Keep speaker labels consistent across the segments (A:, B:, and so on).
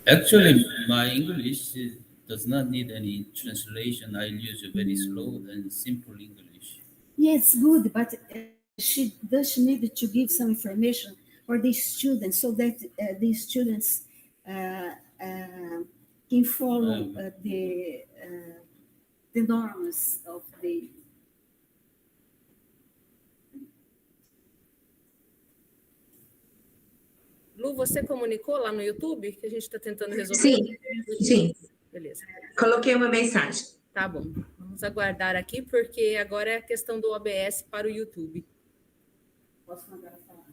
A: Actually, my English does not need any translation. I use a very slow and simple English.
B: Yeah, it's good, but she need to give some information for these students so that these students uh, uh, can follow
A: Um,
B: the norms of the.
C: Lu, você comunicou lá no YouTube que a gente está tentando resolver?
D: Sim, sim.
C: Beleza.
D: Coloquei uma mensagem.
C: Tá bom. Vamos aguardar aqui, porque agora é a questão do OBS para o YouTube.
B: Posso mandar falar?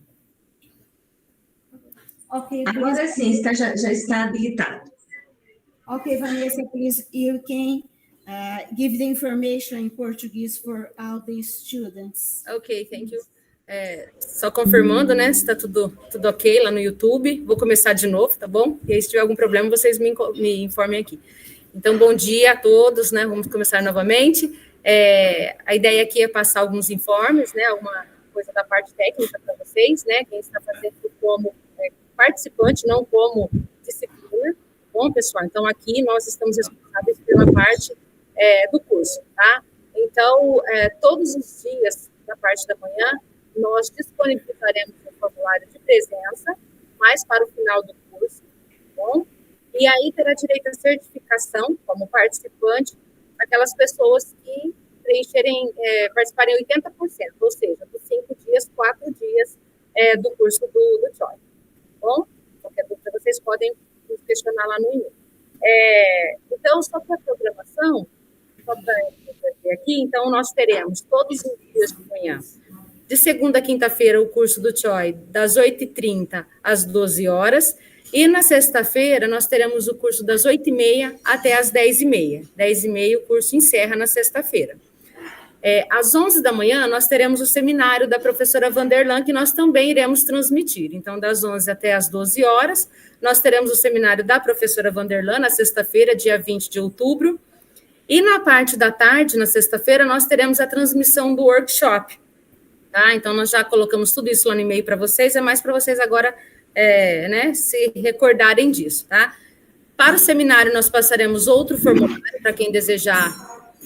B: Ok,
D: Agora sim, já está habilitado.
B: Okay, Vanessa, please, you can give the information in Portuguese for all the students.
C: Ok, thank you. Só confirmando, né, se está tudo ok lá no YouTube. Vou começar de novo, tá bom? E aí, se tiver algum problema, vocês me informem aqui. Então, bom dia a todos, né? Vamos começar novamente. A ideia aqui é passar alguns informes, né? Alguma coisa da parte técnica para vocês, né? Quem está fazendo como participante, não como disciplina. Bom, pessoal, então aqui nós estamos responsáveis pela parte do curso, tá? Então, todos os dias, da parte da manhã, nós disponibilizaremos um formulário de presença, mais para o final do curso, tá bom? E aí terá direito à certificação, como participante, aquelas pessoas que participarem 80%, ou seja, dos 5 dias, 4 dias do curso do CHOI, tá bom? Qualquer dúvida, vocês podem nos questionar lá no e-mail. Então, só para a programação, só para ver aqui, então, nós teremos todos os dias de manhã, de segunda a quinta-feira, o curso do CHOI, das 8h30 às 12 horas, e na sexta-feira, nós teremos o curso das 8h30 até às 10h30. 10h30, o curso encerra na sexta-feira. Às 11 da manhã, nós teremos o seminário da professora Vanderlan, que nós também iremos transmitir. Então, das 11 até às 12 horas, nós teremos o seminário da professora Vanderlan, na sexta-feira, dia 20 de outubro. E na parte da tarde, na sexta-feira, nós teremos a transmissão do workshop. Tá? Então, nós já colocamos tudo isso lá no e-mail para vocês, é mais para vocês agora né, se recordarem disso. Tá? Para o seminário, nós passaremos outro formulário para quem desejar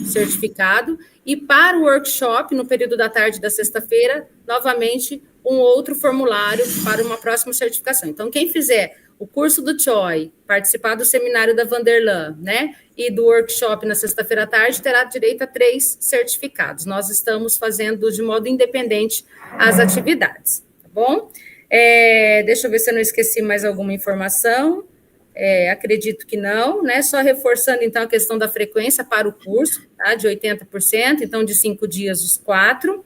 C: certificado, e para o workshop, no período da tarde da sexta-feira, novamente, um outro formulário para uma próxima certificação. Então, quem fizer o curso do CHOI, participar do seminário da Vanderlan, né, e do workshop na sexta-feira à tarde, terá direito a 3 certificados. Nós estamos fazendo de modo independente as atividades, tá bom? Deixa eu ver se eu não esqueci mais alguma informação. Acredito que não, né? Só reforçando, então, a questão da frequência para o curso, tá? De 80%, então, de 5 dias, os 4.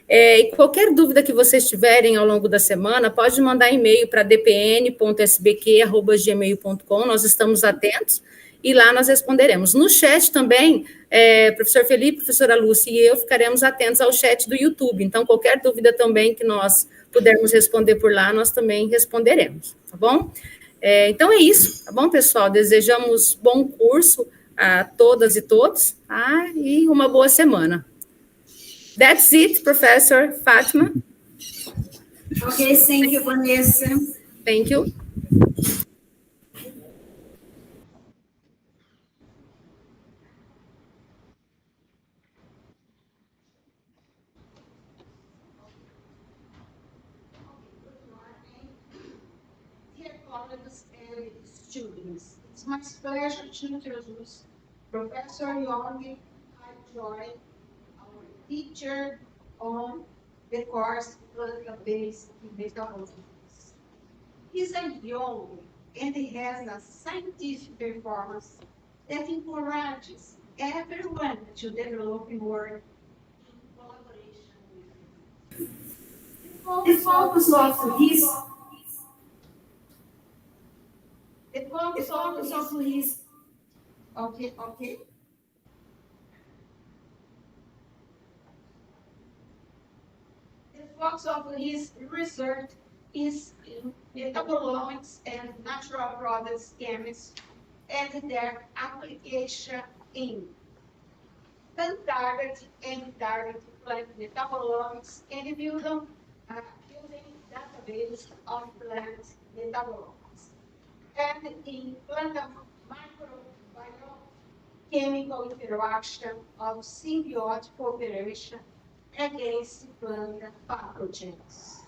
C: E qualquer dúvida que vocês tiverem ao longo da semana, pode mandar e-mail para dpn.sbq@gmail.com, nós estamos atentos, e lá nós responderemos. No chat também, professor Felipe, professora Lúcia e eu ficaremos atentos ao chat do YouTube, então, qualquer dúvida também que nós pudermos responder por lá, nós também responderemos, tá bom? Então, é isso, tá bom, pessoal? Desejamos bom curso a todas e todos, tá? E uma boa semana. That's it, Professor Fátima.
B: Okay, thank you, Vanessa.
C: Thank you.
E: Dear colleagues and students, it's my pleasure to introduce Professor Young Joy, our teacher on the course plant-based metabolomics. He's a young and he has a scientific performance that encourages everyone to develop work in collaboration with him.
B: The focus of his
E: Okay. The focus of his research is in metabolomics and natural products chemistry and their application in target and target plant metabolomics and building database of plant metabolomics. and in plant microbiological interaction of symbiotic cooperation against plant pathogens.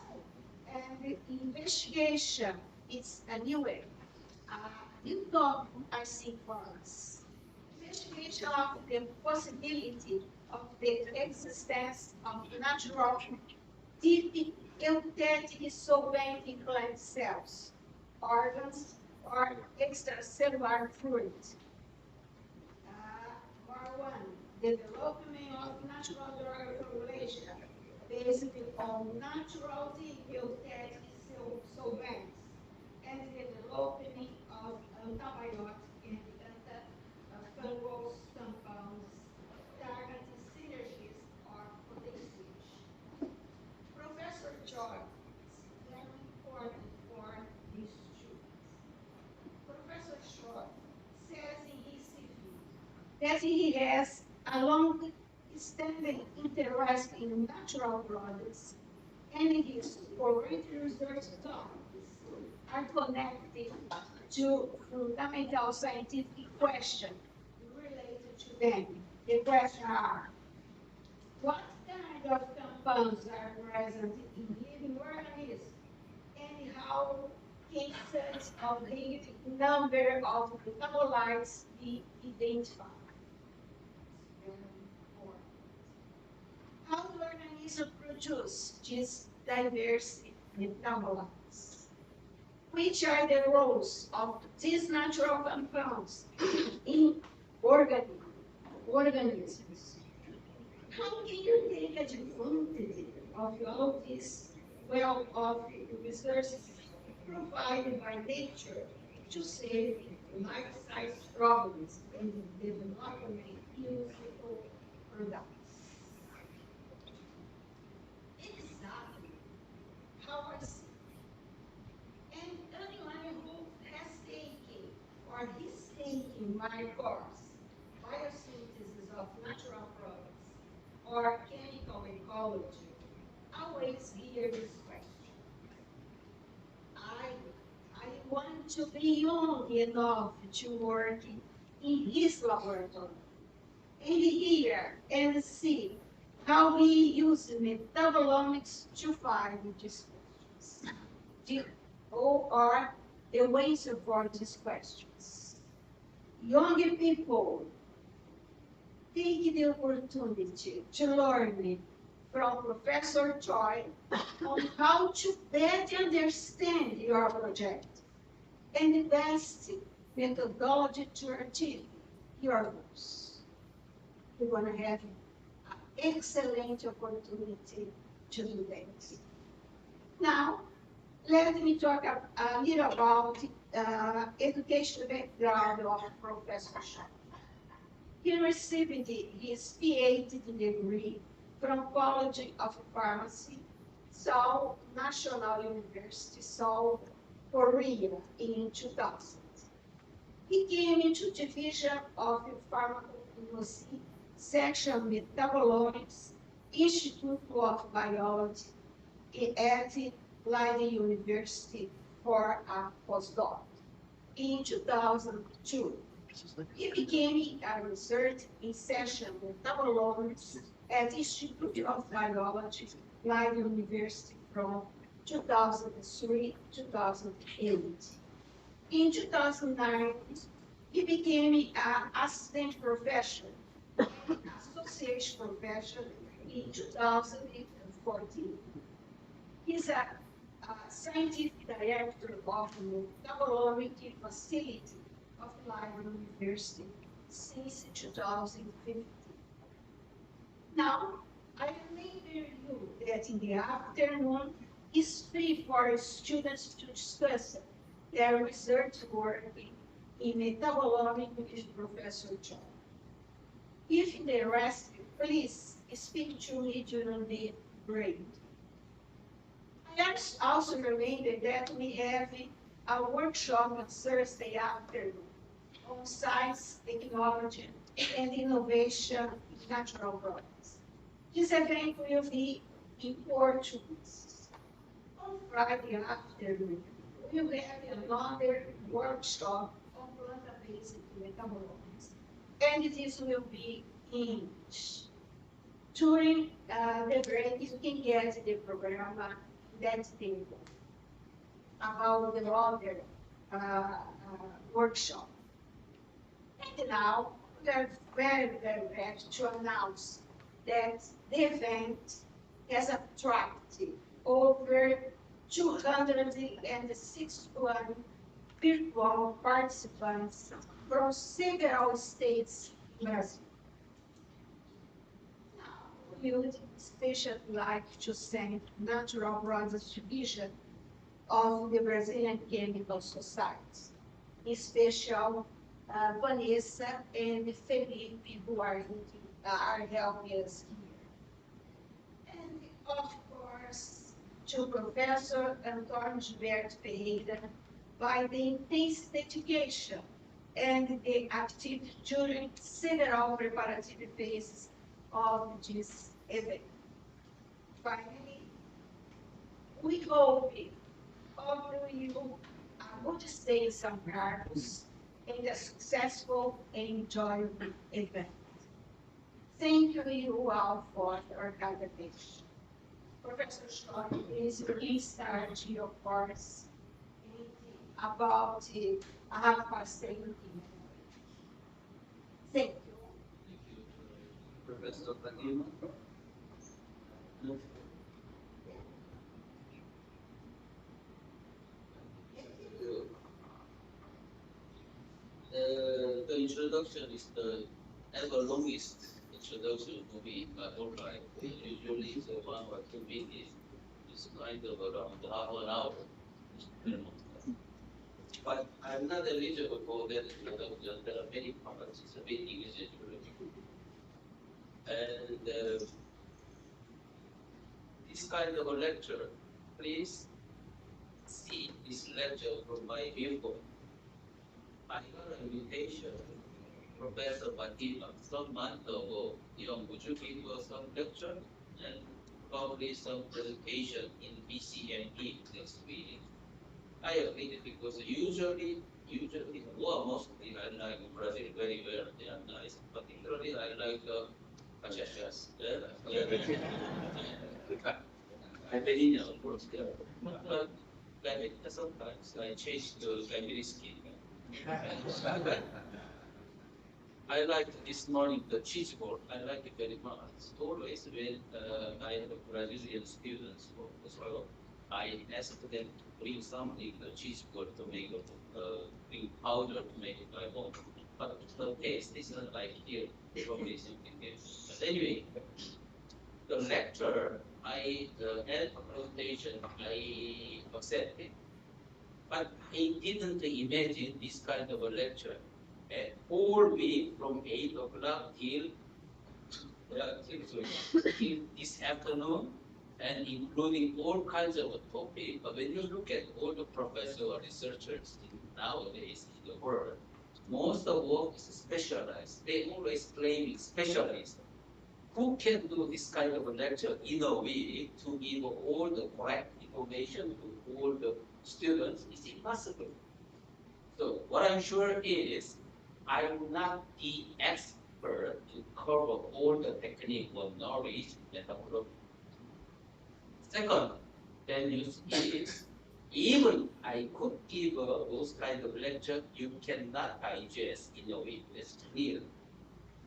E: And the investigation is a new way, a new topic, I think, for us. Investigation of the possibility of the existence of natural deep eutectic solvent in plant cells, organs, or extracellular fluid. Part one, development of natural drug formulation based on natural eutectic solvents and the development of antibiotic and antifungal compounds targeting synergies or potentiation. Professor Joy is very important for these students. Professor Joy says in his CV that he has a long-standing interest in natural products, and his current research topics are connected to fundamental scientific questions related to them. The questions are, what kind of compounds are present in living organisms, and how can such a big number of metabolites be identified? Very important. How do organisms produce these diverse metabolites? Which are the roles of these natural compounds in organisms? How can you take advantage of all this wealth of resources provided by nature to save life-size problems and development useful products? Exactly how I see. And anyone who has taken or is taking my course, Biosynthesis of Natural Products, or Chemical Ecology, always hear this question. I, I want to be young enough to work in his laboratory and hear and see how we use metabolomics to find these questions. Or the ways for these questions. Young people take the opportunity to learn from Professor Choi on how to better understand your project and the best methodology to achieve your goals. You're going to have an excellent opportunity to do that. Now, let me talk a little about education background of Professor Choi. He received his PhD degree from College of Pharmacy, Seoul National University, Seoul, Korea in 2000. He came into Division of Pharmacology, Section Metabolomics, Institute of Biology at Leiden University for a postdoc in 2002. He became a research in section metabolomics at Institute of Biology, Leiden University from 2003 to 2008. In 2009, he became an assistant professor, associate professor in 2014. He's a scientific director of the metabolomic facility of Leiden University since 2015. Now, I remind you that in the afternoon is free for students to discuss their research work in metabolomics with Professor John. If interested, please speak to me during the break. I also remember that we have a workshop on Thursday afternoon on science, technology, and innovation in natural products. This event will be in Portuguese. On Friday afternoon, will have another workshop on plant-based metabolomics, and this will be in English. During the break, you can get the program that table about the other workshop. And now we are very, very happy to announce that the event has attracted over 261 virtual participants from several states in Brazil. Now, we would especially like to thank Natural Products Division of the Brazilian Chemical Society, in special Vanessa and Felipe, who are helping us here. And of course, to Professor Antônio Gilberto Ferreira, by the intense dedication and the activity during several preparatory phases of this event. Finally, we hope all of you a good stay in São Carlos and a successful and enjoyable event. Thank you all for your attention. Professor Schott, please start your course about 8:30. Thank you.
A: Thank you, Professor Fatima. The introduction is the ever longest introduction to me, but all right. Usually it's 1 or 2 minutes. It's kind of around half an hour. But I'm not eligible for that introduction. There are many parts. It's a bit exaggerated. And this kind of a lecture, please see this lecture from my viewpoint. I got an invitation from Professor Fatima some month ago. Would you give us some lecture and probably some presentation in BCME next week? I agreed because usually, well, mostly I like Brazil very well. They are nice. Particularly, I like Cachaças. I believe, of course, but sometimes I change to Gabriski. I like this morning the cheese board. I like it very much. Always when I have Brazilian students as well, I ask them to bring something the cheese board to make bring powder to make it my own. But the taste is not like here. Probably something else. But anyway, the lecture I had a presentation I accepted. But I didn't imagine this kind of a lecture. All week from 8 o'clock till this afternoon, and including all kinds of topics. But when you look at all the professors or researchers nowadays in the world, most of work is specialized. They always claim specialists. Who can do this kind of a lecture in a way to give all the correct information to all the students? It's impossible. So what I'm sure is I will not be expert to cover all the technical knowledge that I will. Second, then you see even I could give those kind of lecture, you cannot digest in a way that's clear.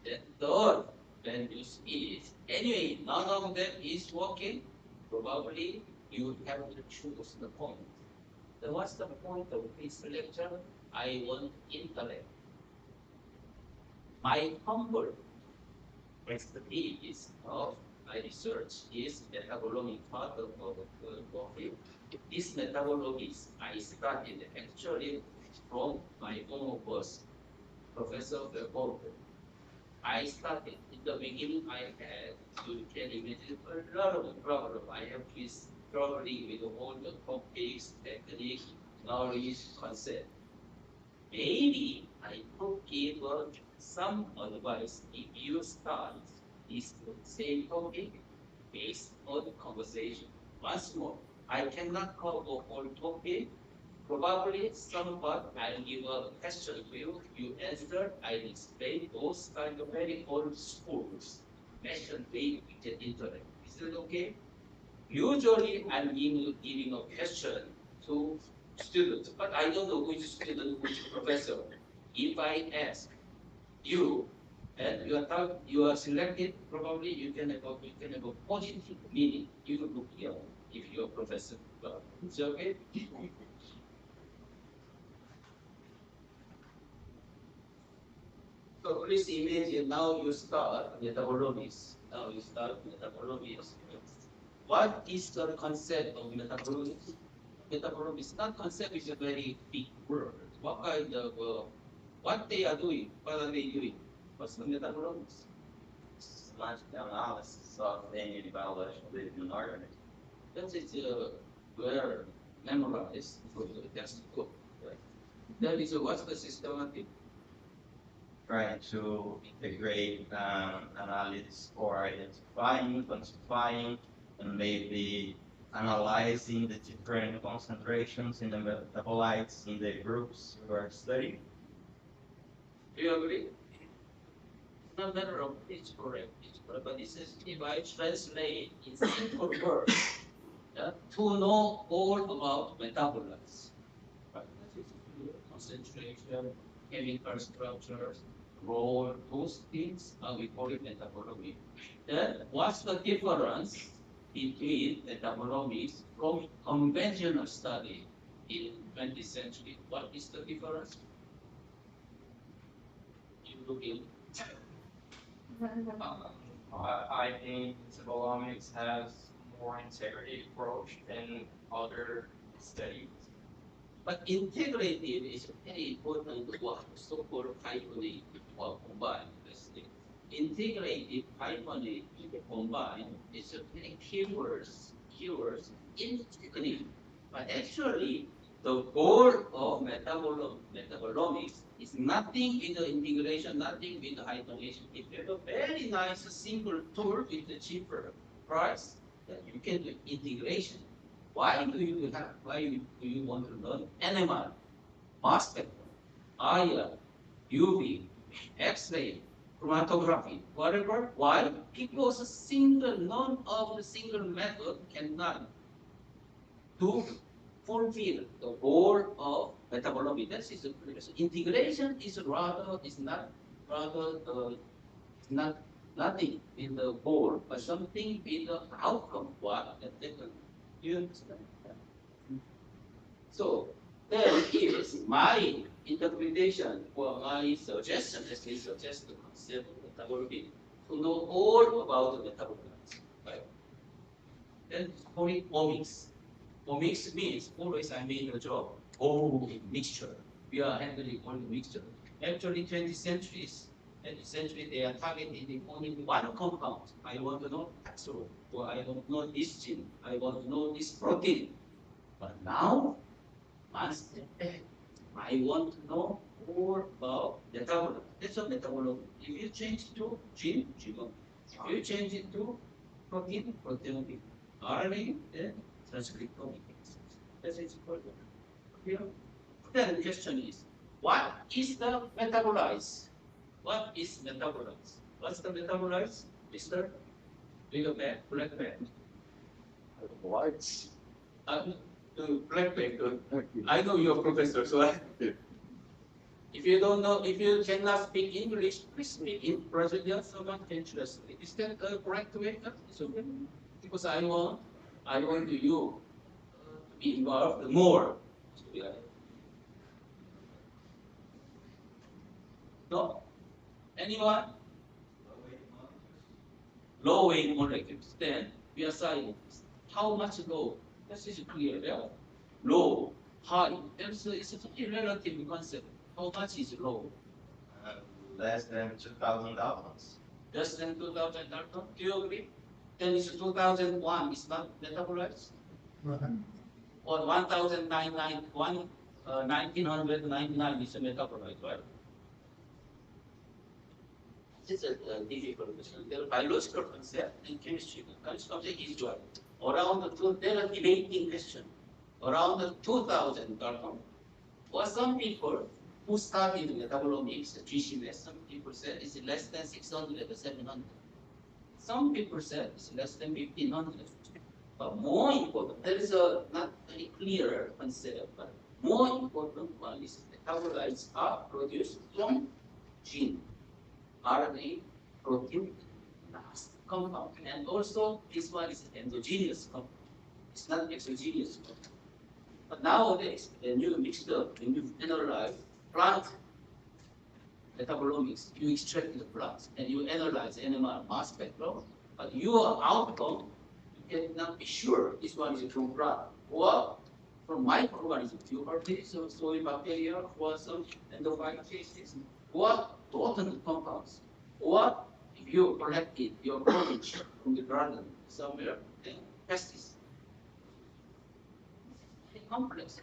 A: Then third, then you see anyway, none of them is working. Probably you have to choose the point. Then what's the point of this lecture? I want intellect. My humble expertise of my research is metabolomic part of coffee. This metabolomics I studied actually from my own boss, Professor Verboten. I started in the beginning. I had to tell you a lot of problem. I have been struggling with all the topics, technique, knowledge, concept. Maybe I could give some advice if you start this same topic based on the conversation. Once more, I cannot cover all topic, Probably somewhat I'll give a question to you. You answer, I'll explain those kind of very old schools. Question way we can interact. Is it okay? Usually I'm giving a question to students, but I don't know which student, which professor. If I ask you and you are selected, probably you can have a positive meaning. You look here if you're a professor. But it's okay. So please imagine now you start metabolomics. Now you start metabolomics. What is the concept of metabolomics? Metabolomics, that concept is a very big word. What kind of, what they are doing? What are they doing? What's the metabolomics?
F: Systematic analysis of any biological living organism.
A: That is where memorized for the textbook. Right? That is what's the systematic?
F: Trying to integrate analysis for identifying, quantifying, and maybe analyzing the different concentrations in the metabolites in the groups you are studying.
A: Do you agree? No matter of it's correct, but this is if I translate in simple words, yeah, to know all about metabolites, right? That is concentration, chemical structures, role, those things we call it metabolomics. Then what's the difference between metabolomics from conventional study in 20th century? What is the difference? You look in.
G: I think metabolomics has more integrated approach than other studies.
A: But integrative is very important word, so-called hyphenate or combined. Integrative hyphenate combined is a very keywords integrative. But actually, the goal of metabolomics is nothing with the integration, nothing with the hyphenation. If you have a very nice simple tool with the cheaper price, then you can do integration. Why do you want to learn NMR, mass spectrum, IR, UV, X-ray, chromatography, whatever? Why? Because none of the single method cannot to fulfill the goal of metabolomics. That is the previous. Integration is not nothing in the goal, but something in the outcome. What that you understand? So there is my interpretation or my suggestion, let me suggest the concept of metabolism to know all about the metabolites. Right? Then call it omics. Omics means always I made a job. Oh, mixture. We are handling only mixture. Actually, 20th century, they are targeting only one compound. I want to know taxol, or I want to know this gene, I want to know this protein. But now, one step back, I want to know more about metabolism. That's a metabolism. If you change it to gene, genome. If you change it to protein, proteomic. RNA, then transcriptomic. That's it. Clear? Then the question is, what is the metabolites? What is metabolites? What's the metabolites, Mister? Big man, black man.
H: Lights.
A: Black man. I know you're a professor, so if you don't know, if you cannot speak English, please speak in Brazilian. Someone can translate. Is that the correct way? It's okay. Because I want you to be involved more. No? Anyone? Low weight molecules. Then we are scientists. How much low? This is clear. Yeah? Low, high. It's a very relative concept. How much is low?
F: Less than 2,000 Daltons.
A: Less than 2,000 Dalton? Do you agree? Then it's 2001. It's not metabolites? Or 1999 is a metabolite, right? This is a difficult question. There are biological concept and chemistry. Chemistry concept is one. Around the two, there are debating question. around the 2000 carton. For some people who studied metabolomics, GCMS, some people said it's less than 600 or 700. Some people said it's less than 1500. But more important, there is a not very clear concept, but more important one is metabolites are produced from gene, RNA, protein, last compound. And also, this one is endogenous compound. It's not exogenous compound. But nowadays, when you mix up, when you analyze plant metabolomics, you extract the plants and you analyze NMR mass spectrum, but your outcome, you cannot be sure this one is from plant or from microorganisms. You heard this, so soil bacteria or some endophytosis, or potent compounds, or if you collected your produce from the garden somewhere, then pesticides. Complex.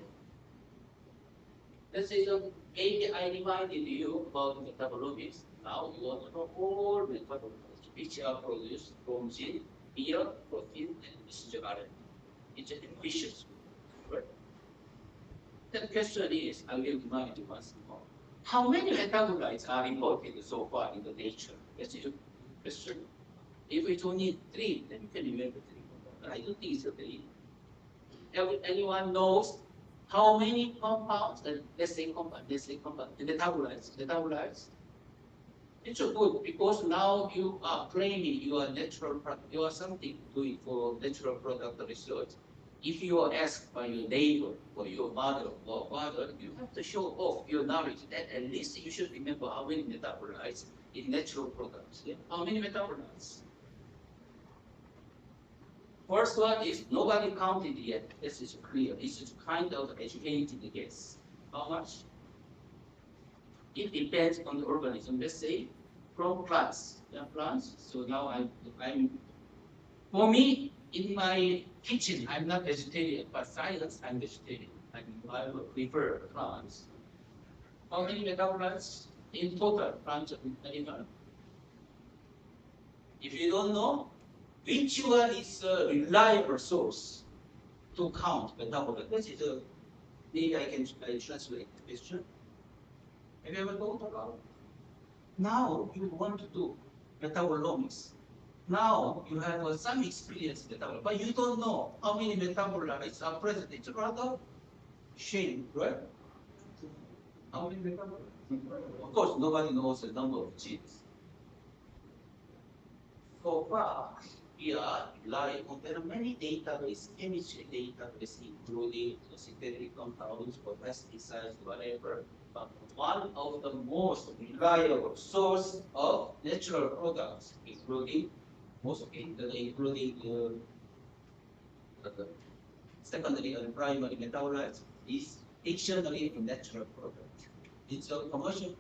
A: Let's say that maybe I reminded you about metabolomics. Now you want to know all metabolites which are produced from gene, via protein, and messenger RNA. It's an ambitious, right? The question is, I will remind you once more. How many metabolites are reported so far in the nature? That's a question. If it's only 3, then you can remember 3. I don't think it's a 3. Anyone knows how many compounds, let's say metabolites. It's so good because now you are claiming you are natural product, you are something doing for natural product research. If you are asked by your neighbor or your mother or father, you have to show off your knowledge that at least you should remember how many metabolites in natural products. Yeah? How many metabolites? First one is nobody counted yet. This is clear. This is kind of educated guess. How much? It depends on the organism. Let's say from plants. Yeah, plants. So now I'm for me in my kitchen I'm not vegetarian, but science I'm vegetarian. I will prefer plants. How many metabolites in total plants and animal? If you don't know, which one is a reliable source to count metabolites? This is a, maybe I can translate the question. Have you ever thought about it? Now you want to do metabolomics. Now you have some experience with metabolomics, but you don't know how many metabolites are present. It's rather shame, right? How many metabolites? Of course, nobody knows the number of genes. So far, we are relying on there are many databases, chemistry databases, including synthetic compounds for pesticides, whatever. But one of the most reliable source of natural products, including secondary and primary metabolites, is dictionary of natural products. It's a commercial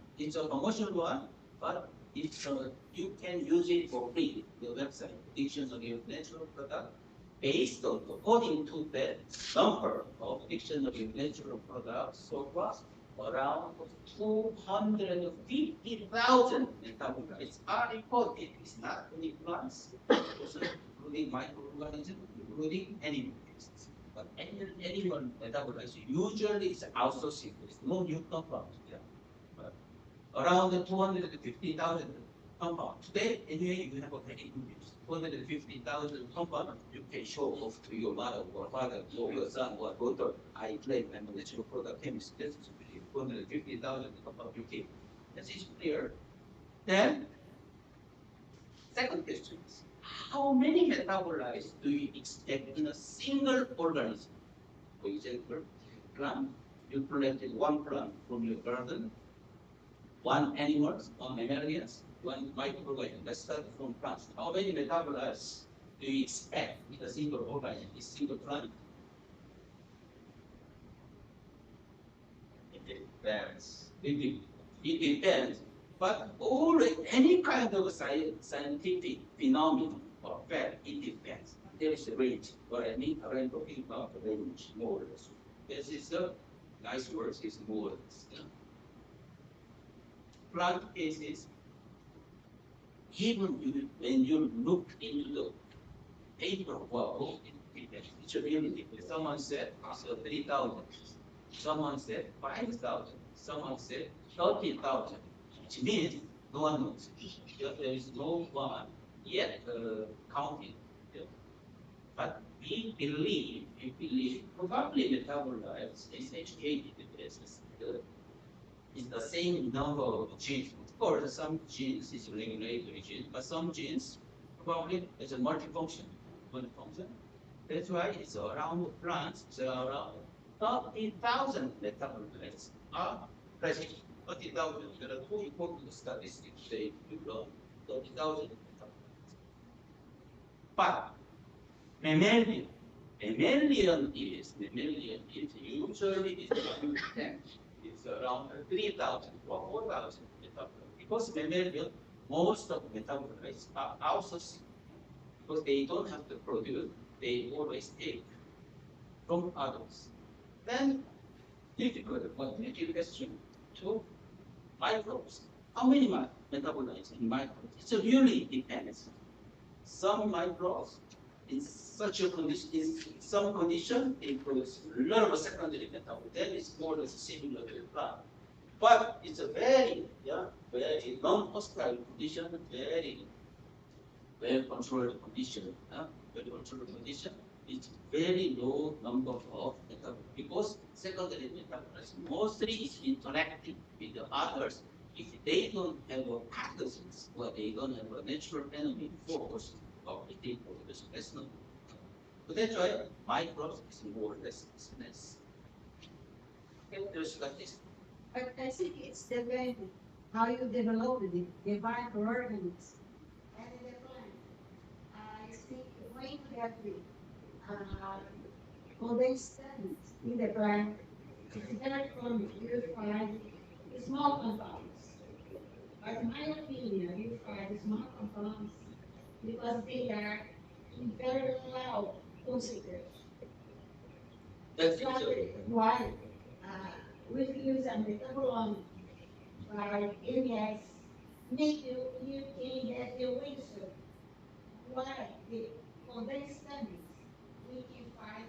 A: one, but it's you can use it for free. The website, dictionary of natural product, based on according to the number of dictionary of natural products, so far around 250,000 metabolites are reported. It's not only plants, also including microorganisms, including animals. But animal metabolites usually is associated with no new compounds. Yeah. But around 250,000 compounds. Today, anyway, you have already used 250,000 compounds. You can show off to your mother or father or your son or daughter. I claim I'm a natural product chemist. This is 250,000 compounds you keep. This is clear. Then, second question is, how many metabolites do you expect in a single organism? For example, plant, you planted one plant from your garden, one animal, one mammalians, one microorganism. Let's start from plants. How many metabolites do you expect in a single organism, a single plant?
F: It depends.
A: It depends. But any kind of scientific phenomenon or fact, it depends. There is a range. What I mean, I'm talking about the range, more or less. This is a nice word, is more or less. Yeah? Plant cases, even when you look into the paper, well, it depends. It's really depends. Someone said it's 3,000. Someone said 5,000. Someone said 30,000. Which means no one knows. There is no one yet counting. Yeah. But we believe, probably metabolites is educated basis. It's the same number of genes. Of course, some genes is regulatory genes, but some genes probably is a multifunction. Multifunction. That's why it's around plants, it's around 30,000 metabolites are present. 30,000. There are two important statistics say you learn 30,000 metabolites. But mammalian is usually is around 10. It's around 3,000 or 4,000 metabolites. Because mammalian, most of metabolites are outsourced because they don't have to produce, they always take from others. Then difficult, but maybe question to microbes. How many metabolites in microbes? It really depends. Some microbes in such a condition, in some condition, it produces a lot of secondary metabolites. Then it's more or less similar to the plant. But it's a very non-hostile condition, very well-controlled condition. Well-controlled condition. It's very low number of metabolites because secondary metabolites mostly is interacting with the others. If they don't have a pathogens or they don't have a natural enemy force, probably they produce less number. So that's why microbes is more or less less. Okay, there's like this.
E: But I think it's depending how you develop it, the microorganisms. And in the plant, I think when you have the condensed studies in the plant, it's very common you find small compounds. But in my opinion, you find small compounds because they are in very low concentration.
A: That's
E: That's
A: it.
E: why we use a metabolomics by MS make you think that the reason why the condensed studies we can find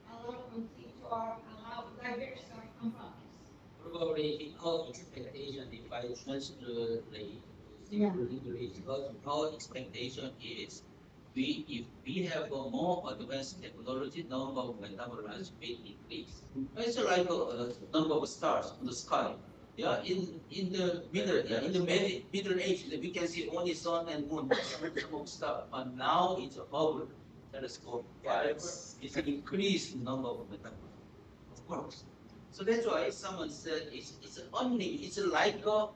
E: a lot of content or a lot of diverse compounds.
A: Probably our expectation, if I translate
E: Yeah.
A: English, because our expectation is if we have a more advanced technology, number of metabolites will increase. It's like a number of stars in the sky. Yeah, in the middle age, we can see only sun and moon, some of stuff. But now it's a Hubble telescope. It's an increased number of metabolites, of course. So that's why someone said it's like a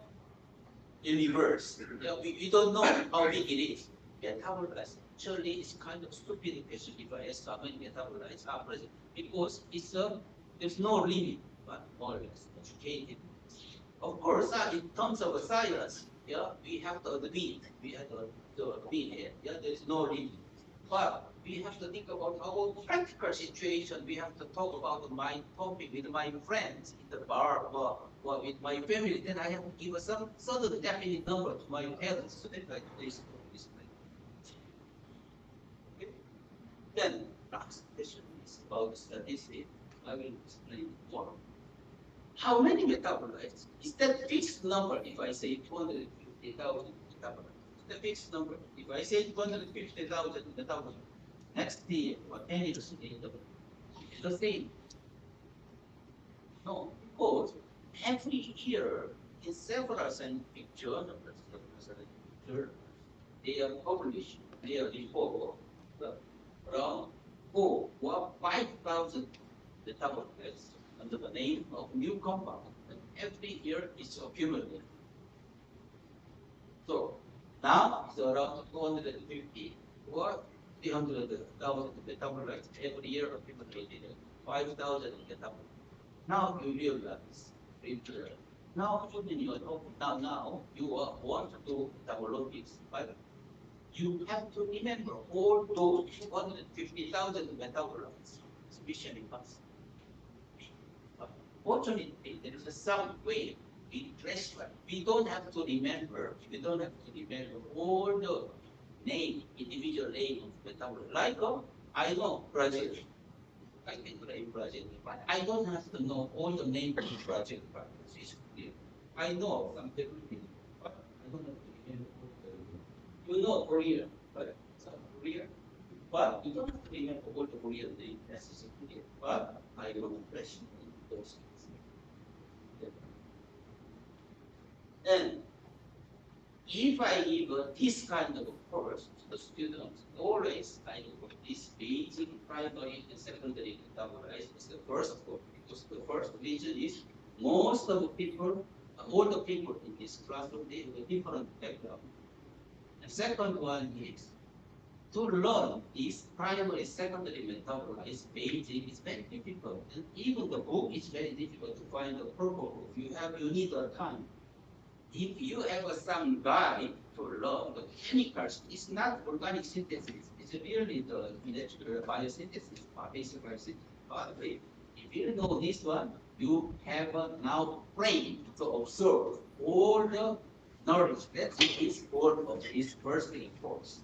A: universe. Yeah, we don't know how big it is. Metabolites actually it's kind of stupid question if I ask how many metabolites are present because there's no limit, but more or less educated. Of course, in terms of science, yeah, we have to admit, here, yeah, there is no limit. But we have to think about our practical situation. We have to talk about my topic with my friends in the bar or with my family. Then I have to give some sort of definite number to my parents. So then I this. Okay. Then last question is about statistics. I will explain more. How many metabolites? Is that fixed number if I say 250,000 metabolites? Is the fixed number? If I say 250,000 metabolites, next year or 10 years later, it's the same. No, because every year in several scientific journals, they are published, they are report around 5,000 metabolites under the name of new compound. And every year it's accumulated. So now it's around 250 or 300,000 metabolites every year accumulated, 5,000 metabolites. Now you realize, now when you are talking now you want to do metabolomics, but you have to remember all those 250,000 metabolites, especially fast. Fortunately, there is some way we trace that. We don't have to remember. We don't have to remember all the individual name of metabolite. Like I know Brazil. I can play project, but I don't have to know all the name of the project factors. It's clear. I know some technical, but I don't have to remember all the. You know Korean, but some Korean, but you don't have to remember all the Korean names. That's is clear. But I will question those things. And if I give this kind of course to the students, always I do this basic primary and secondary metabolized is the first course, because the first reason is most of the people, all the people in this classroom, they have a different background. The second one is to learn this primary, secondary metabolized basic is very difficult. And even the book is very difficult to find the purple book. You need a time. If you have some guide to learn the chemicals, it's not organic synthesis. It's really the natural biosynthesis, basic biosynthesis pathway. If you know this one, you have now brain to observe all the knowledge that is all of this first course.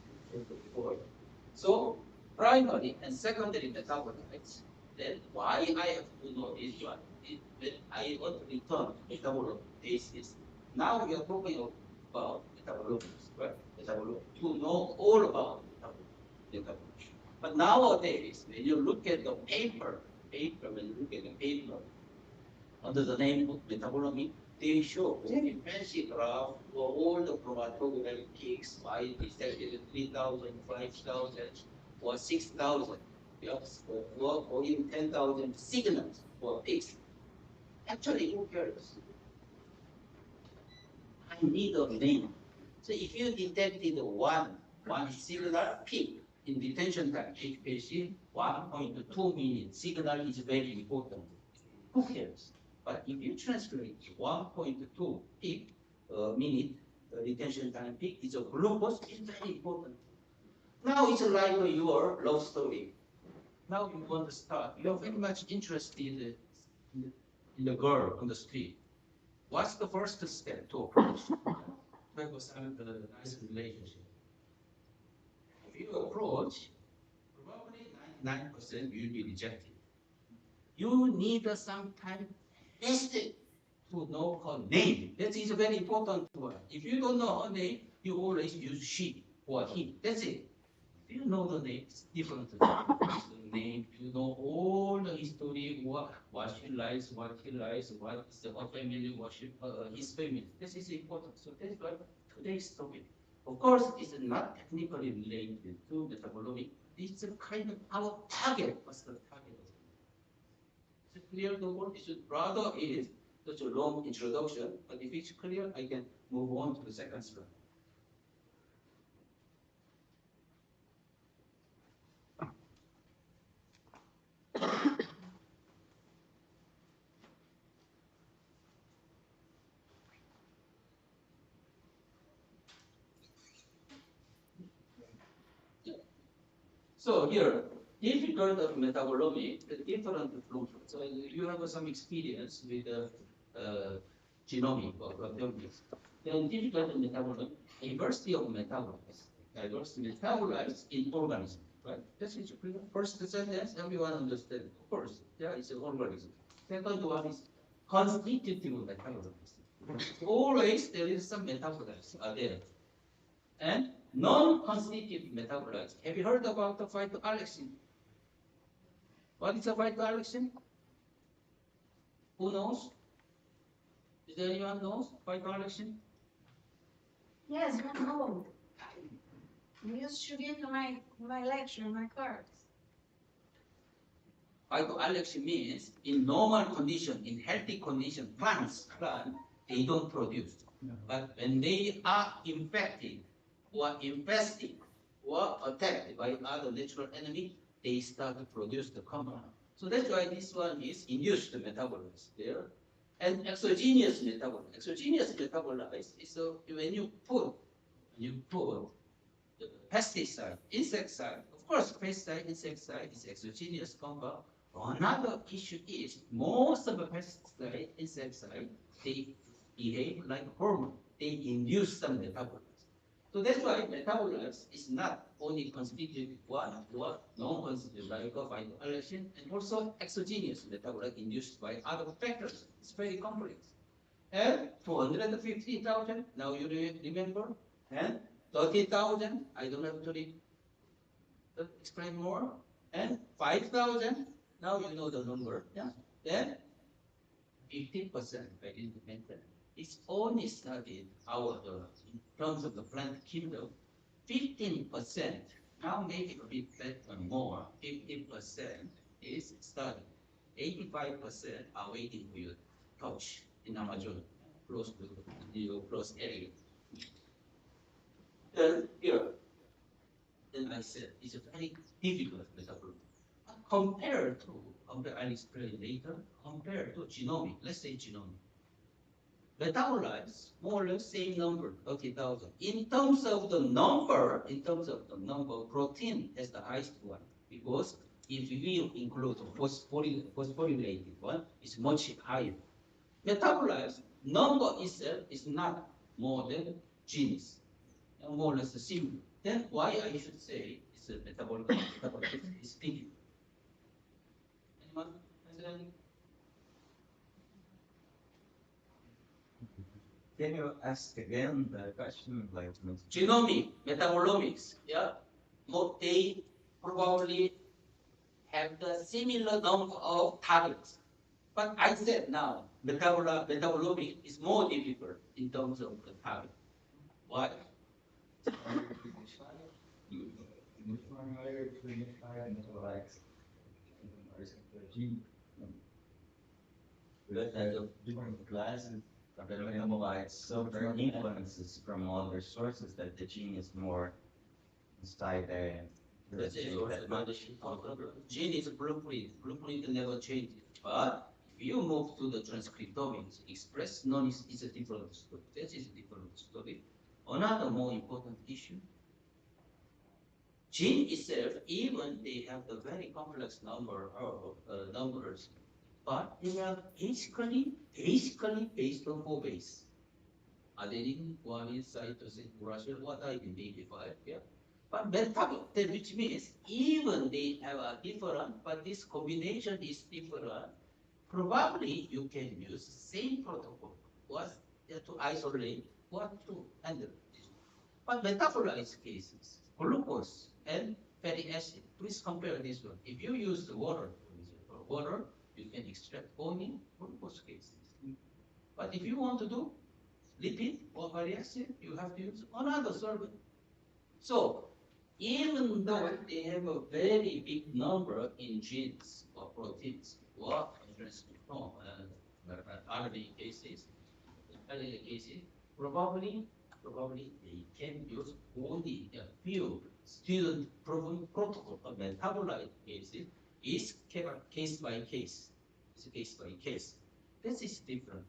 A: So primary and secondary metabolites. Then why I have to know this one? When I want to return metabolomics. This is now we are talking about metabolomics, right? Metabolomics. To know all about metabolomics. But nowadays, when you look at the paper, when you look at the paper under the name of metabolomics, they show very fancy graph for all the chromatographic peaks, why they detected 3,000, 5,000, or 6,000, yes, or even 10,000 signals for peaks. Actually, who cares? I need a name. So if you detected one signal peak in detention time, HPLC, 1.2 million signal is very important. Who cares? But if you translate 1.2 peak minute retention time peak is a glucose, it's very important. Now it's like your love story. Now you want to start. You're very much interested in the girl on the street. What's the first step to approach? To have a nice relationship. If you approach, probably 99% will be rejected. You need some time tested to know her name. That is a very important one. If you don't know her name, you always use she or he. That's it. If you know the name, it's different. The name, you know all the history, what she likes, what he likes, what is her family, what his family. This is important. So that's why today's topic. Of course, it's not technically related to metabolomics. It's a kind of our target. What's the target? Is it clear? The word is rather is such a long introduction, but if it's clear, I can move on to the second slide. So here, difficult of metabolomics, the different function. So you have some experience with genomic or proteomics. Then difficult of metabolomics, diversity of metabolites. Diversity metabolites in organisms, right? This is first sentence, everyone understands. Of course, there is an organism. Second one is constitutive metabolites. Always there is some metabolites are there. And non-constitutive metabolites. Have you heard about the phytoalexin? What is a phytoalexin? Who knows? Is there anyone knows phytoalexin?
E: Yes, I know. You used to give my lecture, my course.
A: Phytoalexin means in normal condition, in healthy condition, plants, they don't produce. But when they are infected or infested or attacked by other natural enemy, they start to produce the compound. So that's why this one is induced metabolites there. And exogenous metabolites. Exogenous metabolites is when you put the pesticide, insecticide. Of course, pesticide, insecticide is exogenous compound. Another issue is most of the pesticide, insecticide, they behave like hormone. They induce some metabolites. So that's why metabolites is not only constituted what non-constituted like phytoallergen, and also exogenous metabolite induced by other factors. It's very complex. And 250,000, now you remember, and 30,000, I don't have to explain more, and 5,000, now you know the number, yeah. Then 15% by independent. It's only studied in terms of the plant kingdom. 15%, now make it a bit better more. 15% is studied. 85% are waiting for your couch in Amazon, close to your close area. Then here, then I said it's a very difficult metabolism. I'll explain later, compared to genomic, let's say genomic. Metabolites, more or less same number, 30,000. In terms of the number, protein is the highest one. Because if we include phosphorylated one, it's much higher. Metabolites, number itself is not more than genes, more or less similar. Then why I should say it's a metabolism is big. Anyone?
F: Can you ask again the question? Like
A: genomic, metabolomics, yeah, they probably have the similar number of targets. But I said now, metabolomics is more difficult in terms of the target. Why?
F: But the different classes of the metabolites, so there are influences from other sources that the gene is more inside there.
A: That's it. Gene is a blueprint. Blueprint never changes. But if you move to the transcriptomics, express noise is a different story. That is a different story. Another more important issue. Gene itself, even they have the very complex number of numbers, but they are basically based on four base. Adenine, guanine, cytosine, uracil, what I believe, yeah. But metabolite, which means even they have a different, but this combination is different. Probably you can use same protocol, what to isolate, what to handle this. But metabolite cases, glucose and fatty acid. Please compare this one. If you use the water, for example, water, you can extract only glucose cases. But if you want to do lipid or fatty acid, you have to use another solvent. So even though they have a very big number in genes or proteins, or RNA cases, probably they can use only a few student-proven protocol of metabolite cases is case by case. It's a case by case. This is different.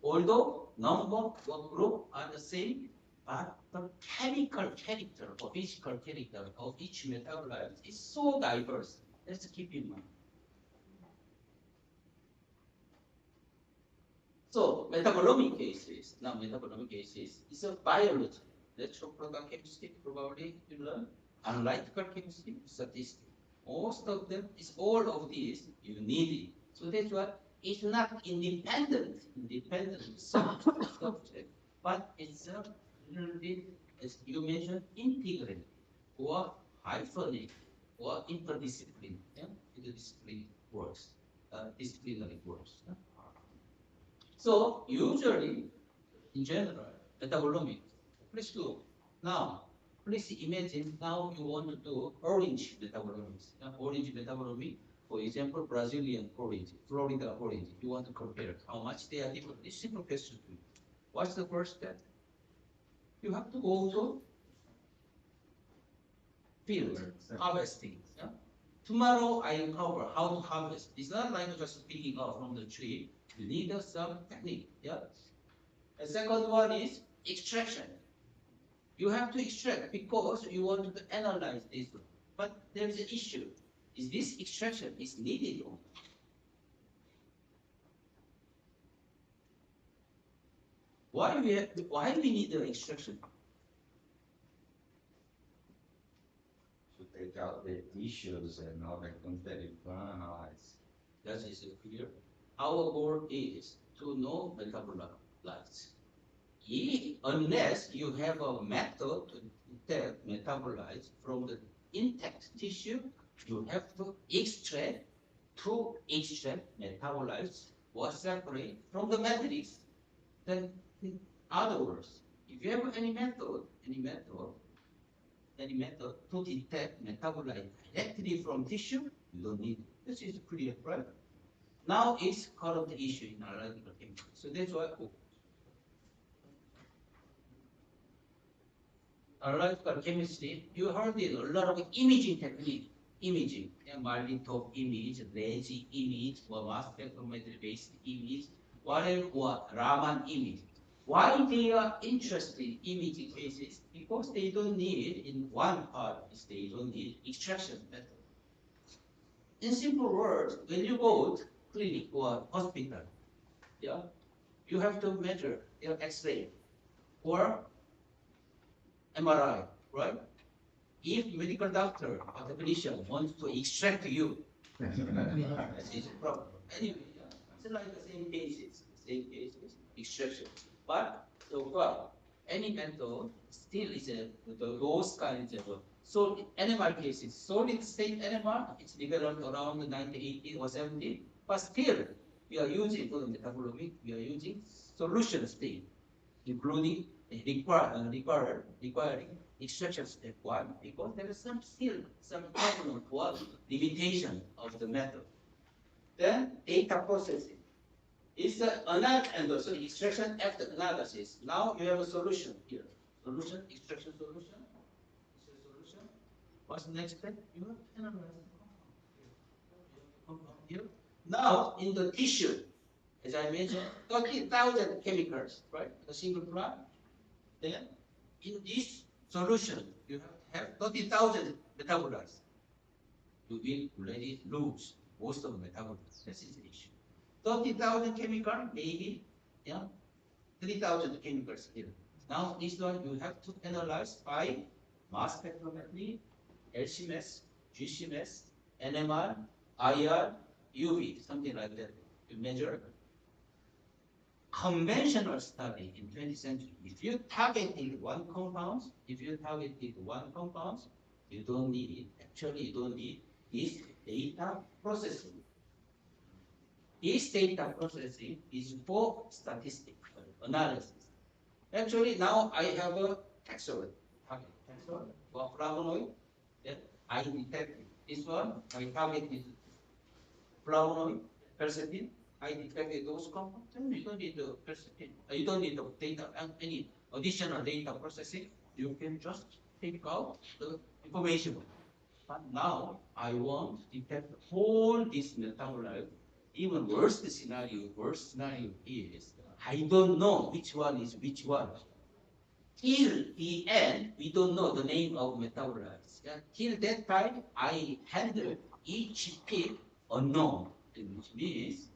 A: Although number or group are the same, but the chemical character or physical character of each metabolite is so diverse. Let's keep in mind. So metabolomic cases, is a biology. Natural product chemistry, probably you learn. Analytical chemistry, statistics. Most of them is all of these you need it. So that's why it's not independent subject, but it's a little bit, as you mentioned, integrated or hyphenated or interdisciplinary. Yeah? Interdisciplinary works, disciplinary works. Yeah? So usually, in general, metabolomics. Please do. Now, please imagine now you want to do orange metabolomics. Orange metabolomics, for example, Brazilian orange, Florida orange. You want to compare how much they are different. This simple question to you. What's the first step? You have to go to field harvesting. Yeah? Tomorrow I cover how to harvest. It's not like just picking up from the tree. You need some technique. Yeah. The second one is extraction. You have to extract because you want to analyze this one. But there is an issue. Is this extraction is needed or not? Why we need the extraction?
F: take out the tissues and all the things that you can analyze.
A: That is clear. Our goal is to know metabolites. Unless you have a method to detect metabolites from the intact tissue, you have to extract metabolites or separate from the matrix. Then, in other words, if you have any method to detect metabolite directly from tissue, you don't need it. This is clear, right? Now it's current issue in analytical chemistry. So that's why analytical chemistry, you heard it, a lot of imaging technique, Marlin-Top image, Reggie image, or mass spectrometry-based image, whatever, or Raman image. Why they are interested in imaging cases? Because they don't need, in one part, they don't need extraction method. In simple words, when you go to clinic or hospital, yeah, you have to measure your X-ray or MRI, right? If medical doctor or technician wants to extract you, this is a problem. Anyway, it's like the same cases, extraction. But so far, any method still is those kinds of. So animal cases, solid state animal, it's developed around 1980 or 70, but still we are using for the metabolomic, we are using solution state, including requiring extraction step 1, because there is some problem or limitation of the method. Then data processing is another, and also extraction after analysis. Now you have a solution here. Extraction solution. What's the next step? You have to analyze the compound here. Now in the tissue, as I mentioned, 30,000 chemicals, right? A single plant. Then in this solution, you have 30,000 metabolites. You will already lose most of the metabolites. That is the issue. 30,000 chemicals, maybe, 3,000 chemicals here. Now this one you have to analyze by mass spectrometry, LCMS, GCMS, NMR, IR, UV, something like that. You measure conventional study in 20th century. If you targeted one compound, you don't need it. Actually, you don't need this data processing. This data processing is for statistics analysis. Actually, now I have a taxonomy for flavonoid. Then I detect this one. I targeted flavonoid, quercetin. I detected those compounds. Then you don't need the quercetin. You don't need the data and any additional data processing. You can just take out the information. But now I want to detect all this metabolite. Even worst scenario is I don't know which one is which one. Till the end, we don't know the name of metabolites. Yeah? Till that time, I handle each peak unknown, which means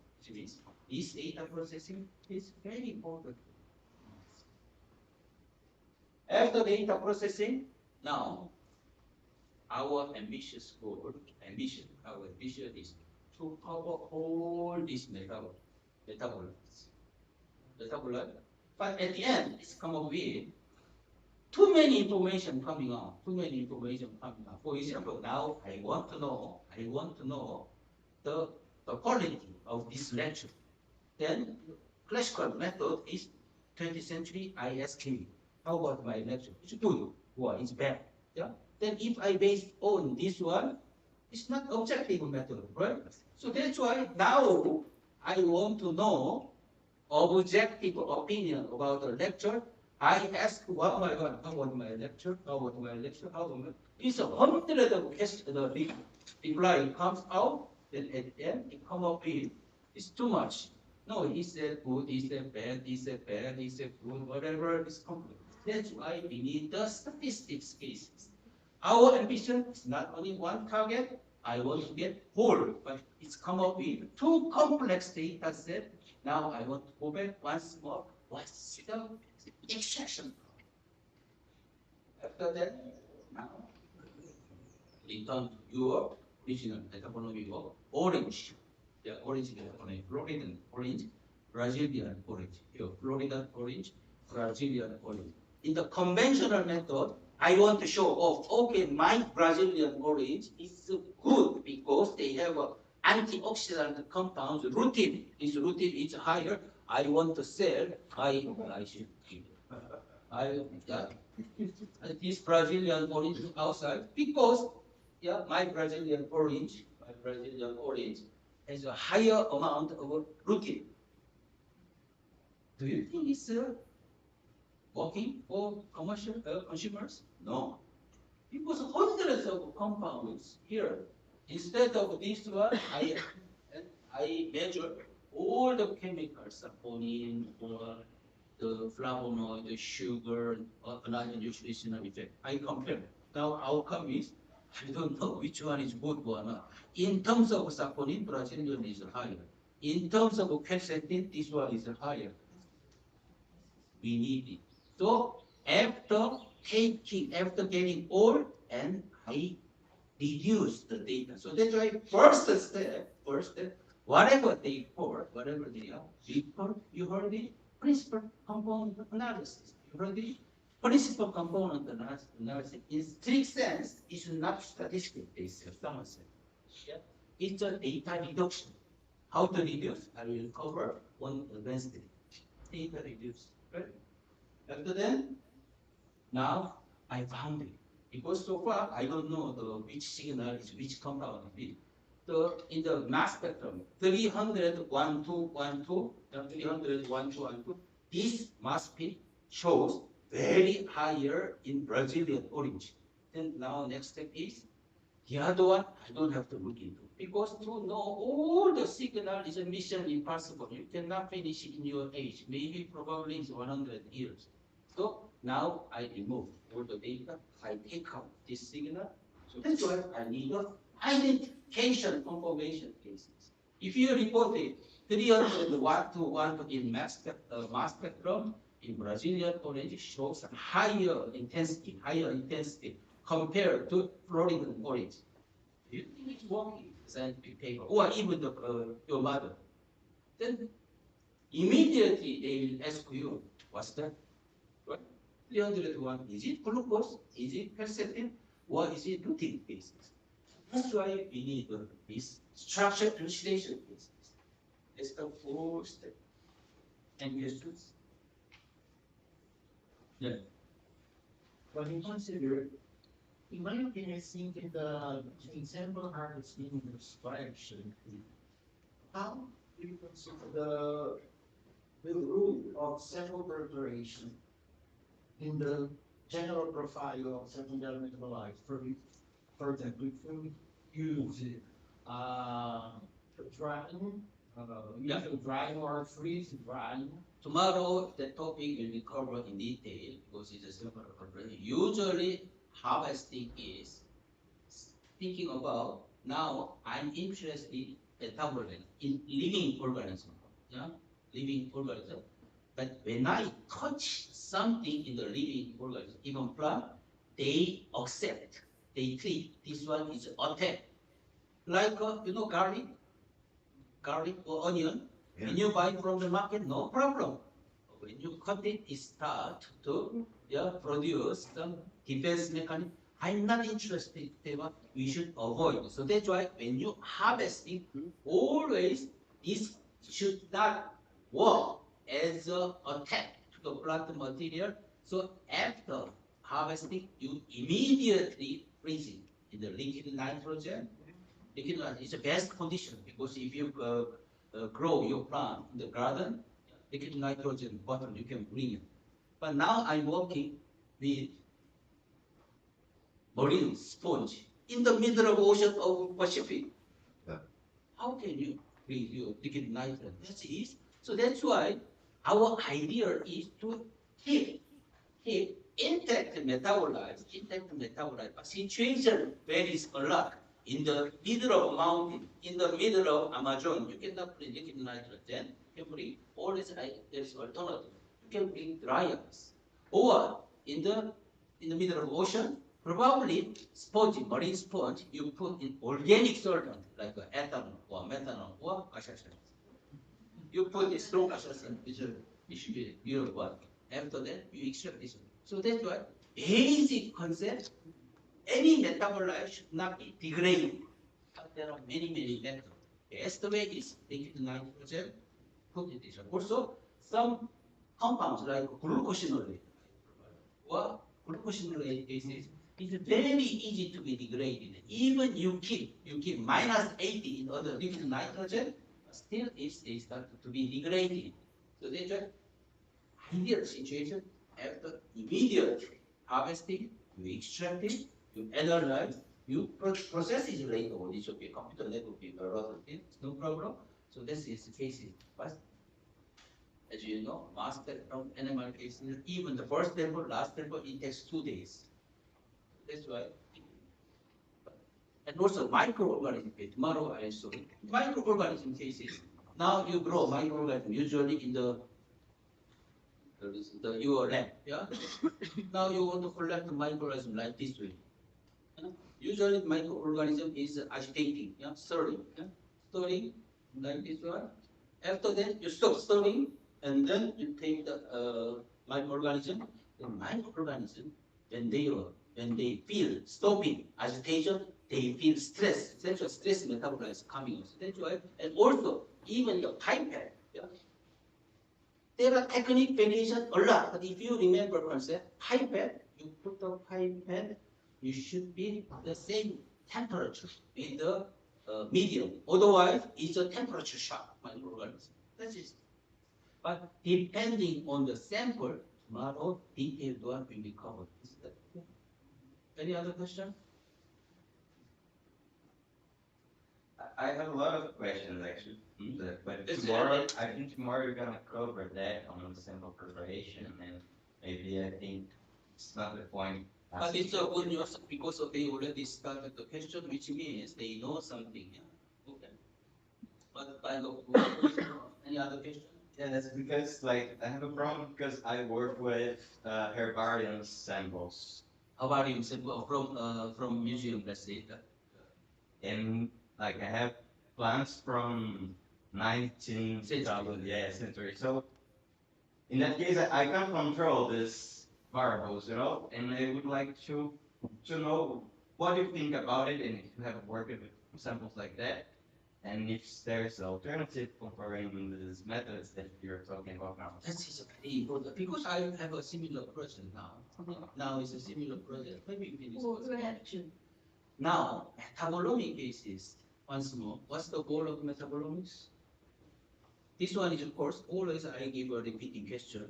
A: this data processing is very important. After data processing, now our ambitious goal, our ambition is to cover all these metabolites. But at the end, it's come up with too many information coming out. For example, now I want to know the quality of this lecture. Then classical method is 20th century ISQ. How about my lecture? It's good or it's bad. Yeah. Then if I base on this one, it's not objective method, right? So that's why now I want to know objective opinion about the lecture. I ask one by one, how about my lecture? It's 100 of questions, the reply comes out, then at the end it comes up with, it's too much. No, is that good, is that bad, is that good, whatever is complex. That's why we need the statistics cases. Our ambition is not only one target, I want to get whole, but it's come up with too complex data set. Now I want to go back once more. What's the extraction? After that, now return to your original metabolomic of orange. Yeah, orange metabolomic, Floridan orange, Brazilian orange. Here, Floridan orange, Brazilian orange. In the conventional method, I want to show off, okay, my Brazilian orange is good because they have antioxidant compounds. Rutin is higher. I want to sell. I should give. Yeah, this Brazilian orange outside because my Brazilian orange has a higher amount of lutein. Do you think it's working for commercial consumers? No, because hundreds of compounds here. Instead of this one, I measure all the chemicals, saponin, or the flavonoid, the sugar, another nutritional effect. I compare. Now outcome is I don't know which one is good or not. In terms of saponin, Brazilian is higher. In terms of quercetin, this one is higher. We need it. So after getting all, and I reduce the data. So that's why first step, whatever they pour, whatever they are, before you heard it, principal component analysis. You heard it? Principal component analysis in strict sense is not statistical based, someone said. Yeah? It's a data reduction. How to reduce? I will cover on Wednesday. Data reduce. Right? After then, now I found it. Because so far I don't know which signal is which compound it is. So in the mass spectrum, 300, this mass peak shows very higher in Brazilian orange. And now next step is the other one I don't have to look into. Because to know all the signal is a mission impossible. You cannot finish it in your age. Maybe probably it's 100 years. So now I remove all the data, I take out this signal. So that's why I need a identification confirmation cases. If you report it 301 to 1 in mass spectrum, in Brazilian orange shows a higher intensity compared to Floridan orange. Do you think it's working? Scientific paper, or even your mother. Then immediately they will ask you, what's that? What? 301, is it glucose? Is it quercetin? Or is it lutein basis? That's why we need this structure elucidation basis. It's the fourth step. Any questions? Yeah.
I: When you consider, in my opinion, I think the example harvesting extraction, how do you consider the role of sample preparation in the general profile of secondary metabolites? For example, if we use drying, usually drying or freeze drying.
A: Tomorrow the topic will be covered in detail because it's a simple preparation. Usually harvesting is thinking about now I'm interested in metabolism in living organism. Yeah? Living organism. But when I touch something in the living organism, even plant, they accept, they treat this one is attack. Like garlic or onion, when you buy from the market, no problem. When you cut it, it start to produce some defense mechanism. I'm not interested in what we should avoid. So that's why when you harvesting, always this should not work as an attack to the plant material. So after harvesting, you immediately freeze it in the liquid nitrogen. Liquid nitrogen is the best condition because if you grow your plant in the garden, liquid nitrogen bottle you can bring it. But now I'm working with marine sponge in the middle of ocean of Pacific.
H: Yeah.
A: How can you bring your liquid nitrogen? That's easy. So that's why our idea is to keep intact metabolites. But situation varies a lot. In the middle of mountain, in the middle of Amazon, you cannot bring liquid nitrogen. You can bring always there is alternative. You can bring dry ice. Or in the middle of ocean, Probably sponge, marine sponge, you put in organic solvent like ethanol or methanol or gasoline. You put a strong gasoline, it should be your work. After that, you extract this. So that's why basic concept, any metabolite should not be degraded. But there are many methods. The best way is liquid nitrogen, put it this. Also, some compounds like glucosinolate or glucosinolate bases, it's very easy to be degraded. Even you keep minus 80 in other liquid nitrogen, still they start to be degraded. So that's an ideal situation. After immediate harvesting, you extract it, you analyze, you process it later. It should be computer network, be a lot of things, no problem. So this is the case. But as you know, mass spec from animal cases, even the first sample, last sample, it takes 2 days. That's why. And also microorganism case, tomorrow I saw it. Microorganism cases. Now you grow microorganism usually in your lab. Yeah. Now you want to collect microorganism like this way. Yeah? Usually microorganism is agitating, yeah, stirring, yeah? Stirring like this one. After that you stop stirring, and then you take the microorganism. The microorganism, when they feel stopping agitation, they feel stress. Essential stress metabolism coming. That's why, and also even the pipette. Yeah? There are technique variation a lot, but if you remember concept, pipette, you put the pipette, you should be the same temperature with the medium. Otherwise, it's a temperature shock microorganism. That's it. But depending on the sample, tomorrow detailed one will be covered. Any other question?
F: I have a lot of questions actually. But
A: Let's
F: tomorrow, I think tomorrow we're gonna cover that on the sample preparation, and maybe I think it's not the point.
A: But it's a good news because they already started the question, which means they know something. Yeah? Okay. But by the any other question?
F: Yeah, that's because like I have a problem because I work with herbarium samples,
A: Herbarium sample from museum, let's say that.
F: and like I have plants from 19th century. So in that case, I can't control these variables, you know, and I would like to know what you think about it, and if you have worked with samples like that, and if there's an alternative comparing these methods that you're talking about now.
A: That is very important because I have a similar project now. Now it's a similar project. Maybe you can discuss. Now, metabolomic cases, once more, what's the goal of metabolomics? This one is, of course, always I give a repeating question.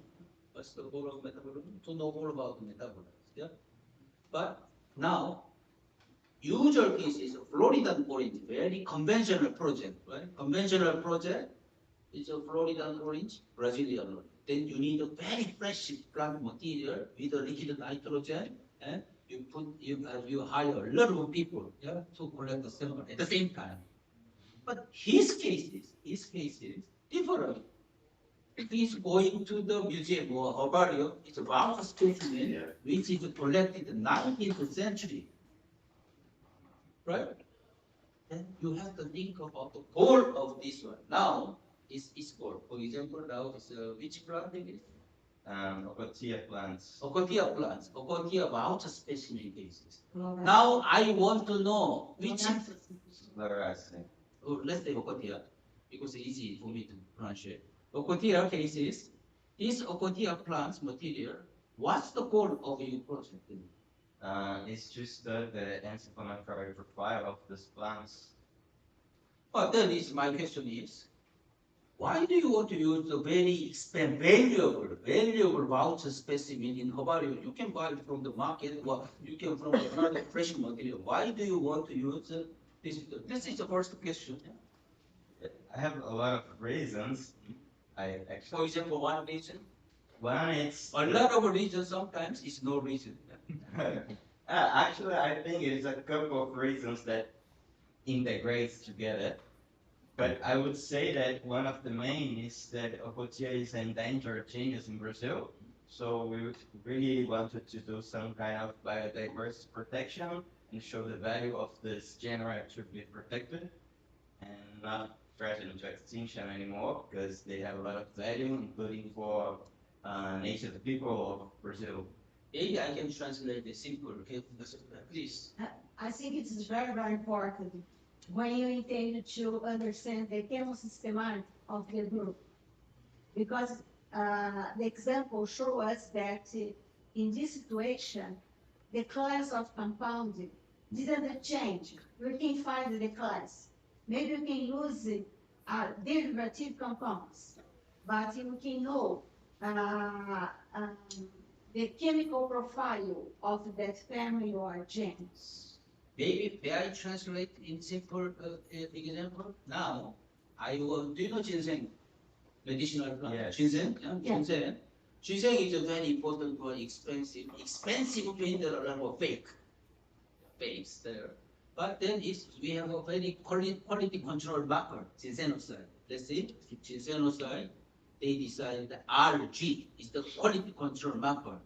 A: What's the goal of metabolomics? To know all about the metabolites. Yeah? But now, usual case is Floridan orange, very conventional project, right? Conventional project is a Floridan orange, Brazilian orange. Then you need a very fresh plant material with a liquid nitrogen, and you hire a lot of people, yeah, to collect the sample at the same time. But his case is different. He's going to the museum or herbarium. It's a vast specimen which is collected in the 19th century, right? Then you have to think about the goal of this one. Now is goal. For example, now it's which plant it is?
F: Ocotia plants.
A: Ocotia plants. Ocotia voucher specimen cases. Now I want to know which. Oh, let's say Ocotia because it's easy for me to pronounce it. Ocotia cases. This Ocotia plants material. What's the goal of your project?
F: It's just the anti-inflammatory profile of these plants.
A: But then my question is, why do you want to use the very valuable voucher specimen in herbarium? You can buy it from the market or you can from another fresh material. Why do you want to use this? This is the first question.
F: I have a lot of reasons.
A: For example, one reason.
F: One, it's
A: A lot of reasons sometimes is no reason.
F: actually, I think it's a couple of reasons that integrate together. But I would say that one of the main is that Ocotia is an endangered genus in Brazil. So we really wanted to do some kind of biodiversity protection and show the value of this genera to be protected and not threatened to extinction anymore because they have a lot of value, including for native people of Brazil.
A: Maybe I can translate the simple, okay? Please.
E: I think it's very, very important when you intend to understand the chemosystematic of the group. Because the example show us that in this situation, the class of compound didn't change. We can find the class. Maybe we can use derivative compounds, but you can know the chemical profile of that family or genes.
A: Maybe may I translate in simple example? Now, I will, do you know ginseng? Medicinal plant.
F: Yes.
A: Ginseng?
E: Yeah.
A: Ginseng. Ginseng is a very important for expensive. Expensive means there are a lot of fakes there. But then we have a very quality control marker, ginsenoside. Let's see, ginsenoside, they decide that RG is the quality control marker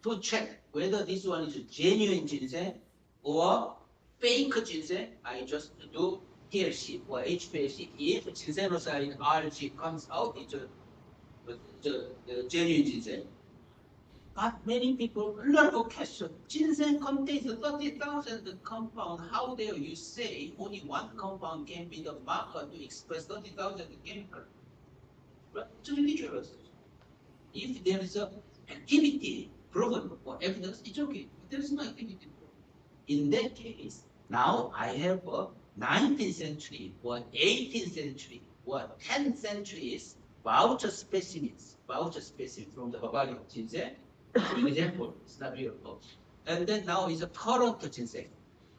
A: to check whether this one is genuine ginseng or fake ginseng. I just do TLC or HPLC. If ginsenoside RG comes out, it's a genuine ginseng. But many people, a lot of questions. Ginseng contains 30,000 compounds. How dare you say only one compound can be the marker to express 30,000 chemicals? But it's ridiculous. If there is a activity proven or evidence, it's okay. But there is no activity proven. In that case, now I have a 19th century or 18th century or 10th centuries voucher specimens from the Bavarian ginseng. For example, it's not real close. And then now is a current ginseng.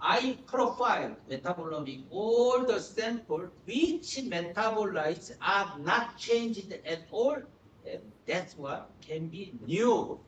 A: I profile metabolomic all the sample which metabolites are not changed at all. And that's what can be new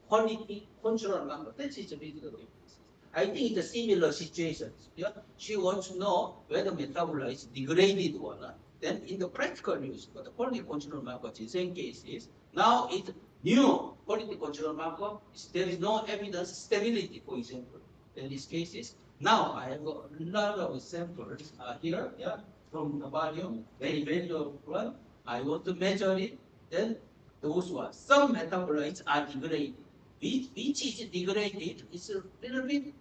A: quality control number. That is a reasonable difference. I think it's a similar situation. Yeah? She wants to know whether metabolite is degraded or not. Then in the practical use, for the quality control marker in same cases, now it's new quality control marker. There is no evidence stability, for example, in these cases. Now I have a lot of samples here, yeah, from the volume, very, very low one. I want to measure it, then those ones. Some metabolites are degraded. Which is degraded is a little bit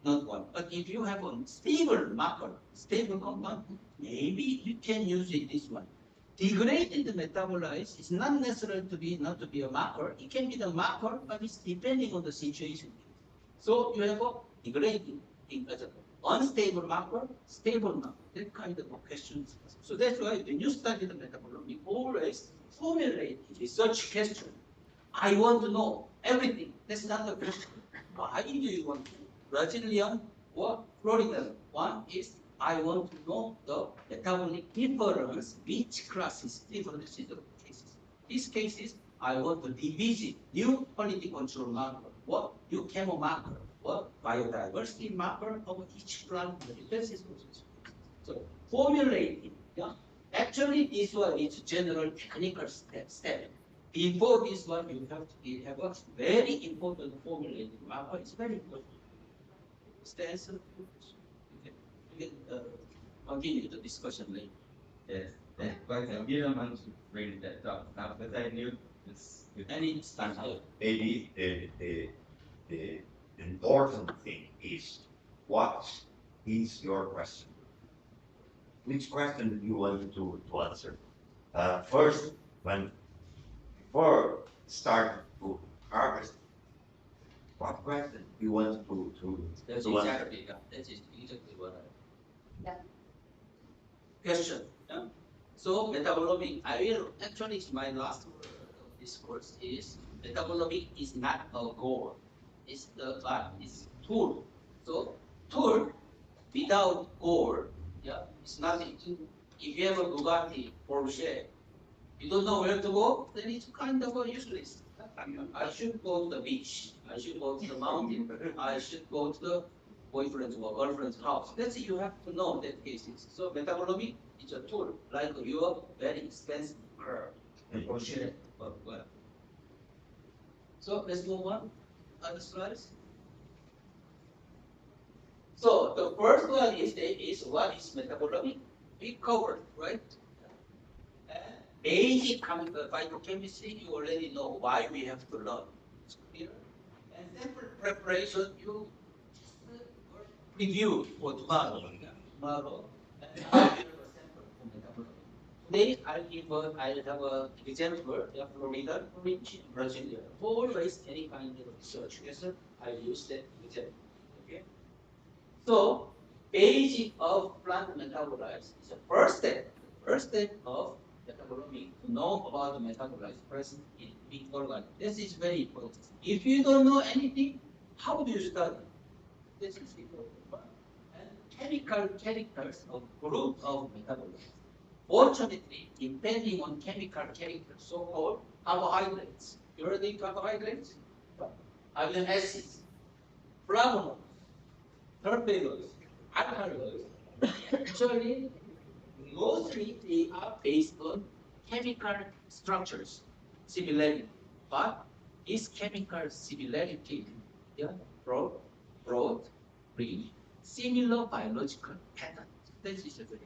A: not one. But if you have a stable marker, stable compound, maybe you can use it, this one. Degraded metabolites is not necessary not to be a marker. It can be the marker, but it's depending on the situation. So you have a degraded, unstable marker, stable marker. That kind of questions. So that's why when you study the metabolomics, always formulate research question. I want to know everything. That's not the question. Why do you want to know? Brazilian or Floridan? One is I want to know the metabolic difference, which classes difference in the cases. These cases, I want to revisit new quality control marker, what new chemo marker, what biodiversity marker of each plant. So formulating, yeah. Actually, this one is general technical step. Before this one, you have a very important formulating marker. It's very important. Stands. We can continue the discussion later.
F: Yes, but I didn't want to bring that up now, but I knew this.
A: Any stand out.
H: Maybe the important thing is what is your question? Which question do you want to answer? First, before start to harvest, what question do you want
A: That's
H: to answer?
A: exactly, yeah. That is exactly what I.
E: Yeah.
A: Question. Yeah. So metabolomic, I will actually it's my last word of this course is metabolomic is not a goal. It's it's tool. So tool without goal, yeah, it's nothing. If you have a Bugatti, Porsche, you don't know where to go, then it's kind of useless. I should go to the beach. I should go to the mountain. I should go to the boyfriend's or girlfriend's house. That's it. You have to know that cases. So metabolomic is a tool, like your very expensive car, Porsche, or So let's move on. Other slides. So the first one is what is metabolomic? We covered, right? And basic phytochemistry, you already know why we have to learn. It's clear. And sample preparation, you review for tomorrow. Yeah? Tomorrow. And I'll give a sample for metabolomic. Today I'll have an example, yeah, Florida, rich Brazil. Always any kind of research, yes, I use that example. Okay. So basic of plant metabolites is the first step. First step of metabolomics to know about the metabolites present in big organ. This is very important. If you don't know anything, how do you study? This is important. And chemical characters of group of metabolites. Fortunately, depending on chemical characters, so-called carbohydrates. You heard of carbohydrates? Amino acids, flavonoids, terpenoids, alkaloids. Actually, mostly they are based on chemical structures, similarity. But this chemical similarity, yeah, broad, bring similar biological pattern. This is a very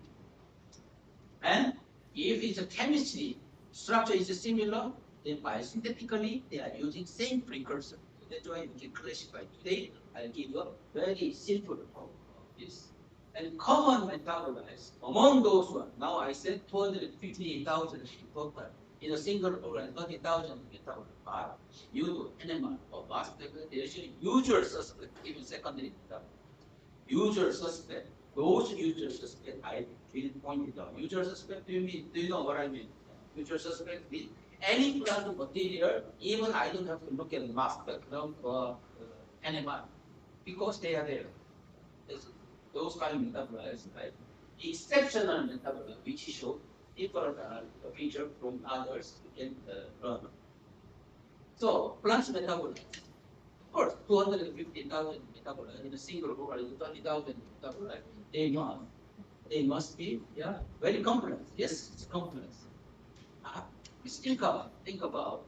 A: and if it's a chemistry structure is similar, then biosynthetically they are using same precursor. So that's why we can classify. Today I'll give you a very simple form of this. And common metabolites among those ones. Now I said 258,000 total in a single organ, 30,000 metabolites. But you do NMR or mass degradation, usual suspect, even secondary metabolites. Usual suspect, those usual suspect, I will point it out. Usual suspect, do you know what I mean? Usual suspect means any plant material, even I don't have to look at the mass background or NMR, because they are there. Those kind of metabolites, right? Exceptional metabolite, which show different feature from others, you can learn. So, plant metabolites. Of course, 250,000 metabolites in a single organ, 30,000 metabolites, they must be, yeah, very complex. Yes, it's complex. Just think about,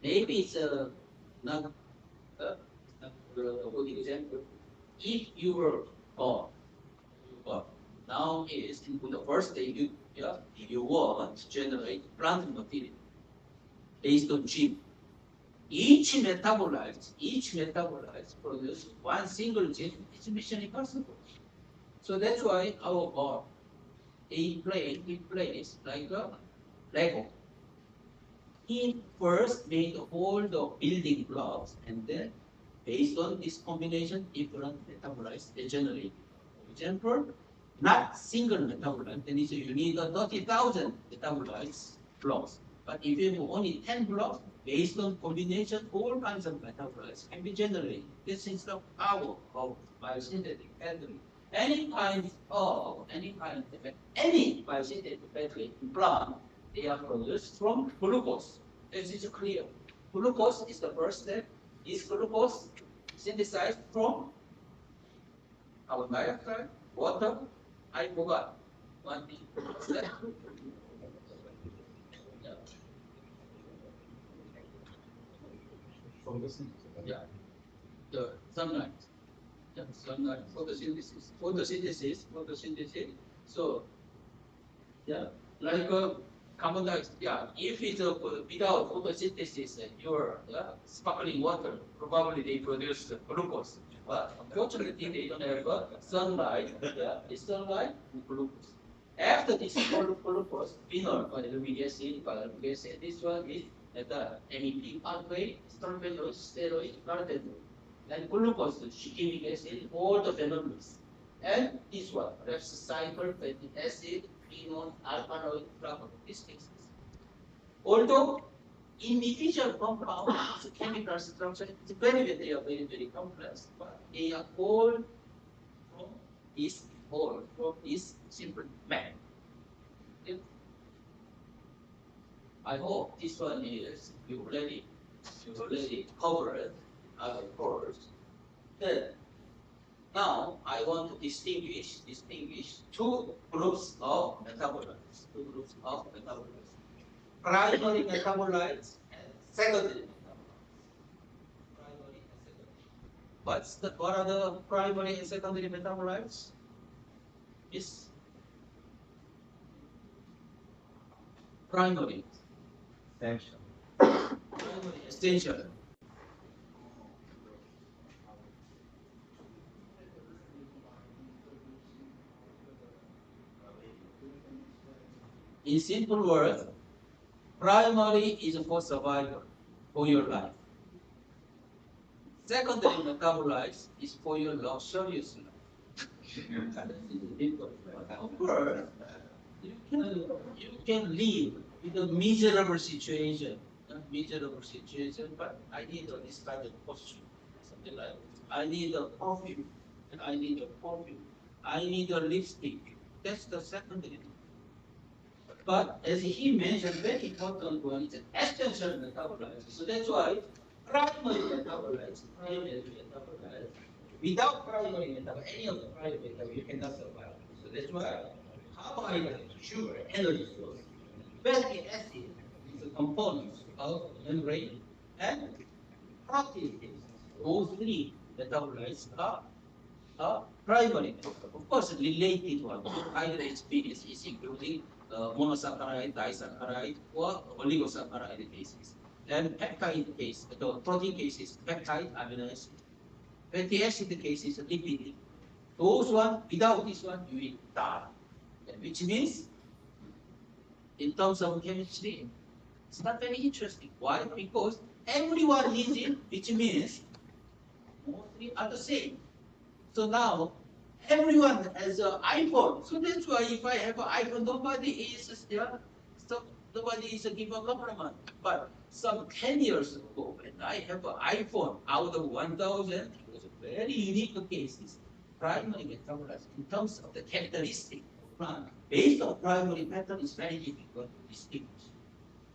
A: maybe it's not, uh, a good example. If you were born, now is the first day you want to generate plant material based on gene. Each metabolite produces one single gene. It's mission impossible. So that's why our God, he plays like a Lego. He first made all the building blocks, and then based on this combination, different metabolites they generate. For example, not single metabolite, then you need 30,000 metabolites blocks. But if you have only 10 blocks, based on combination, all kinds of metabolites can be generated. This is the power of biosynthetic battery. Any biosynthetic battery plant, they are produced from glucose. This is clear. Glucose is the first step. Is glucose synthesized from carbon dioxide, water? I forgot one thing. What's that? Yeah. Yeah. The sunlight. Yeah, sunlight. Photosynthesis. So, yeah, like carbon dioxide. Yeah, if it's without photosynthesis, your sparkling water, probably they produce glucose. But unfortunately, they don't have sunlight. Yeah, it's sunlight and glucose. After this glucose, phenol, biologic acid, this one is at the MEP pathway, sterphenol, steroid, carotenoid, and glucose, chemic acid, all the phenols. And this one, that's cycle fatty acid, phenol, alkaloid, flavonoid, these things. Although individual compounds, chemical structure, it's very complex, but they are from this simple math. I hope this one is you already covered other course. Then now I want to distinguish two groups of metabolites. Primary metabolites and secondary metabolites. What are the primary and secondary metabolites? Is primary,
F: Essential.
A: primary essential. In simple words, primary is for survival, for your life. Secondary metabolites is for your luxurious life. Of course, you can live in a miserable situation, but I need this kind of costume, something like I need a perfume, I need a lipstick. That's the secondary. But as he mentioned, very important one is essential metabolites. So that's why primary metabolites, without primary metabolites, any of the primary metabolites, you cannot survive. So that's why carbohydrate, sugar, energy source, fatty acid is a component of the membrane, and protein is. Those three metabolites are primary. Of course, related one. Carbohydrate species is including monosaccharide, disaccharide, or oligosaccharide cases. And peptide case, the protein cases, peptide, amino acid. Fatty acid cases, lipid. Those one, without this one, you will die. Which means, in terms of chemistry, it's not very interesting. Why? Because everyone needs it, which means mostly are the same. So now everyone has an iPhone. So that's why if I have an iPhone, nobody is there. So nobody is a given compliment. But some 10 years ago, when I have an iPhone out of 1,000, it was a very unique cases. Primary metabolites in terms of the characteristic of plant, based on primary pattern is very difficult to distinguish.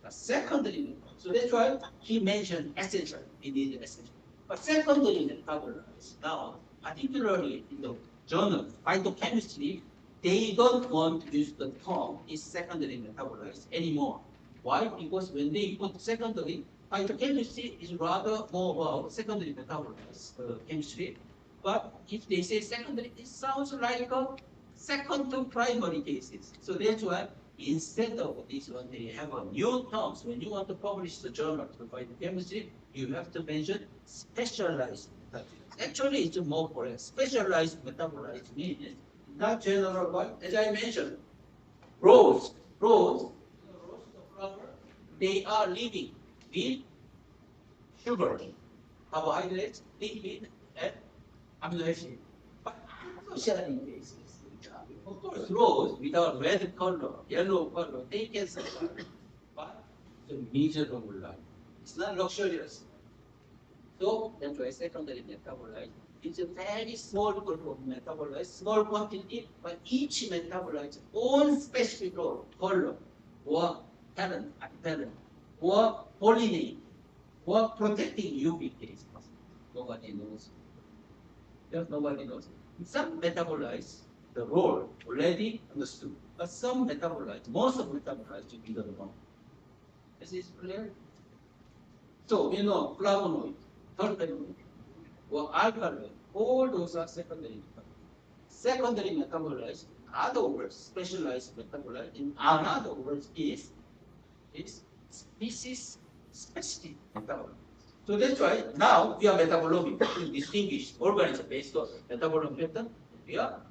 A: But secondary, so that's why he mentioned essential, indeed essential. But secondary metabolites now, particularly in the journal Phytochemistry, they don't want to use the term is secondary metabolites anymore. Why? Because when they put secondary, phytochemistry is rather more about secondary metabolites chemistry. But if they say secondary, it sounds like a second to primary cases. So that's why instead of this one, they have a new terms. When you want to publish the journal to phytochemistry, you have to mention specialized metabolites. Actually, it's more correct. Specialized metabolites means not general one. As I mentioned, rose, the flower, they are living with sugar, carbohydrates, lipid, and amino acid. But associating bases, of course, rose without red color, yellow color, they can survive. But it's a miserable life. It's not luxurious. So that's why secondary metabolite is a very small group of metabolites, small quantity, but each metabolite's own specific role, color, or parent, or pollinate, or protecting UV rays. Nobody knows. Nobody knows. Some metabolites, the role already understood, but some metabolites, most of metabolites, we don't know. This is clear. So, flavonoid, terpenoid, or alkaloid, all those are secondary metabolites. Secondary metabolites, in other words, specialized metabolite, in other words, is species specific metabolite. So that's why now we are metabolomics to distinguish organisms based on metabolomic pattern. We are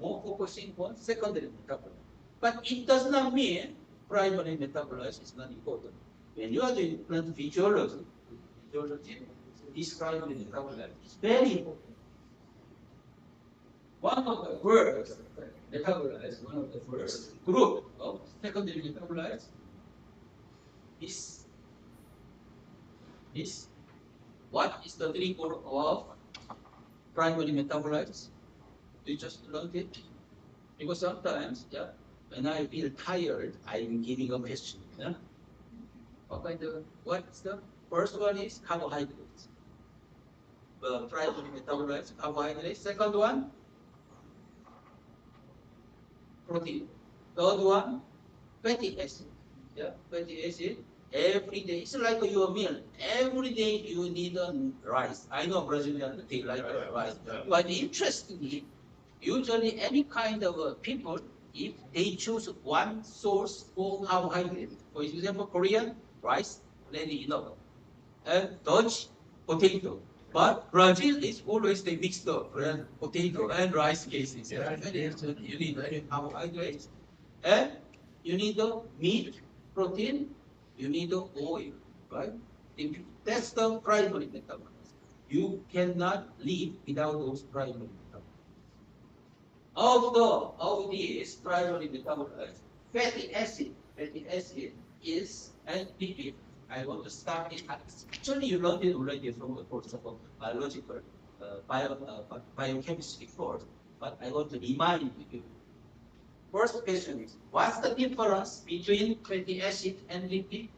A: more focusing on secondary metabolite. But it does not mean primary metabolites is not important. When you are doing plant physiology, this primary metabolite is very important. One of the first metabolites, one of the first group of secondary metabolites is what is the triple of primary metabolites? You just learned it. Because sometimes, when I feel tired, I'm giving a question. What's the first one is carbohydrates. Primary metabolites, carbohydrates. Second one, protein. Third one, fatty acid. Fatty acid. Every day, it's like your meal. Every day you need rice. I know Brazilians they like rice, but interestingly, usually any kind of people, if they choose one source for carbohydrate, for example, Korean rice, plenty enough, and Dutch potato. But Brazil is always they mixed up potato and rice cases. Right? So you need carbohydrates, and you need the meat, protein, you need the oil, right? That's the primary metabolism. You cannot live without those primary metabolisms. Of these primary metabolites, fatty acid is an lipid. I want to start it. Actually, you learned it already from the course of biological biochemistry course, but I want to remind you. First question is, what's the difference between fatty acid and lipid?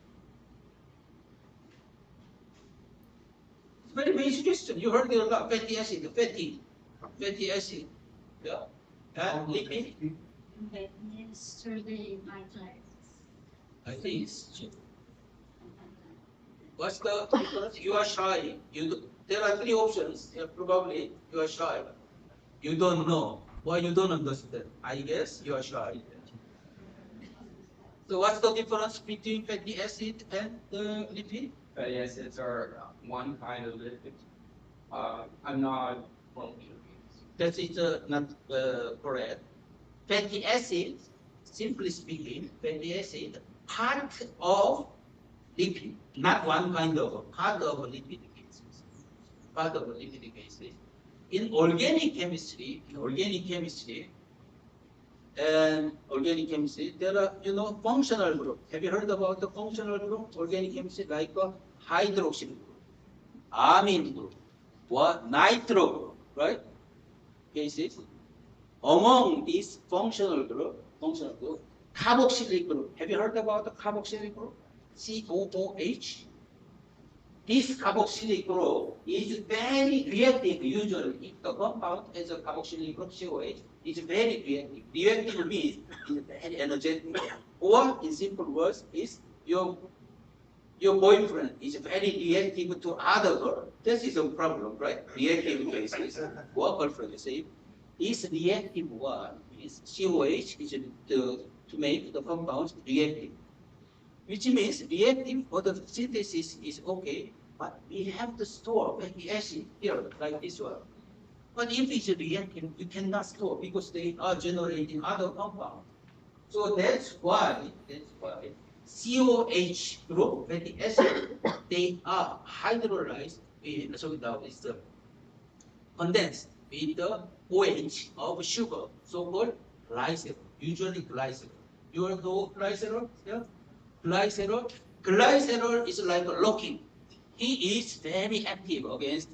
A: It's very basic question. You heard it a lot. Fatty acid, fatty acid. Yeah. And lipid?
E: Yesterday, my class.
A: I think it's what's the difference? You are shy. There are three options. Yeah, probably you are shy. You don't know. Why you don't understand? I guess you are shy. So what's the difference between fatty acid and the lipid?
G: Fatty acids are one kind of lipid. I'm not from Philippines.
A: That is not correct. Fatty acid, simply speaking, fatty acid, part of lipid, not one kind of, part of lipid cases. Part of lipid cases. In organic chemistry, there are, functional group. Have you heard about the functional group? Organic chemistry, like a hydroxyl group, amine group, what nitro group, right? Cases. Among these functional group, carboxylic group. Have you heard about the carboxylic group? COOH. This carboxylic group is very reactive usually. If the compound has a carboxylic group, COH, it's very reactive. Reactive means it's very energetic. Or in simple words, is your boyfriend is very reactive to other girl. This is a problem, right? Reactive cases. Or girlfriend, say, this reactive one is COH is to make the compounds reactive. Which means reactive for the synthesis is okay, but we have to store fatty acid here, like this one. But if it's reactive, you cannot store because they are generating other compounds. So that's why COH group fatty acid, they are hydrolyzed in, so now it's condensed with the OH of sugar, so-called glycerol, usually glycerol. You know glycerol? Yeah? Glycerol is like locking. He is very active against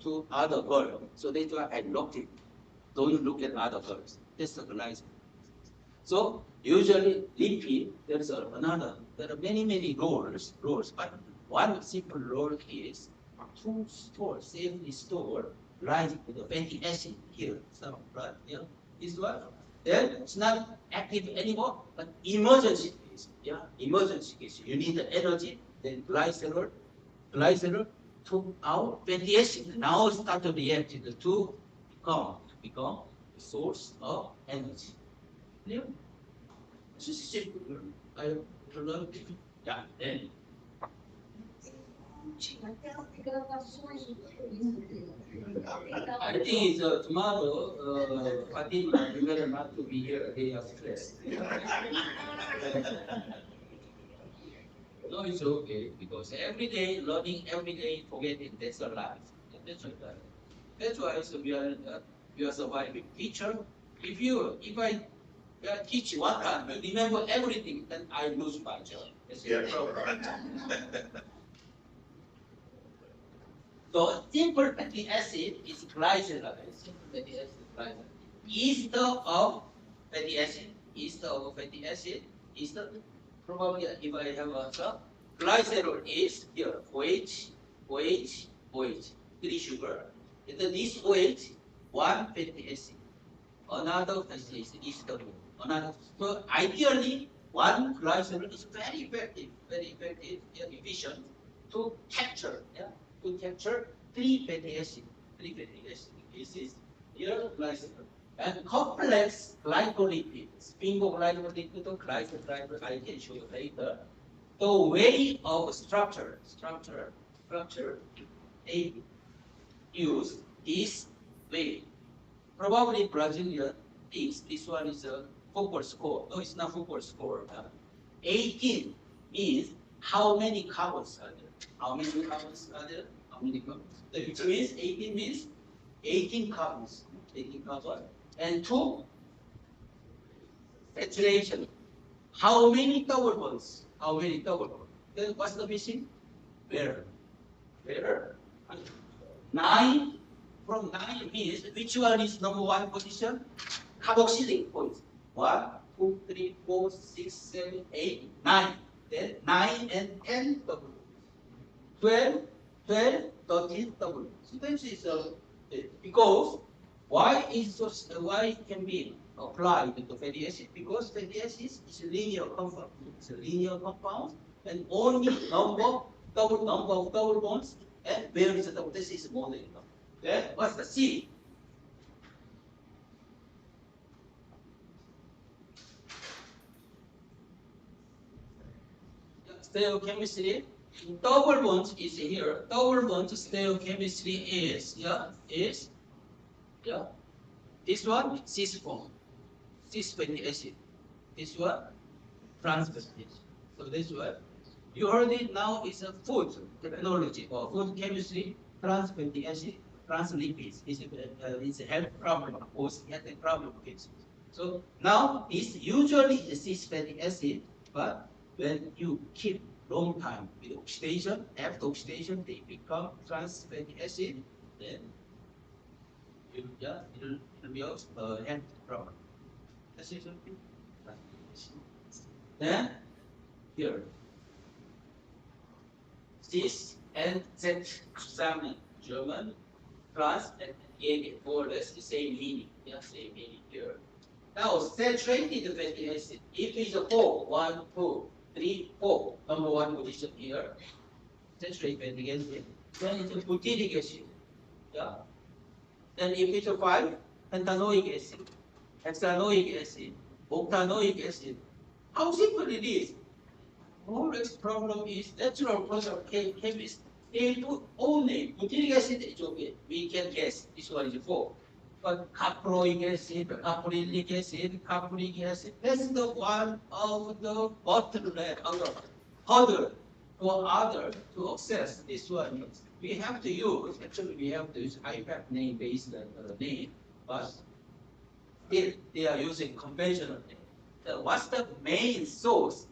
A: two other girls. So that's why I locked him. Don't look at other girls. That's the glycerol. So usually lipid, there are many roles, but one simple role is to safely store the fatty acid here. So, right, this one. Then it's not active anymore, but emergency case. Yeah, emergency case. You need the energy, then glycerol took out fatty acid. Now start to react to become the source of energy. Yeah. This is simple. I learned it. Yeah, then. I think it's tomorrow, Fatima, you better not to be here a day of stress. No, it's okay, because every day, learning every day, forgetting, that's a life. That's why so we are surviving. Teacher, if I teach you one time, you remember everything, then I lose my job. That's the problem. So simple fatty acid is glycerolized. Simple fatty acid is glycerolized. Ester of fatty acid, probably if I have a glycerol is here, OH, 3 sugar. And then this OH, 1 fatty acid. Another fatty acid, ester. So ideally, one glycerol is very effective, efficient to capture, three fatty acids, here glycerol. And complex glycolipids, sphingoglycolipid, glycolipids, I can show you later. The way of structure they use this way. Probably Brazilian thinks this one is a football score. No, it's not football score. 18 means how many carbons are there? How many carbons are there? How many carbons? Which means 18 means 18 carbons. 18 carbons. And 2, saturation. How many double bonds? How many double bonds? Then what's the missing? Where? 9. From 9 means which one is number 1 position? Carboxylic points. 1, 2, 3, 4, 6, 7, 8, 9. Then 9 and 10 double. 12, 13 double. So this is because why can be applied to fatty acid? Because fatty acid is a linear compound. It's a linear compound, and only double number of double bonds. And where is the double? This is more than enough. Then what's the C? Stereochemistry. Double bonds is here. Double bond stereochemistry is this one cis form, cis fatty acid. This one trans fatty acid. So this one you heard it now is a food technology or food chemistry. Trans fatty acid, trans lipids is a health problem, of course, health problem cases. So now it's usually the cis fatty acid, but when you keep long time with oxidation, after oxidation they become trans fatty acid, then it'll be a health problem. That's it. Then here, cis and Z zusammen, German, plus and again more or less the same meaning. Same meaning here. Now saturated fatty acid, if it's a 4, 1, 2, 3, 4, number 1 position here, saturated fatty acid, then it's a butyric acid. Then if it's a 5, pentanoic acid, hexanoic acid, octanoic acid. How simple it is. Always problem is natural process of chemist. They put only butyric acid is okay. We can guess this one is 4. But caproic acid, caprylic acid, capric acid, that's the one of the bottleneck, hurdle for other to access this one. We have to use, actually we have to use IPAC name based name, but still they are using conventional name. What's the main source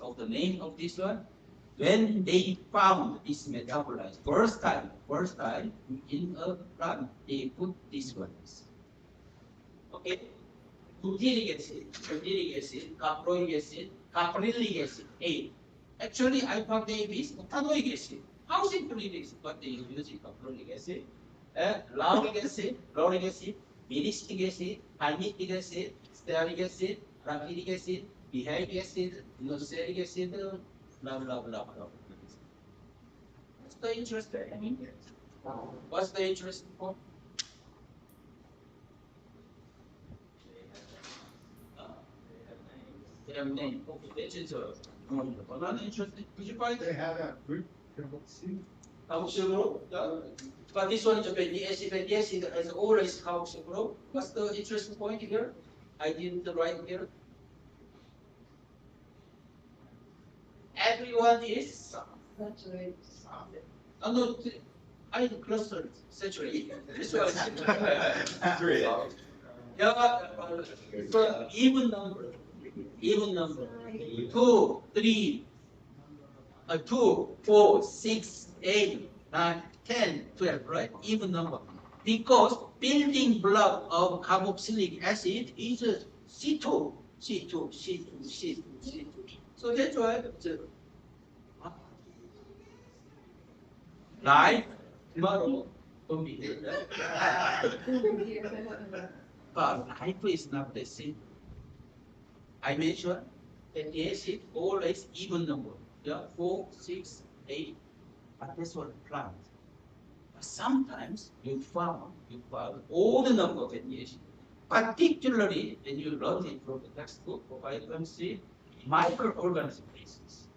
A: of the name of this one? When they found this metabolite, first time in a plant, they put this one. Okay, butyric acid, caproic acid, caprylic acid, 8. Actually, I found name is octanoic acid. How simple it is, but they use caproic acid, lauric acid, myristic acid, palmitic acid, stearic acid, raphinic acid, behavic acid, inosteric acid, blah blah blah blah. What's the interest? What's the interest for? They have name. Okay, this is another interesting. Could you find?
I: They have that group, carboxyl.
A: Carboxyl group. But this one is a fatty acid has always carboxyl group. What's the interesting point here? I didn't write here. Everyone is saturated. No, I clustered saturated. This one is
H: Three.
A: So even number. 2, 3, 2, 4, 6, 8, 9, 10, 12, right? Even number. Because building block of carboxylic acid is C2. So that's why the life tomorrow will be here. But life is not the same. I mentioned fatty acid always even number. Yeah, 4, 6, 8. But that's what plant. But sometimes you found all the number of fatty acid. Particularly when you learn it from the textbook for biochemistry, microorganism cases.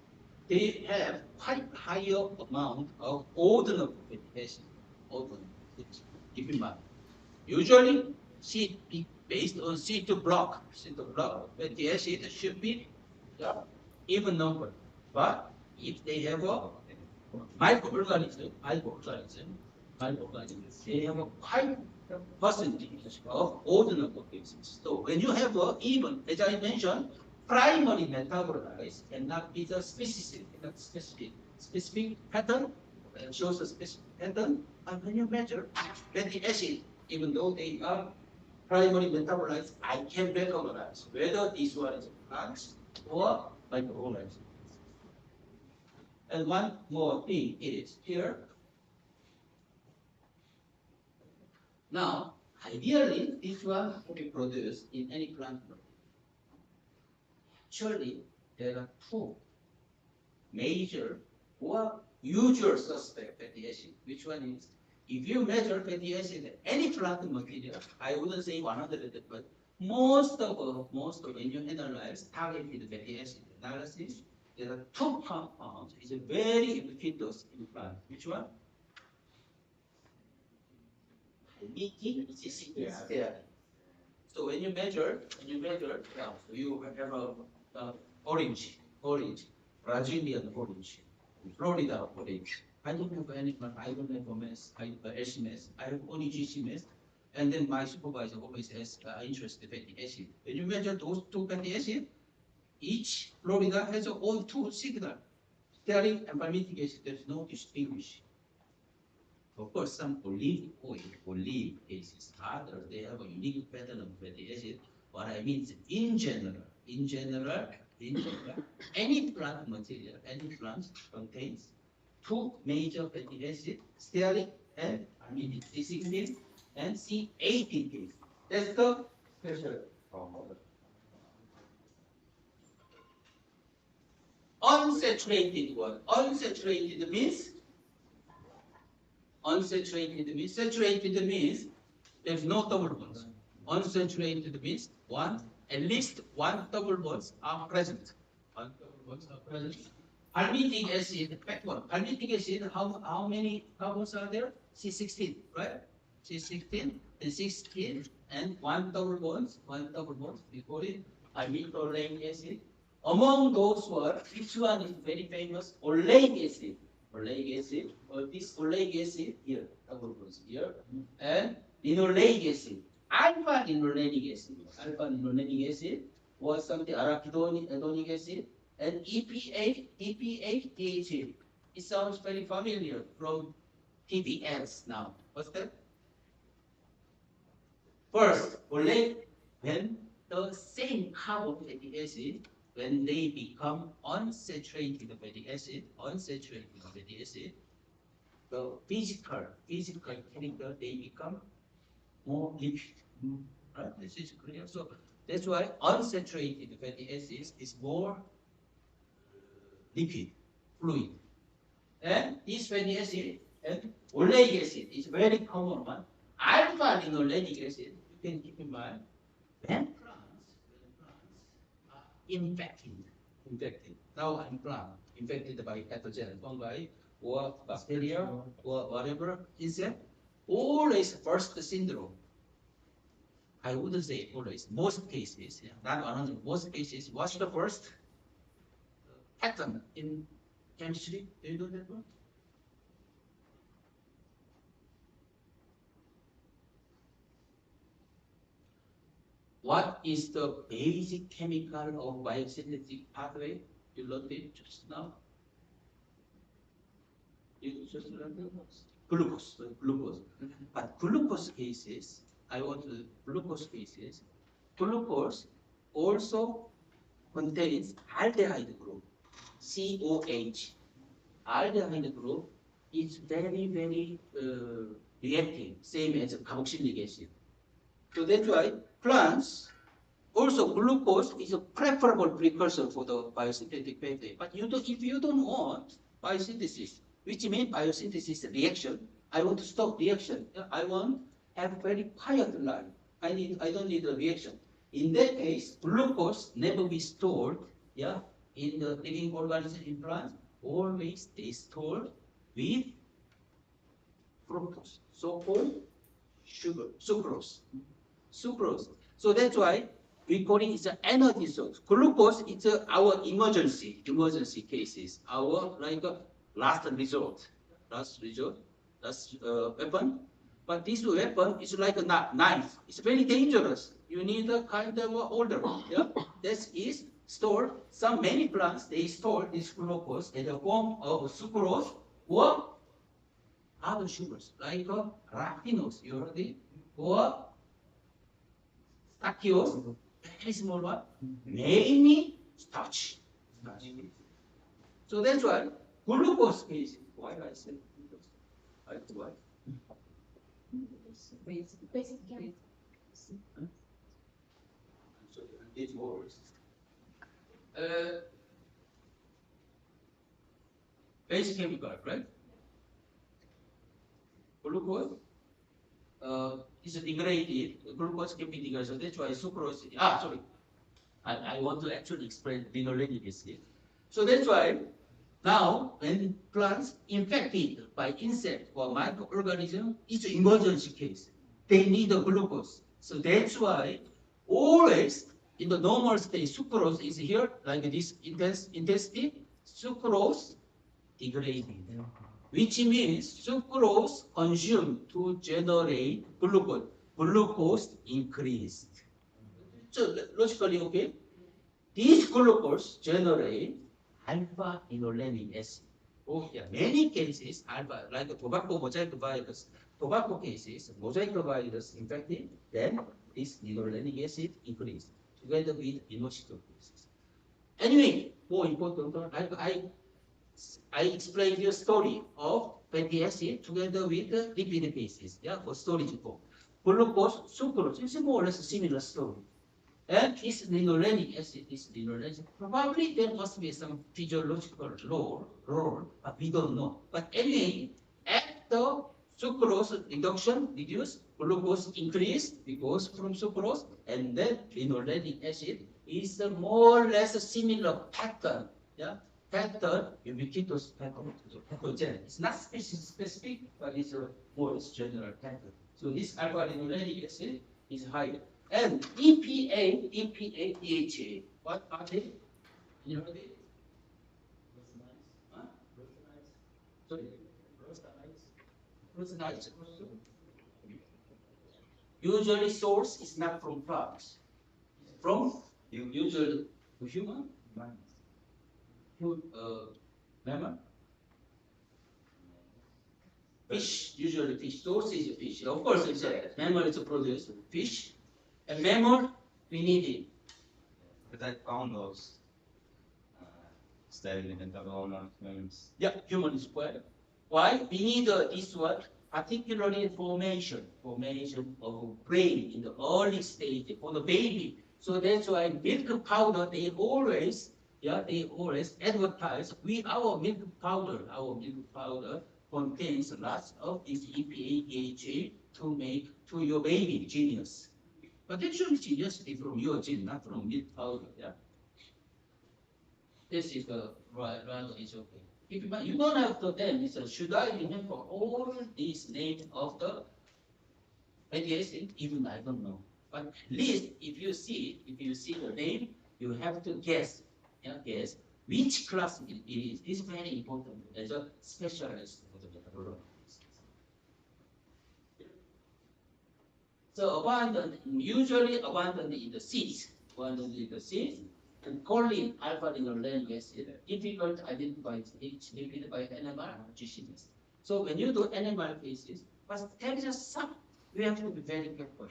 A: They have quite higher amount of ordinal fatty acid. Ordinal fatty acid. Keep in mind. Usually, based on C2 block fatty acid should be even number. But if they have a microorganism, they have a high percentage of ordinal cases. So when you have a even, as I mentioned, primary metabolites cannot be the specific pattern shows a specific pattern. And when you measure fatty acid, even though they are primary metabolites, I can recognize whether this one is plants or microorganisms. And one more thing is here. Now, ideally, this one will be produced in any plant. Actually, there are two major or usual suspect fatty acid. Which one is? If you measure fatty acid in any plant material, I wouldn't say 100, but most of when you analyze targeted fatty acid analysis, there are two compounds. It's very ubiquitous in plant. Which one? Stearin. So when you measure, you have a orange, Brazilian orange, Florida orange. I don't have any, I don't have a mess, I have SMS, I have only GCMS. And then my supervisor always has interest in fatty acid. When you measure those two fatty acids, each Florida has its own two signal. Stearin and palmitic acid, there's no distinguish. Of course, some olive cases, others, they have a unique pattern of fatty acid. What I mean is, in general, any plant material, any plant contains two major fatty acids, stearic and C16 and C18 case. That's the special formula. Unsaturated one. Unsaturated means saturated means there's no double bonds. Unsaturated means at least one double bonds are present. Palmitic acid, backbone. Palmitic acid, how many carbons are there? C16, right? C16 and 16 and one double bonds, we call it palmitoleic acid. Among those one, which one is very famous? Oleic acid. Oleic acid, or this oleic acid here, double bonds here, and linoleic acid. Alpha linolenic acid was something arachidonic acid, and EPA, DHA. It sounds very familiar from TBS now. What's that? First, oleic, when the same carbon fatty acid, when they become unsaturated fatty acid, the physical chemical, they become more lipid. Right? This is clear. So that's why unsaturated fatty acids is more lipid, fluid. And this fatty acid and oleic acid is very common one. Alpha linolenic acid, you can keep in mind, when plants are infected. Now I'm plant infected by pathogen, fungi, or bacteria, or whatever insect, always first syndrome. I wouldn't say always, most cases, not 100, most cases, what's the first pattern in chemistry? Do you know that one? What is the basic chemical of biosynthetic pathway? You learned it just now. You just learned it? Glucose. But glucose cases, glucose also contains aldehyde group, COH. Aldehyde group is very, very reactive, same as carboxylic acid. So that's why plants Also, glucose is a preferable precursor for the biosynthetic pathway. But if you don't want biosynthesis, which means biosynthesis reaction, I want to stop reaction. I want have very quiet life. I don't need a reaction. In that case, glucose never be stored, yeah, in the living organism in plants. Always they stored with fructose, so-called sugar, sucrose. So that's why we call it an energy source. Glucose is our emergency cases, our like last resort, last weapon. But this weapon is like a knife. It's very dangerous. You need a kind of older one. Yeah, this is stored. Many plants they store this glucose in the form of sucrose or other sugars like raffinose. You heard it? Or stachyose, very small one, mainly starch. So that's why glucose is why I said glucose. Why? So it works. Basic chemical, right? Glucose is degraded. Glucose can be degraded. So that's why sucrose. Sorry. I want to actually explain linolenic acid. So that's why now when plants infected by insect or microorganism, it's an emergency case. They need a glucose. So that's why always in the normal state, sucrose is here, like this intestine, sucrose degraded, which means sucrose consumed to generate glucose. Glucose increased. So logically, okay, these glucose generate alpha-linolenic acid. Yeah, many cases, alpha, like tobacco mosaic virus, tobacco cases, mosaic virus infected, then this linolenic acid increased together with inositogenesis. Anyway, more important, I explained your story of fatty acid together with the lipid cases, yeah, for storage form. Glucose, sucrose, it's more or less a similar story. And this linolenic acid, probably there must be some physiological role, but we don't know. But anyway, after sucrose reduce, glucose increase because from sucrose, and then linolenic acid is a more or less a similar pattern. Yeah, pattern, ubiquitous pattern to the pathogen. It's not specific, but it's a more general pattern. So this alpha-linolenic acid is higher. And EPA, DHA, what are they? You know they? Huh? Sorry? Proteinuria. Usually source is not from plants. It's from usually human, mammal, fish. Usually fish. Source is fish. Of course, it's a mammal is a producer. Fish. And mammal, we need it.
F: But I found those studying metabolomics.
A: Yeah, human is well. Why? We need this one, particularly formation of brain in the early stage for the baby. So that's why milk powder, they always advertise our milk powder contains lots of this EPA, DHA to make to your baby genius. But actually genius is from your gene, not from milk powder. Yeah. This is the rather is okay. If you don't have to then, should I remember all these names of the fatty acid? Even I don't know. But at least if you see the name, you have to guess. Yeah, guess which class it is. This is very important as a specialist for the metabolomics. So usually abundant in the seeds. And choline, alpha-linolenic acid, difficult to identify each lipid by animal nutritionist. So when you do animal cases, but there is some, we have to be very careful.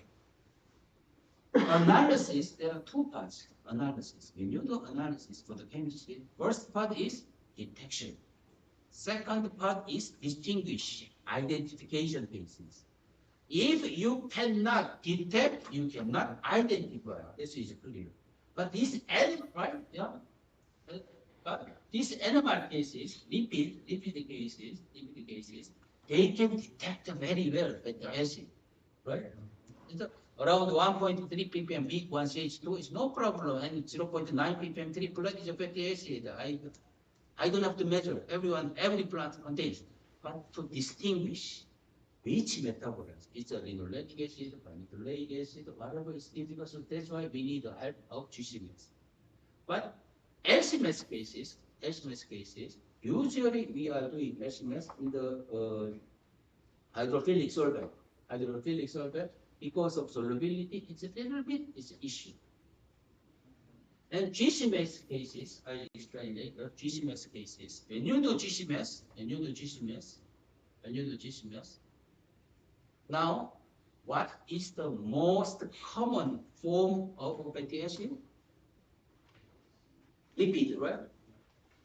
A: Analysis, there are two parts. Analysis. When you do analysis for the chemistry, first part is detection. Second part is distinguish, identification cases. If you cannot detect, you cannot identify. This is clear. But this animal, right? Yeah. But these animal cases, lipid cases, they can detect very well fatty acid, right? It's around 1.3 ppm weak 1CH2 is no problem, and 0.9 ppm 3 blood is a fatty acid. I don't have to measure. Every plant contains. But to distinguish which metabolite, it's a linoleic acid, nucleic acid, whatever is difficult. So that's why we need the help of GCMS. But SMS cases, usually we are doing SMS in the hydrophilic solvent. Hydrophilic solvent, because of solubility, it's a little bit, it's an issue. And GCMS cases, I explain later, GCMS cases, when you do GCMS, now, what is the most common form of fatty acid? Lipid, right?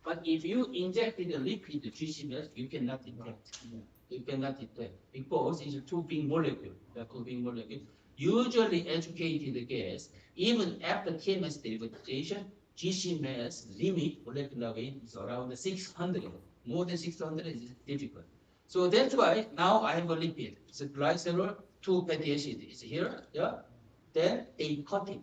A: But if you injected a lipid GCMS, you cannot detect. You cannot detect because it's a two big molecule. Usually educated gas, even after TMS derivatization, GCMS limit molecular weight is around 600. More than 600 is difficult. So that's why now I have a lipid. It's a glycerol, 2 fatty acid is here. Yeah. Then they cut it.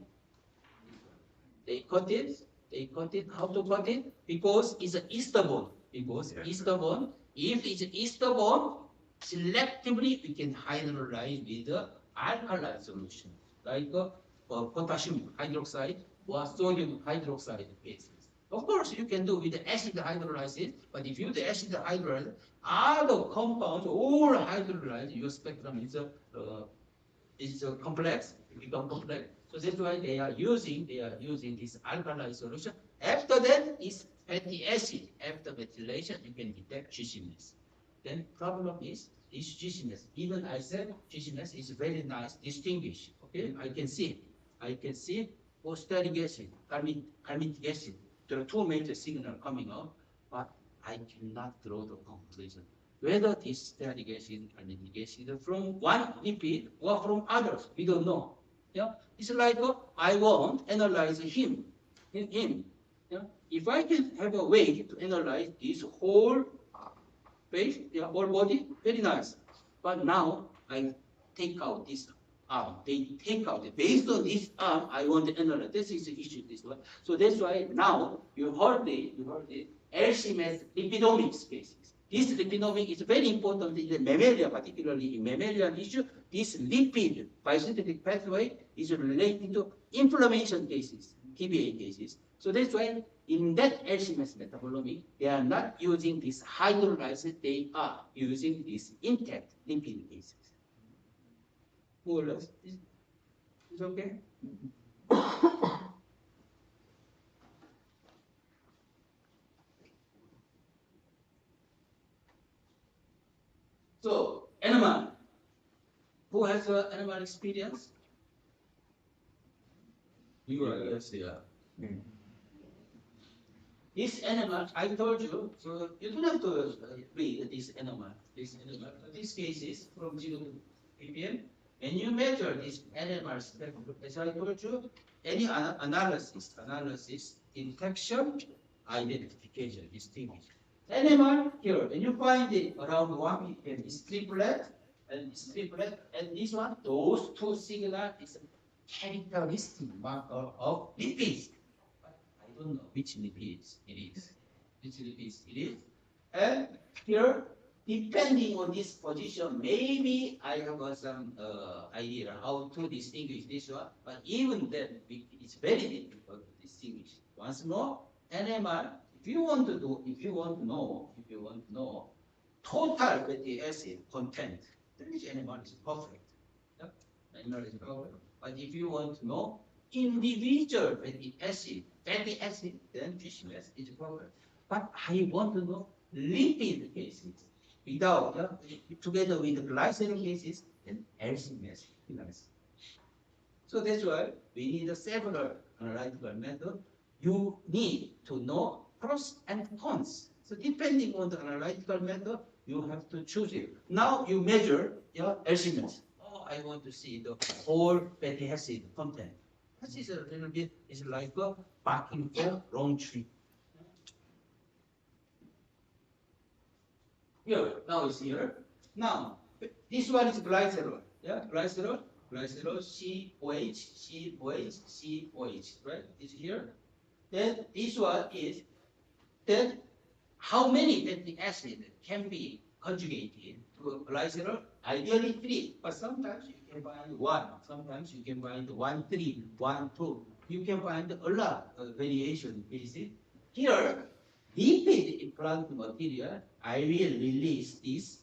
A: They cut it. How to cut it? Because it's an ester bond. If it's an ester bond, selectively we can hydrolyze with the alkaline solution, like potassium hydroxide or sodium hydroxide bases. Of course, you can do with the acid hydrolysis, but if you do the acid hydrolysis, other compounds all hydrolyze, your spectrum is complex, become complex. So that's why they are using this alkaline solution. After that is fatty acid. After methylation, you can detect GCMS. Then problem is GCMS. Even I said GCMS is very nice, distinguished. Okay, I can see stearic acid, carminic acid. There are two major signals coming out, but I cannot draw the conclusion whether this stearic acid, carminic acid from one lipid or from others. We don't know. Yeah, it's like I want to analyze him. Yeah? If I can have a way to analyze this whole face, whole body, very nice. But now I take out this arm. They take out it. Based on this arm, I want to analyze. This is the issue. This one. So that's why now you heard it. LCMS lipidomics cases. This lipidomic is very important in the mammalia, particularly in mammalian issue. This lipid biosynthetic pathway is related to inflammation cases, TBA cases. So that's why in that LCMS metabolomic, they are not using this hydrolysis, they are using this intact lipid cases. More or less, is okay? So, animal. Who has animal experience? You are, yes, they are. This animal, I told you, so you don't have to read this animal. This case is from 0 to ppm. When you measure this animal spectrum, as I told you, any analysis, detection, identification, distinguish. Animal here, when you find it around 1 ppm, it's triplet, and this one, those two signals is a characteristic marker of lipids. I don't know which lipids it is. And here, depending on this position, maybe I have some idea how to distinguish this one. But even then, it's very difficult to distinguish. Once more, NMR. If you want to know total fatty acid content, then this NMR is perfect. Yeah? NMR is perfect. But if you want to know individual fatty acid, then GCMS is perfect. But I want to know lipid cases without, together with the glycerol cases, then LCMS. So that's why we need several analytical methods. You need to know pros and cons. So depending on the analytical method, you have to choose it. Now you measure your LCMS. I want to see the whole fatty acid content. This is a little bit, it's like a packing for long trip. Here, now it's here. Now, this one is glycerol. Yeah, glycerol, COH, right? It's here. Then this one is, then how many fatty acid can be conjugated to a glycerol? Ideally 3, but sometimes you can find 1, sometimes you can find 1, 3, 1, 2. You can find a lot of variation, basic. Here, lipid implant material, I will release these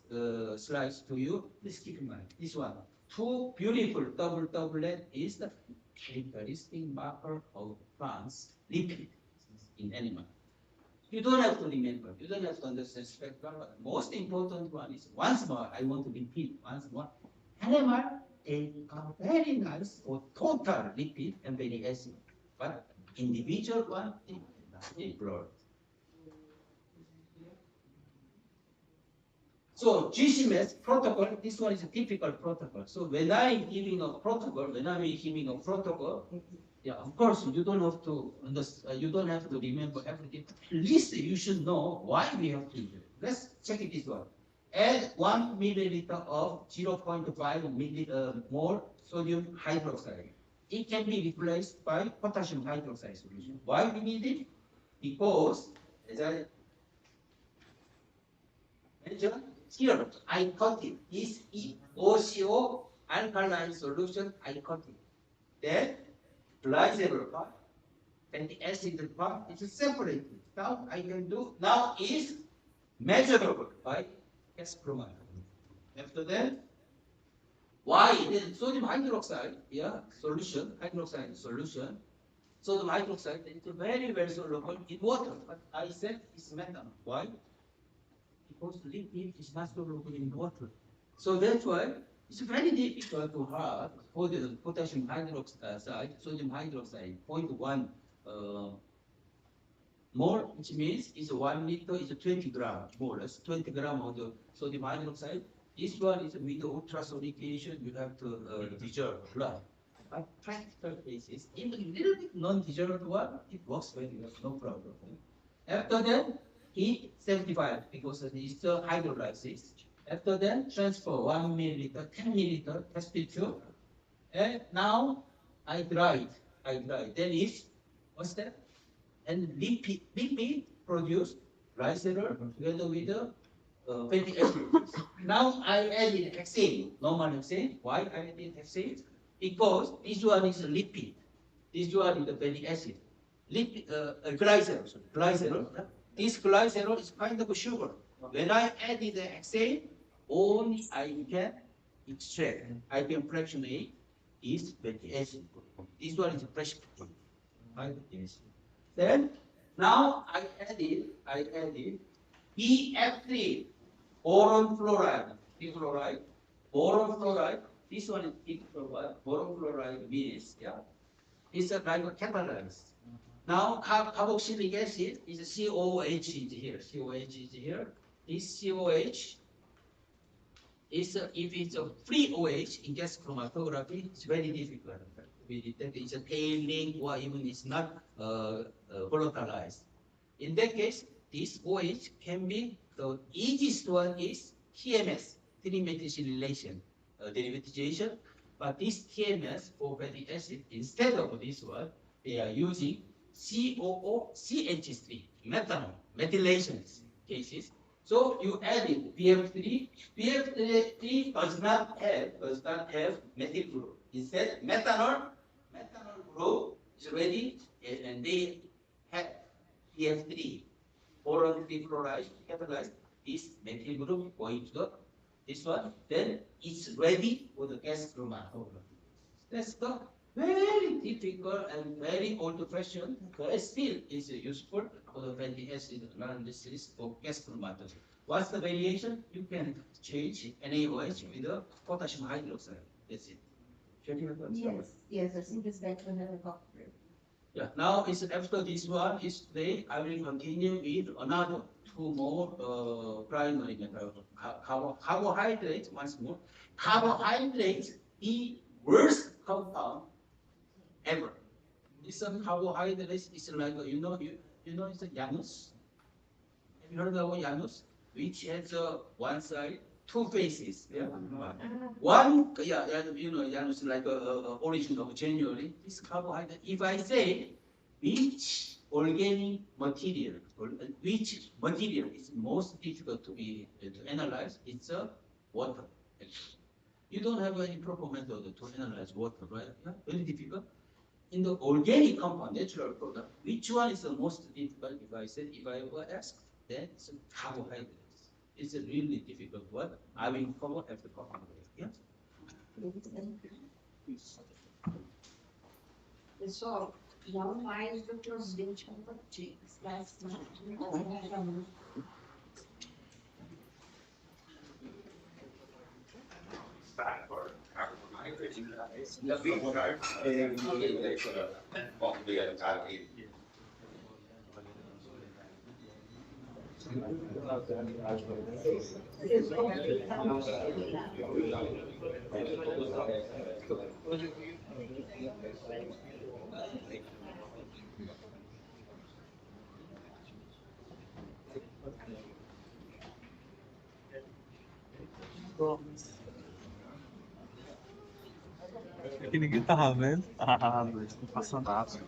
A: slides to you. Please keep in mind, this one. 2 beautiful doublet is the characteristic marker of plants lipid in animal. You don't have to remember, you don't have to understand spectrum, but the most important one is, once more, I want to repeat once more, animal, they are very nice for total lipid and fatty acid, but individual one, they blur. So GCMS protocol, this one is a typical protocol. So when I'm giving a protocol, yeah, of course you don't have to understand, you don't have to remember everything. At least you should know why we have to do it. Let's check it this one. Add 1 milliliter of 0.5 mole sodium hydroxide. It can be replaced by potassium hydroxide solution. Why we need it? Because, as I mentioned, here, I cut it. This OCO alkaline solution, I cut it. Then, glycerol part and the acid part is separated. Now, I can do, now is measurable by gas chromatography. After that, why? Then sodium hydroxide, yeah, solution, hydroxide solution. Sodium hydroxide is very, very soluble in water. But I said it's methanol. Why? Because lipid is not soluble in water. So that's why it's very difficult to have for the potassium hydroxide, sodium hydroxide, 0.1 mole, which means it's 1 liter is 20 grams, more or less 20 grams of the sodium hydroxide. This one is with the ultrasonication, you have to dissolve blood. But practical cases, even a little bit non-dissolved one, it works very well, no problem. After that, heat 75 because it's a hydrolysis. After that, transfer 1 milliliter, 10 milliliter test tube. And now I dry it. Then it's, what's that? And lipid produce glycerol together with the fatty acids. Now I added hexane, normal hexane. Why I added hexane? Because this one is a lipid. This one is the fatty acid. Glycerol. This glycerol is kind of a sugar. When I added the hexane, only I can extract, I can fractionate this fatty acid. This one is a precipitate. Then now I added BF3, boron fluoride. Boron fluoride. This one is big fluoride. Boron fluoride means, yeah, it's a like a catalyst. Now carboxylic acid is COH is here. COH is here. This COH is if it's a free OH in gas chromatography, it's very difficult. We detect it's a tailing or even it's not volatilized. In that case, this OH can be, the easiest one is TMS, trimethylation derivatization. But this TMS for fatty acid, instead of this one, they are using COOCH3, methanol, methylation cases. So you added BF3. BF3 does not have methyl group. Instead, methanol group is ready, and they have BF3. Boron fluoride catalyzed this methyl group going to this one. Then it's ready for the gas chromatography. That's the very typical and very old-fashioned, but still is useful for the fatty acid analysis for gas chromatography. What's the variation? You can change NaOH with the potassium hydroxide. That's it.
B: Yes, I think it's better to have a cocktail.
A: Yeah, now is after this one is today, I will continue with another 2 more primary metals. Carbohydrates once more. Carbohydrates the worst compound ever. It's a carbohydrate. It's like it's a Janus. Have you heard of Janus? Which has one side, two faces. Yeah. One, Janus like origin of January. This carbohydrate. If I say which organic material or which material is most difficult to analyze, it's water. Actually. You don't have any proper method to analyze water, right? Yeah? Very difficult. In the organic compound, natural product, which one is the most difficult? If I were asked, then it's carbohydrates. It's a really difficult one. I will cover after carbohydrates. Yeah.
E: Pessoal, não mais do que os 20 compartilhos.
J: Que ninguém tava vendo. Ah, não passa nada.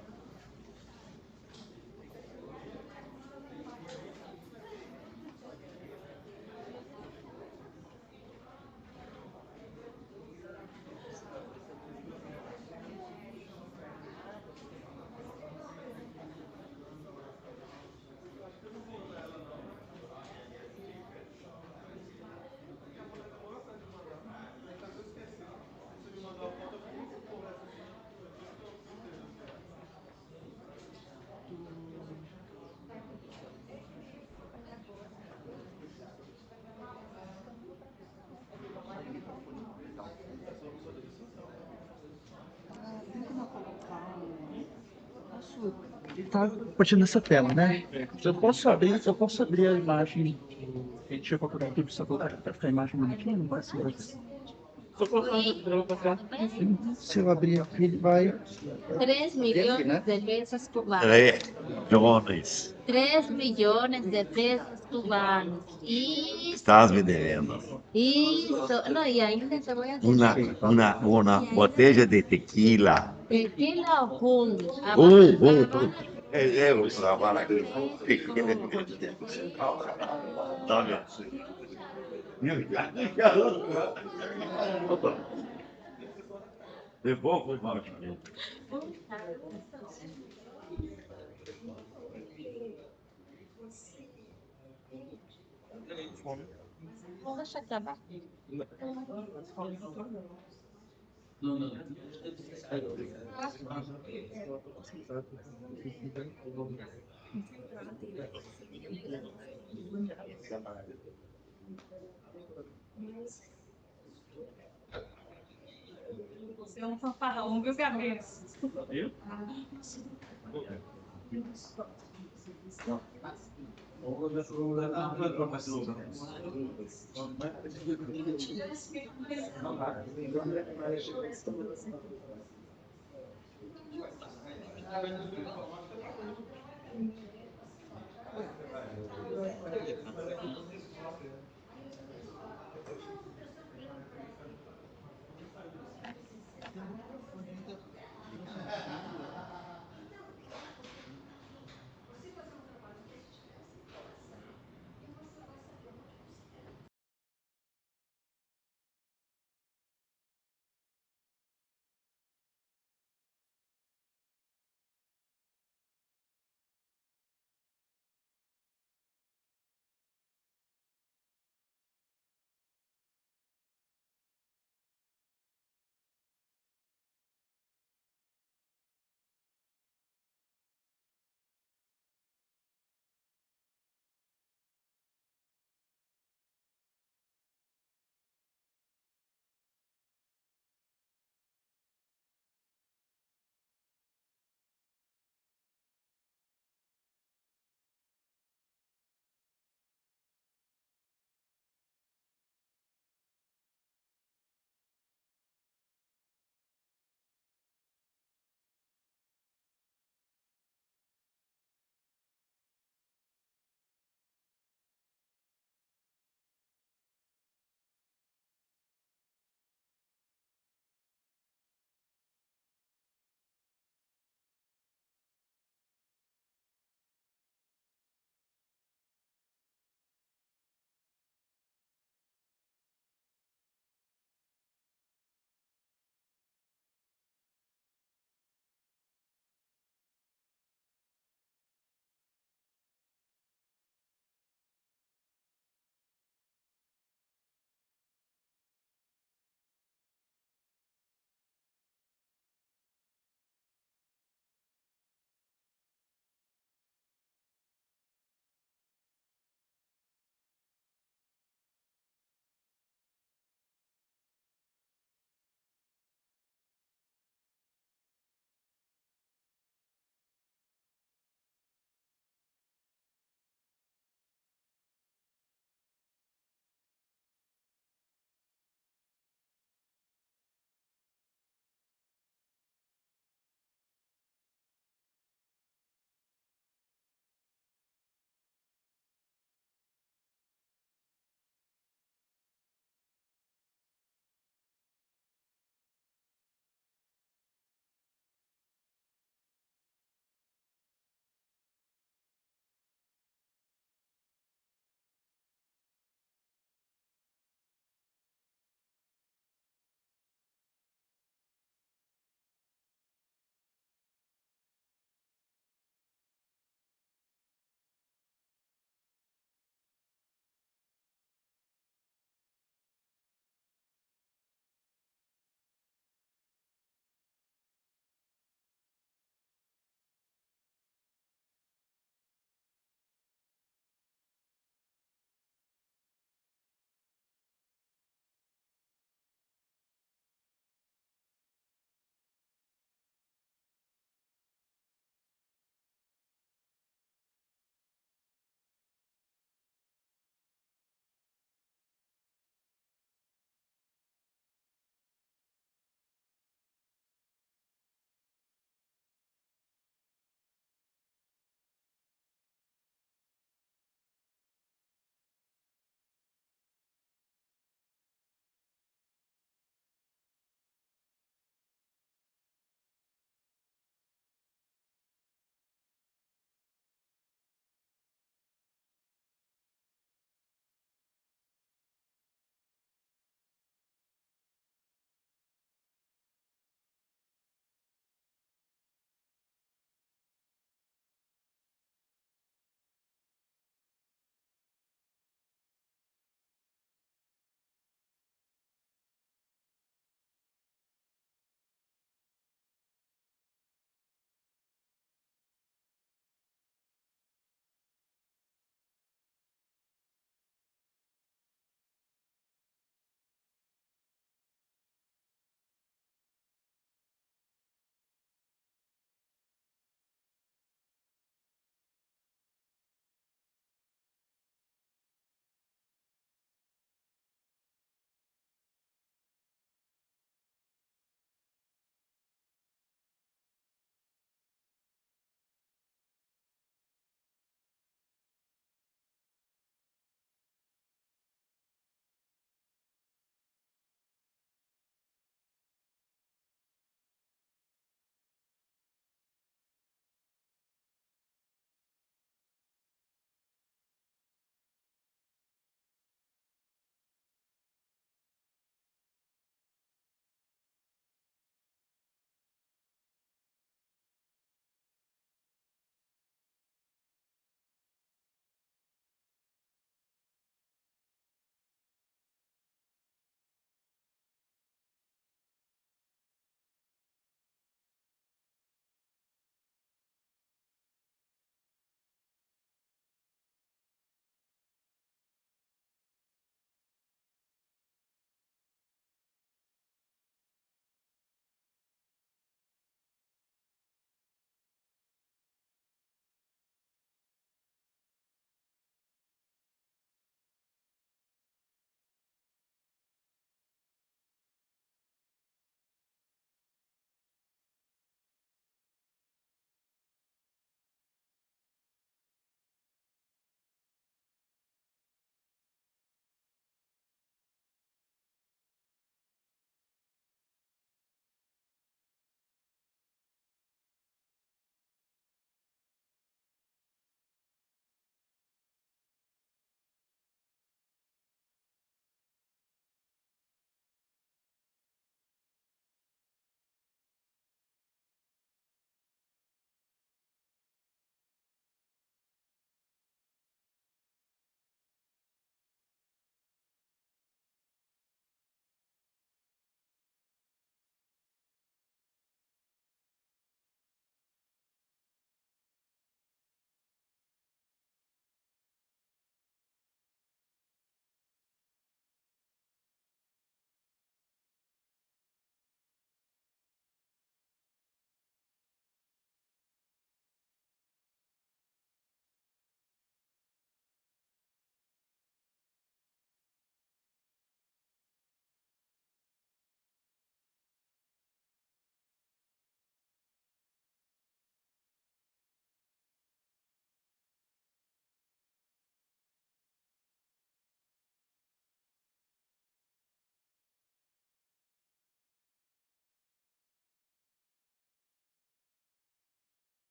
J: Tá curtindo essa tela, né? Eu posso abrir a imagem. A gente chegou por aqui para ficar a imagem bonitinha, não vai ser. Se eu abrir aqui, ele vai.
K: 3 millones de pesos cubanos.
L: 3 millones.
K: 3 millones de pesos cubanos. Isso,
L: Estás me devendo.
K: isso. Não, e ainda te voy a
L: Una,
K: decir.
L: una botella de tequila.
K: Tequila o rum.
L: Eu trabalho aqui. Olha. Devolvo o mal.
K: Vamos deixar acabar.
A: No, no.
K: Você é um fanfarrão, viu, Gabriel?
J: Eu?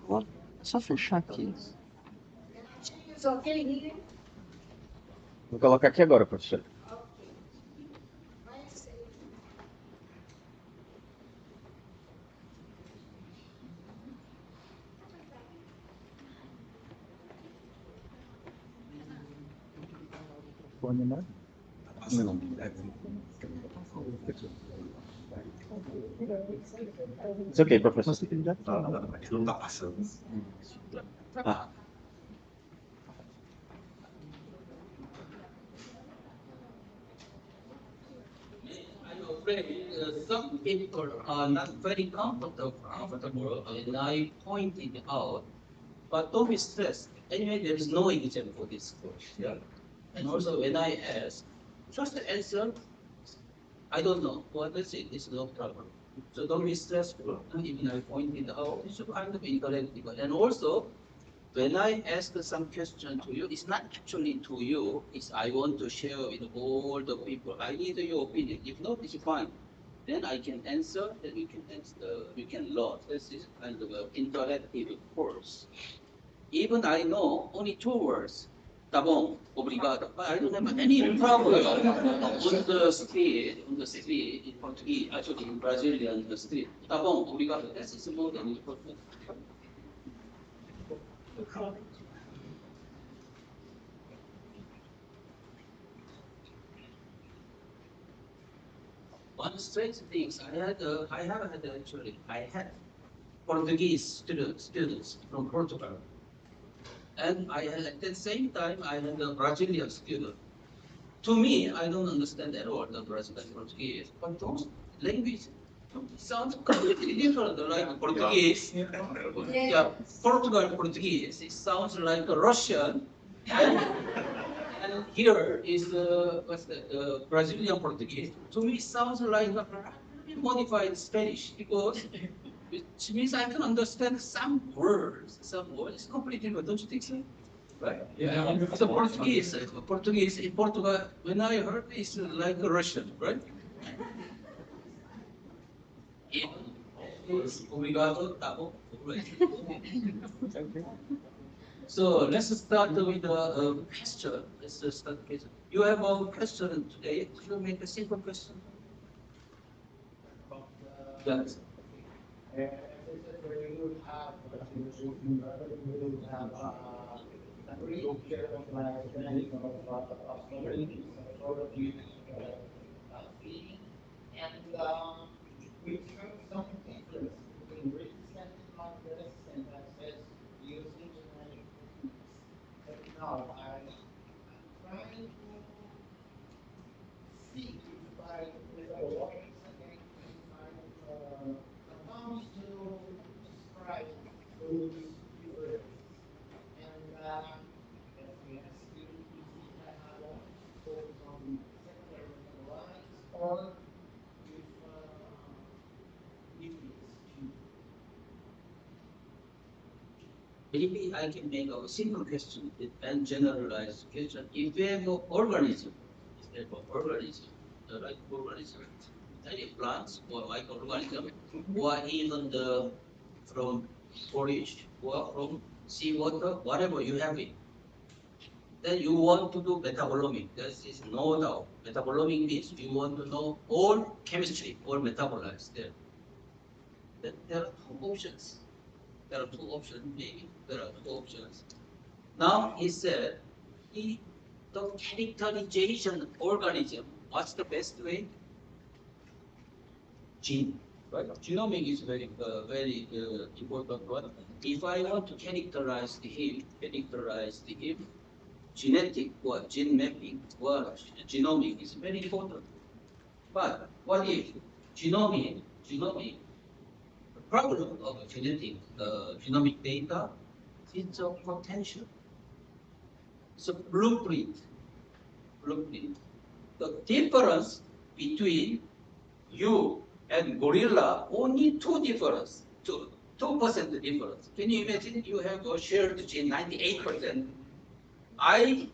J: É só fechar aqui.
E: It's okay here?
M: Vou colocar aqui agora, professor.
E: Okay. Vai ser.
J: Fone, né?
M: Não. It's okay, professor.
J: Mas ele já tá.
H: Não tá passando.
M: Ah.
A: I'm afraid some people are not very comfortable and I pointed out, but don't be stressed. Anyway, there is no exam for this course. Yeah. And also when I ask, just answer, I don't know. Well, that's it. It's no problem. So don't be stressful. Even I pointed out, it's kind of interactive. And also, when I ask some question to you, it's not actually to you. It's I want to share with all the people. I need your opinion. If not, it's fine. Then I can answer. Then you can answer. You can learn. This is kind of an interactive course. Even I know only two words. Tá bom, obrigado. But I don't have any problem on the street in Portuguese, actually in Brazilian the street. Tá bom, obrigado. That is more than important. One strange thing, I had Portuguese students from Portugal. And I had, at the same time, I had a Brazilian student. To me, I don't understand at all the Brazilian Portuguese, but those languages sound completely different, like Portuguese. Yeah, Portugal Portuguese, it sounds like Russian. And here is what's the Brazilian Portuguese. To me, it sounds like a modified Spanish because which means I can understand some words. Some words it's completely different, don't you think so? Right? Yeah. So Portuguese in Portugal. When I heard it's like Russian, right? Obrigado, tá bom. So let's start with the question. Let's start the question. You have a question today. Could you make a simple question? Yes. Maybe I can make a simple question and generalized question. If you have an organism, like organism, tiny plants or microorganism, or even the from forage or from seawater, whatever you have it, then you want to do metabolomics. There is no doubt. Metabolomics means you want to know all chemistry, all metabolites there. Then there are two options. There are two options, maybe. There are two options. Now he said, the characterization organism, what's the best way? Gene, right? Genomic is very important one. If I want to characterize the him, genetic or gene mapping or genomic is very important. But what if genomic, the problem of genomic data is a potential. So blueprint. The difference between you and gorilla only 2% difference. Can you imagine you have a shared gene 98%? I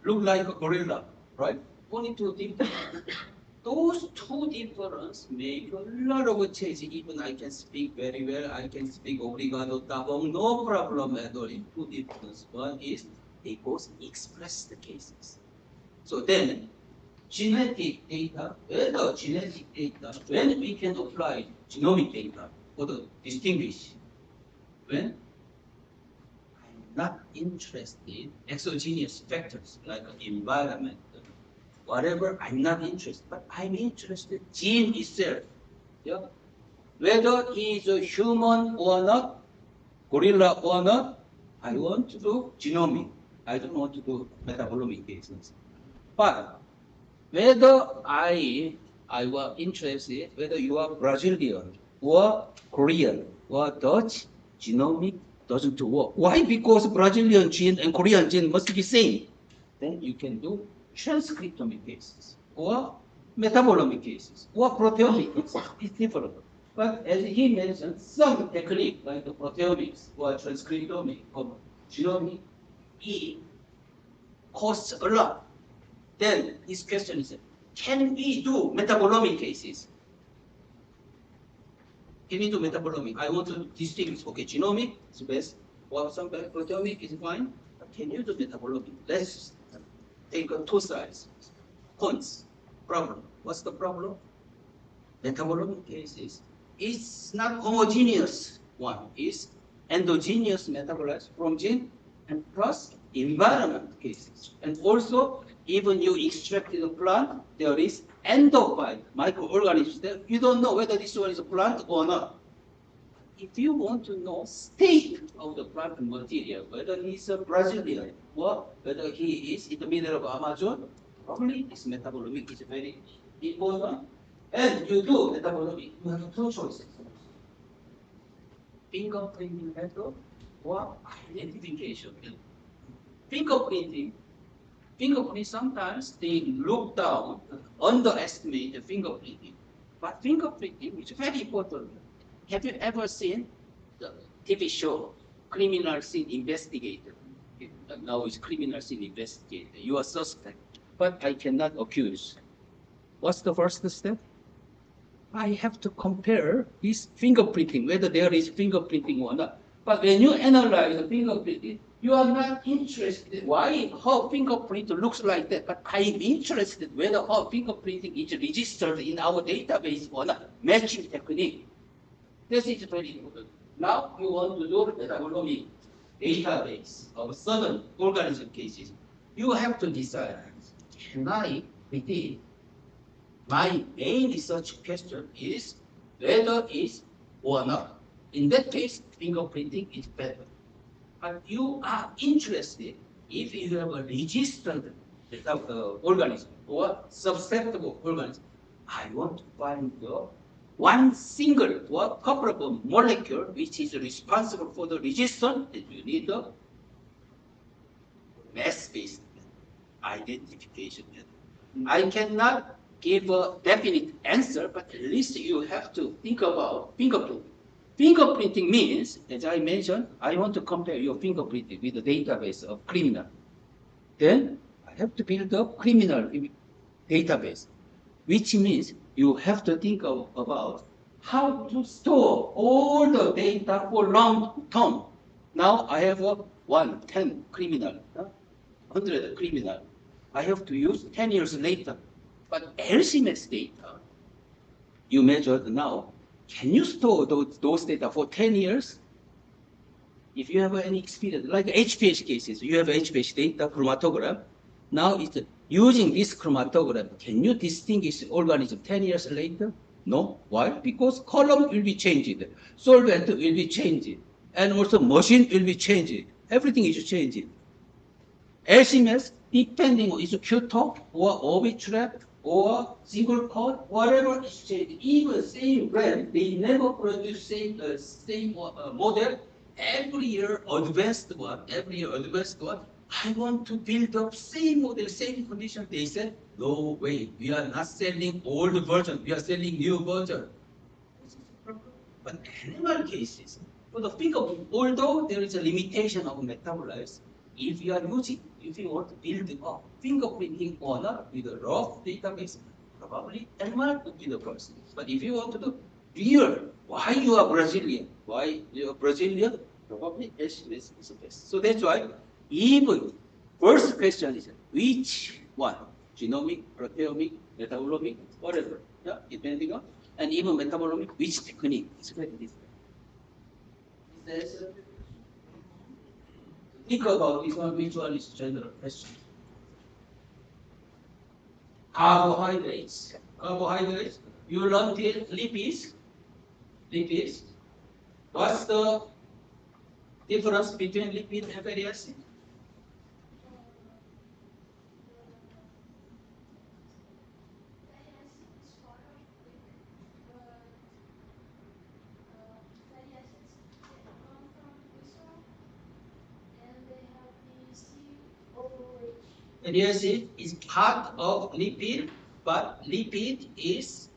A: look like a gorilla, right? Only 2 difference. those two differences make a lot of change. Even I can speak very well, I can speak obrigado, tabong, no problem at all in two differences. One is they both express the cases. So then, genetic data, whether genetic data, when we can apply genomic data for the distinguish, when I'm not interested in exogenous factors like environment, whatever, I'm not interested, but I'm interested in gene itself. Yeah? Whether he is a human or not, gorilla or not, I want to do genomic. I don't want to do metabolomic cases. But whether I was interested, whether you are Brazilian or Korean or Dutch, genomic doesn't work. Why? Because Brazilian gene and Korean gene must be same. Then you can do transcriptomic cases or metabolomic cases or proteomic cases. It's different. But as he mentioned, some technique like the proteomics or transcriptomic or genomic, it costs a lot. Then his question is, can we do metabolomic cases? Can we do metabolomic? I want to distinguish, okay, genomic is best, or some proteomic is fine, but can you do metabolomic? Let's take two sides. Points. Problem. What's the problem? Metabolomic cases. It's not homogeneous one. It's endogenous metabolites from gene and plus environment cases. And also, even you extracted a plant, there is endophyte microorganisms there. You don't know whether this one is a plant or not. If you want to know state of the plant material, whether he's a Brazilian or whether he is in the middle of Amazon, probably this metabolomic is very important. And you do metabolomic, you have two choices. Fingerprinting method or identification. Fingerprinting, sometimes they look down, underestimate the fingerprinting. But fingerprinting is very important. Have you ever seen the TV show, Criminal Scene Investigator? Now it's Criminal Scene Investigator. You are suspect, but I cannot accuse. What's the first step? I have to compare this fingerprinting, whether there is fingerprinting or not. But when you analyze the fingerprinting, you are not interested why how fingerprint looks like that, but I am interested whether how fingerprinting is registered in our database or not. Matching technique. This is very important. Now you want to do metabolomic database of certain organism cases. You have to decide, can I predict? My main research question is whether it's or not. In that case, fingerprinting is better. But you are interested if you have a registered organism or susceptible organism. I want to find the one single or couple of molecule which is responsible for the resistance, that you need the mass-based identification method. I cannot give a definite answer, but at least you have to think about fingerprinting. Fingerprinting means, as I mentioned, I want to compare your fingerprinting with the database of criminal. Then I have to build up criminal database, which means you have to think about how to store all the data for long term. Now I have 10 criminal, 100 criminal. I have to use 10 years later. But LCMS data, you measured now, can you store those data for 10 years? If you have any experience, like HPH cases, you have HPH data chromatogram. Now it's using this chromatogram, can you distinguish organism 10 years later? No. Why? Because column will be changed, solvent will be changed, and also machine will be changed. Everything is changing. LCMS, depending on is QTOF or orbit trap or single code, whatever is changed, even same brand, they never produce same model. Every year advanced one, I want to build up same model, same condition. They said, no way, we are not selling old version, we are selling new version. But animal cases, for the fingerprint, although there is a limitation of metabolites, if you want to build up fingerprinting on with a rough database, Probably Denmark would be the first. But if you want to know real, why you are Brazilian, why you are Brazilian, probably H is the best. So that's why even first question is which one? Genomic, proteomic, metabolomic, whatever. Yeah, depending on, and even metabolomic, which technique is very different. Think about this one, which one is general question. Carbohydrates. Carbohydrates. You learn till lipids. Lipids. What's the difference between lipid and fatty acid? Fatty acid is part of lipid, but lipid is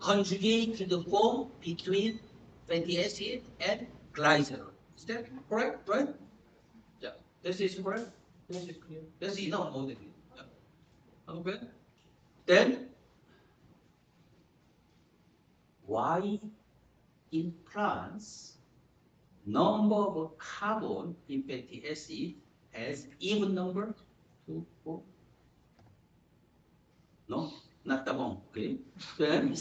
A: conjugated form between fatty acid and glycerol. Is that correct? Right? Yeah. This is correct. This is clear. This is not more than it. Yeah. Okay. Then why in plants number of carbon in fatty acid has even number? 2, 4. No, not the one. Okay. Then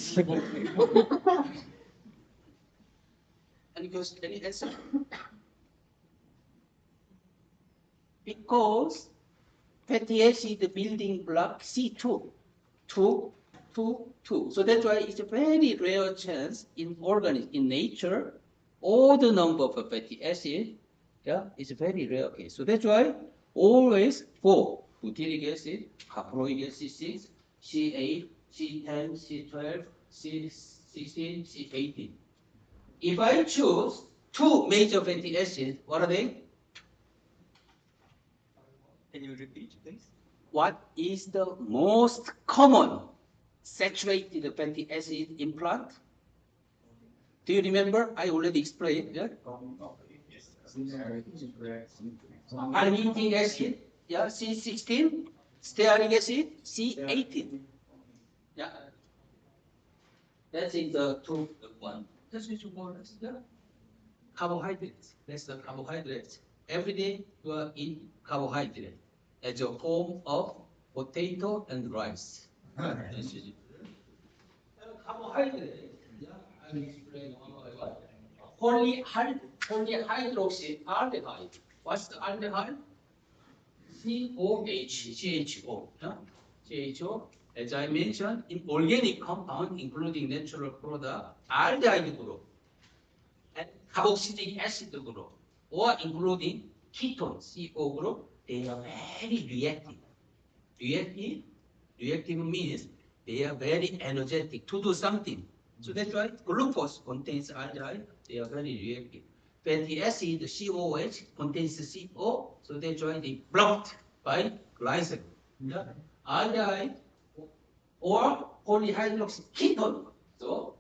A: any answer? Because fatty acid building block C2, 2, 2, 2. So that's why it's a very rare chance in organism, in nature, all the number of fatty acid, yeah, is a very rare case. So that's why always 4, butyric acid, carbonic acid 6, C8, C10, C12, C16, C18. If I choose 2 major fatty acids, what are they? Can you repeat, please? What is the most common saturated fatty acid in plant? Do you remember? I already explained. Yeah? Palmitic acid, yeah, C16, stearic acid, C18. Yeah. That's in the 1. That's which one? Yeah. Carbohydrates. That's the carbohydrates. Every day you are eating carbohydrate as a form of potato and rice. Carbohydrate. Yeah, I will explain one by one. Polyhydroxyaldehyde. What's the aldehyde? CHO. Yeah? CHO. As I mentioned, in organic compound, including natural product, aldehyde group and carboxylic acid group, or including ketone, CO group, they are very reactive. Reactive means they are very energetic to do something. So that's why glucose contains aldehyde, they are very reactive. Fatty acid, COH, contains CO, so that's why they blocked by glycerol. Yeah? Aldehyde or polyhydroxy ketone. So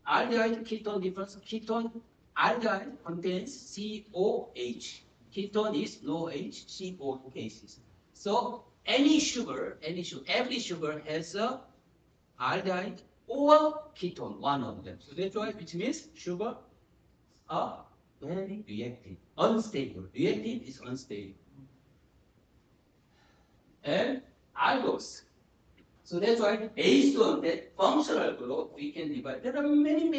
A: aldehyde ketone difference. Ketone aldehyde contains COH. Ketone is no H, CO cases. So every sugar has a aldehyde or ketone, one of them. So that's why it means sugar are very reactive, unstable. Reactive is unstable. And aldose. So that's why based on that functional group, we can divide. There are many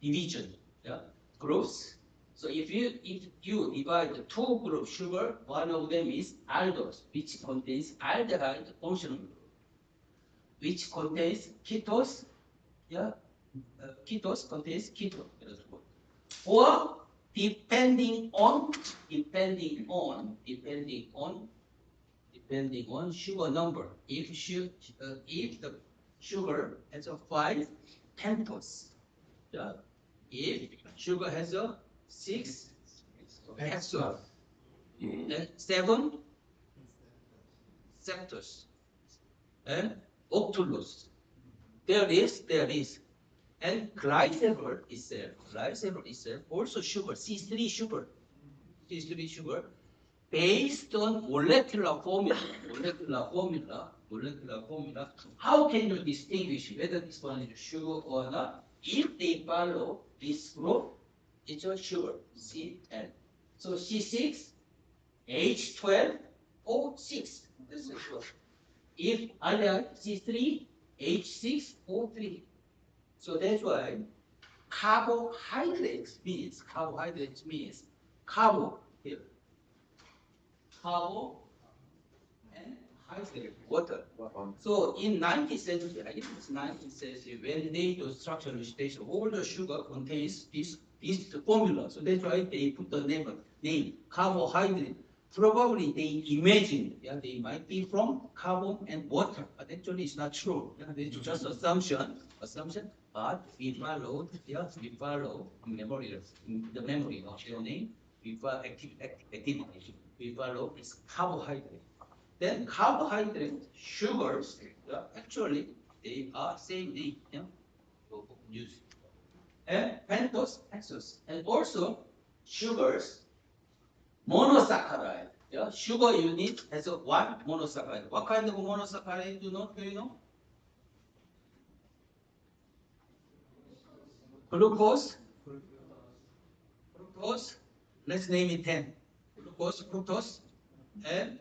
A: division, yeah, groups. So if you divide the 2 group sugar, one of them is aldose, which contains aldehyde functional group, which contains ketose, yeah, ketose contains ketone. Or depending on sugar number. If the sugar has a 5 pentose, yeah. If sugar has a 6 hexose, and 7 septose, and octulose. There is, and glycerol itself also sugar, C3 sugar, based on molecular formula, molecular formula, how can you distinguish whether this one is sugar or not? If they follow this group, it's a sugar, Cn. So C6, H12, O6. This is sugar. If earlier C3, H6O3. So that's why carbohydrates means carbo here. Carbo and hydrate, water. So in 19th century, I guess it's 19th century, when they do structural vegetation, all the sugar contains this formula. So that's why they put the name carbohydrate. Probably they imagine, they might be from carbon and water, but actually it's not true. It's just assumption, but we follow the memory of your name, we follow activity, we follow this carbohydrate. Then carbohydrate, sugars, actually they are same name, use. And pentose, hexose, and also sugars, monosaccharide. Sugar unit has one monosaccharide. What kind of monosaccharide do you know? Glucose, fructose. Let's name it 10. Glucose, fructose, and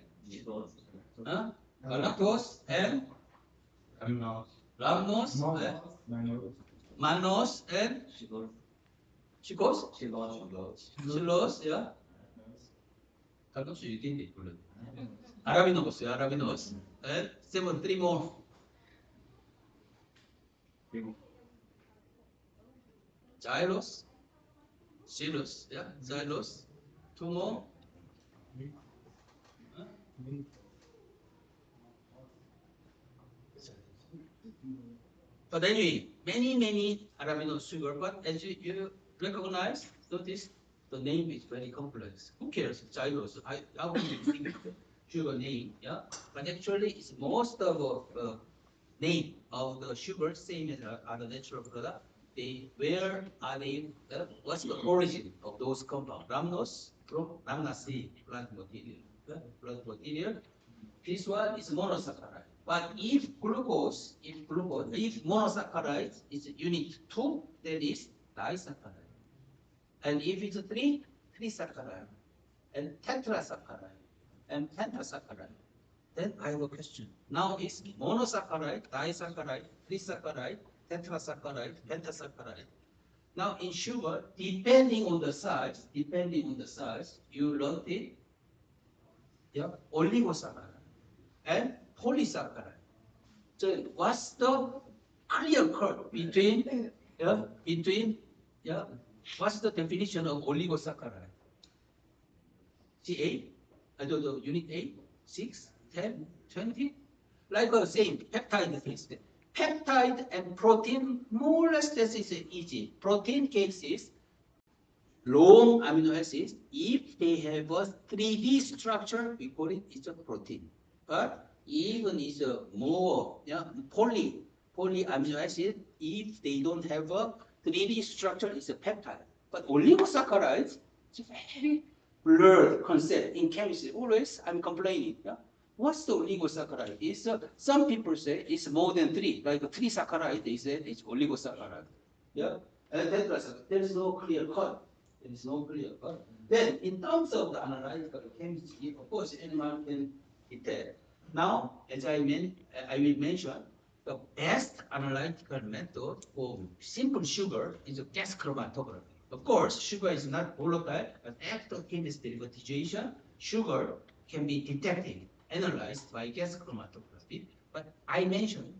A: galactose, and rhamnose, mannose, and sucrose, galactose you didn't include. Arabinose, and three more. Xylose, xylose, two more. But anyway, many Arabino sugar, but as you recognize, notice the name is very complex. Who cares? Xylose. I will distinguish the sugar name, But actually, it's most of the name of the sugar, same as other natural product. Where are they? What's the origin of those compounds? Rhamnose from rhamnaceae, plant material. This one is monosaccharide. But if monosaccharide is unit 2, that is disaccharide. And if it's 3, trisaccharide. And tetrasaccharide. And pentasaccharide. Then I have a question. Now it's monosaccharide, disaccharide, trisaccharide, tetrasaccharide, pentasaccharide. Now in sugar, depending on the size, you learned it, oligosaccharide and polysaccharide. So what's the clear cut between what's the definition of oligosaccharide? C8, I don't know, unit 8, 6, 10, 20? Like the same peptide things. Peptide and protein, more or less this is easy. Protein cases, long amino acids, if they have a 3D structure, we call it it's a protein. But even it's a more poly amino acid, if they don't have a 3D structure, it's a peptide. But oligosaccharides, it's a very blurred concept in chemistry. Always I'm complaining. What's the oligosaccharide? Some people say it's more than 3, like 3 saccharide, they say it's oligosaccharide. And there's no clear cut. Then, in terms of the analytical chemistry, of course, anyone can detect. Now, as I will mention, the best analytical method for simple sugar is a gas chromatography. Of course, sugar is not volatile, but after chemistry derivatization, sugar can be detected, analyzed by gas chromatography. But I mentioned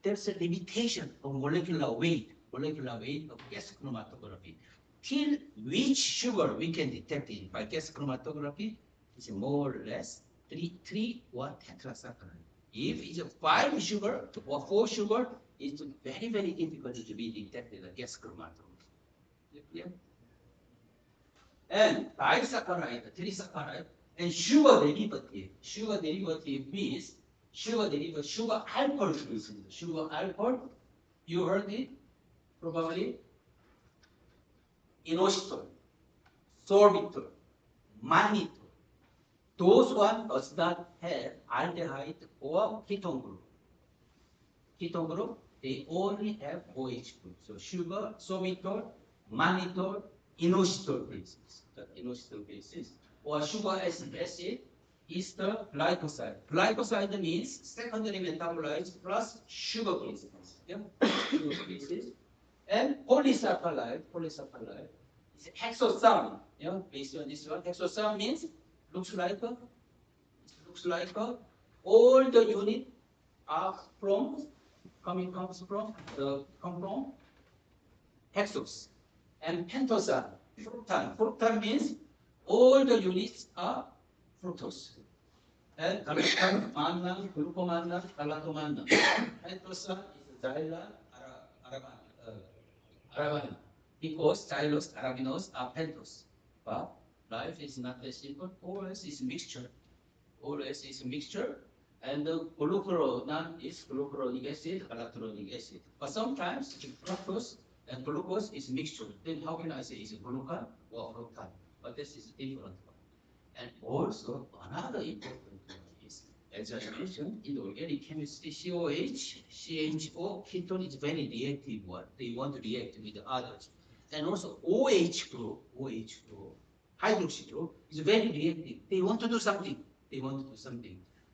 A: there's a limitation of molecular weight of gas chromatography. Till which sugar we can detect it by gas chromatography is more or less 3 or tetrasaccharide. If it's a 5 sugar or 4 sugar, it's very, very difficult to be detected by gas chromatography. And disaccharide, trisaccharide, and sugar derivative. Sugar derivative means sugar alcohol. Sugar alcohol, you heard it probably. Inositol, sorbitol, mannitol. Those one does not have aldehyde or ketone group. Ketone group, they only have OH group. So sugar, sorbitol, mannitol, inositol bases. The inositol bases. Or sugar acid is the glycoside. Glycoside means secondary metabolites plus sugar bases. Yeah? Sugar bases. And polysaccharide is hexosome. Yeah, based on this one, hexosome means looks like all the unit are from comes from hexose. And pentosome, fructan means all the units are fructose. And galactomannan, glucomannan, galactomannan. Pentosome is xylan, arabic, because xylose, arabinose are pentose. But life is not that simple. Always is mixture. Always is mixture. And the glucuronate is glucuronic acid, galacturonic acid. But sometimes fructose and glucose is mixture. Then how can I say it's glucan or fructan? But this is different. And also another important one is, as I mentioned, in organic chemistry, COH, CHO, ketone is very reactive one. They want to react with the others. And also OH group, hydroxy group is very reactive. They want to do something.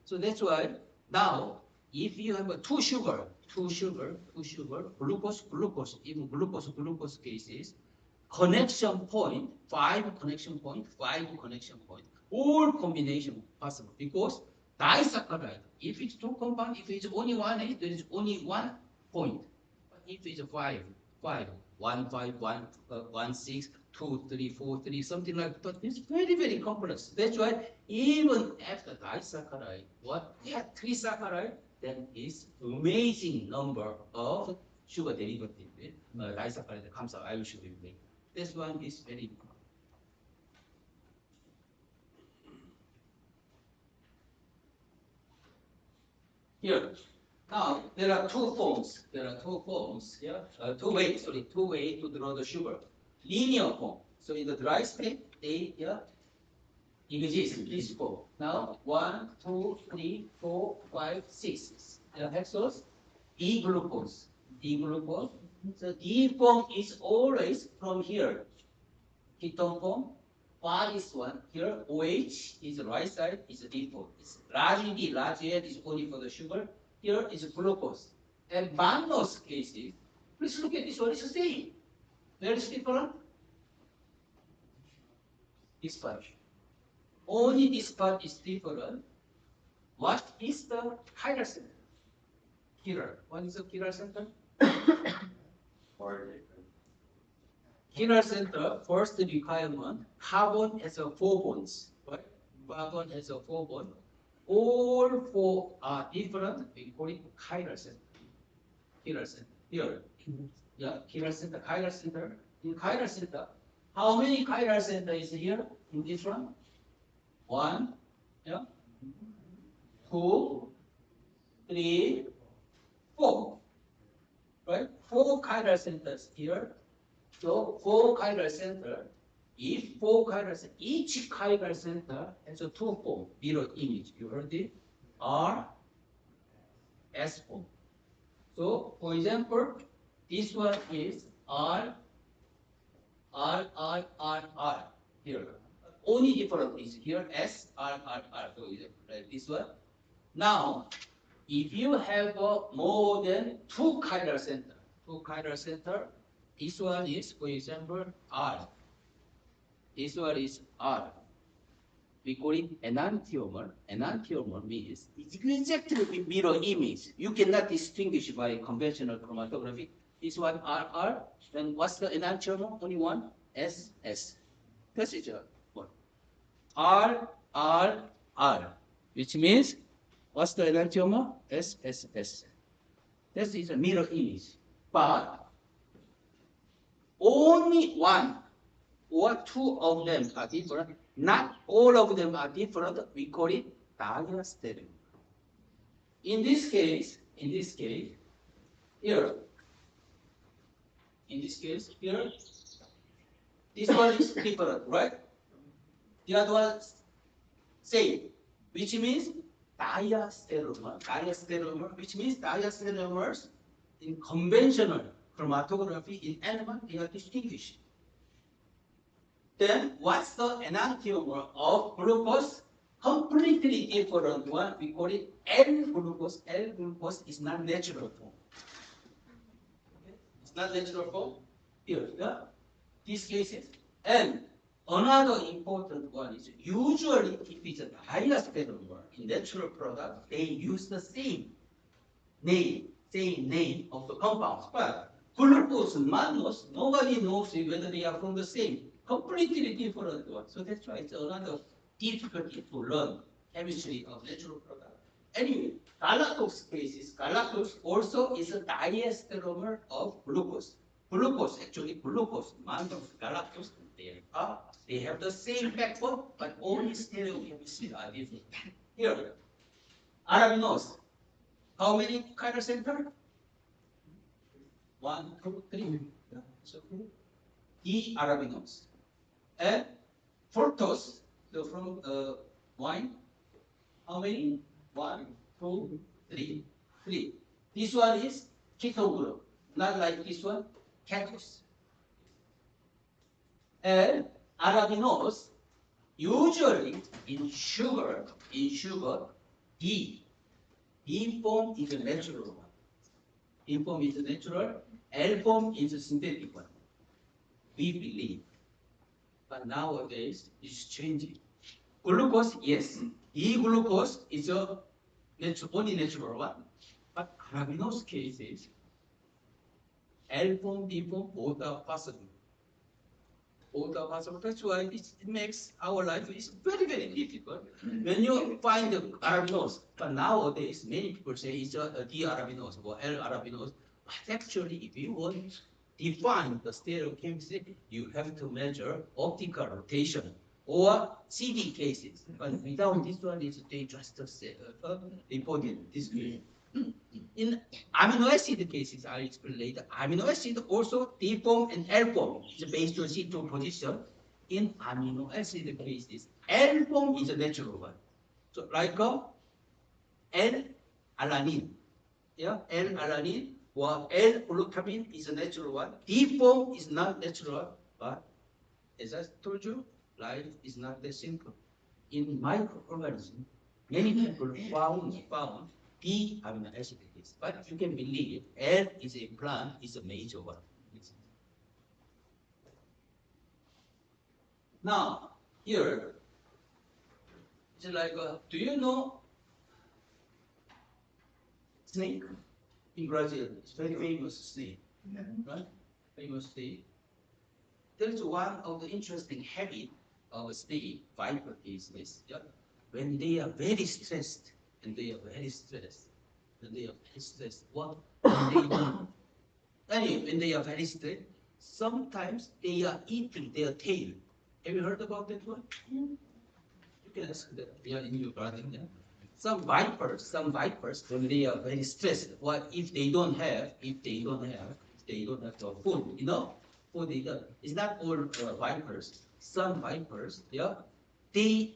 A: So that's why now, if you have a two sugar, glucose, even glucose cases, connection point, 5 connection point, all combination possible because disaccharide, if it's two compound, if it's only one, there is only 1 point. But if it's 5, 1, 5, 1, 6, 2, 3, 4, 3, something like that, it's very, very complex. That's why even after disaccharide, what trisaccharide, then is amazing number of sugar derivative. Disaccharide comes out, I will show you later. This one is very important. Here, now there are two forms. Yeah, two ways to draw the sugar. Linear form. So in the dry state, they exist this form. Now 1, 2, 3, 4, 5, 6. Hexose, D-glucose. So D form is always from here. Ketone form. But this one here, OH is the right side, is the D form. It's large D, large L is only for the sugar. Here is glucose. And mannose cases, please look at this one, it's the same. Where is different? This part. Only this part is different. What is the chiral center? What is the chiral center? Chiral center, first requirement, carbon has 4 bonds, right? Carbon has 4 bonds. All 4 are different, we call it chiral center. Here. Yeah, chiral center. In chiral center, how many chiral center is here in this one? 1, yeah, 2, 3, 4. Right? 4 chiral centers here. So 4 chiral center. If 4 chiral center, each chiral center has a 2 form, mirror image. You heard it? R, S form. So for example, this one is R. Here. Only difference is here S, R. For example, like this one. Now, if you have more than 2 chiral center, this one is, for example, R. This one is R. We call it enantiomer. Enantiomer means it's exactly mirror image. You cannot distinguish by conventional chromatography. This one R. Then what's the enantiomer? Only one S. This is one. R. Which means what's the enantiomer? S. This is a mirror image. But only 1 or 2 of them are different. Not all of them are different. We call it diastereomer. In this case, here. This one is different, right? The other one same, which means diastereomer, which means diastereomers in conventional chromatography in animal, they are distinguished. Then what's the enantiomer of glucose? Completely different one. We call it L-glucose. L-glucose is not natural form. Okay? It's not natural form. Here, yeah? These cases. And another important one is usually if it's a diastereomer in natural product, they use the same name of the compounds. But glucose, mannose, nobody knows whether they are from the same, completely different one. So that's why it's another difficulty to learn chemistry of natural product. Anyway, galactose cases, galactose also is a diastereomer of glucose. Glucose, mannose, galactose, they have the same backbone, but only stereochemistry are different. Here, arabinose. How many chiral center? 1, 2, 3. Yeah, so D-arabinose. And fructose, so from wine, how many? 1, 2, 3, 3. This one is ketone group, not like this one, ketose. And arabinose, usually in sugar, D form is a natural one. D form is a natural, L form is a synthetic one. We believe. But nowadays, it's changing. Glucose, yes. D-glucose is a only natural one. But arabinose cases, L form, D form, both are possible. That's why it makes our life is very, very difficult. When you find the arabinose, but nowadays many people say it's a D-arabinose or L-arabinose. But actually, if you want to define the stereochemistry, you have to measure optical rotation or CD cases. But without this one, they just reported this way. In amino acid cases, I'll explain later. Amino acid also D form and L form is based on C2 position. In amino acid cases, L form is a natural one. So like L-alanine, yeah, L-alanine or L-glutamine is a natural one. D form is not natural, but as I told you, life is not that simple. In microorganisms, many people found D amino acid case, but you can believe L is a plant is a major one. Now here, it's like, do you know snake in Brazil? It's very famous snake, right? Famous snake. There's one of the interesting habit of a snake viper is this. Yeah? When they are very stressed, what they do? Anyway, when they are very stressed, sometimes they are eating their tail. Have you heard about that one? You can ask that. We are in your garden. Yeah? Some vipers, when they are very stressed, what if they don't have the food, food they don't. It's not all vipers. Some vipers, yeah, they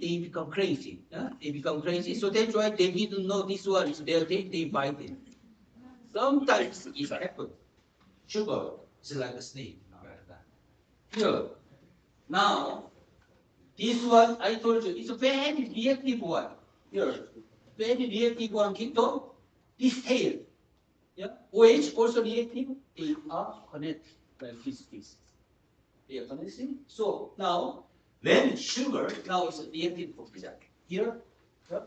A: become crazy. Yeah? They become crazy. So that's why they didn't know this one is their tail, they bite it. Sometimes it happens. Sugar is like a snake. Here. Now, this one I told you, it's a very reactive one. Here, very reactive one, ketone. This tail, yeah, OH also reactive. They are connected like this piece. They are connected. So now, when sugar now is reactive for here, yeah,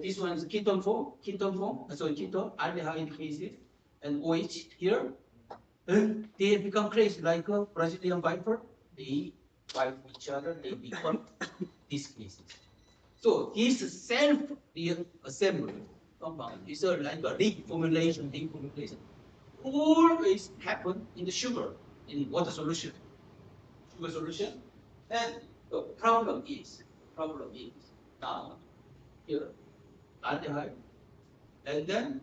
A: this one is ketone form. So ketone aldehyde cases and OH here. And they become crazy like a Brazilian viper. They fight each other. They become these cases. So this self-assembly compound is like a reformulation. Always happen in the sugar, in water solution. And the problem is now here aldehyde, and then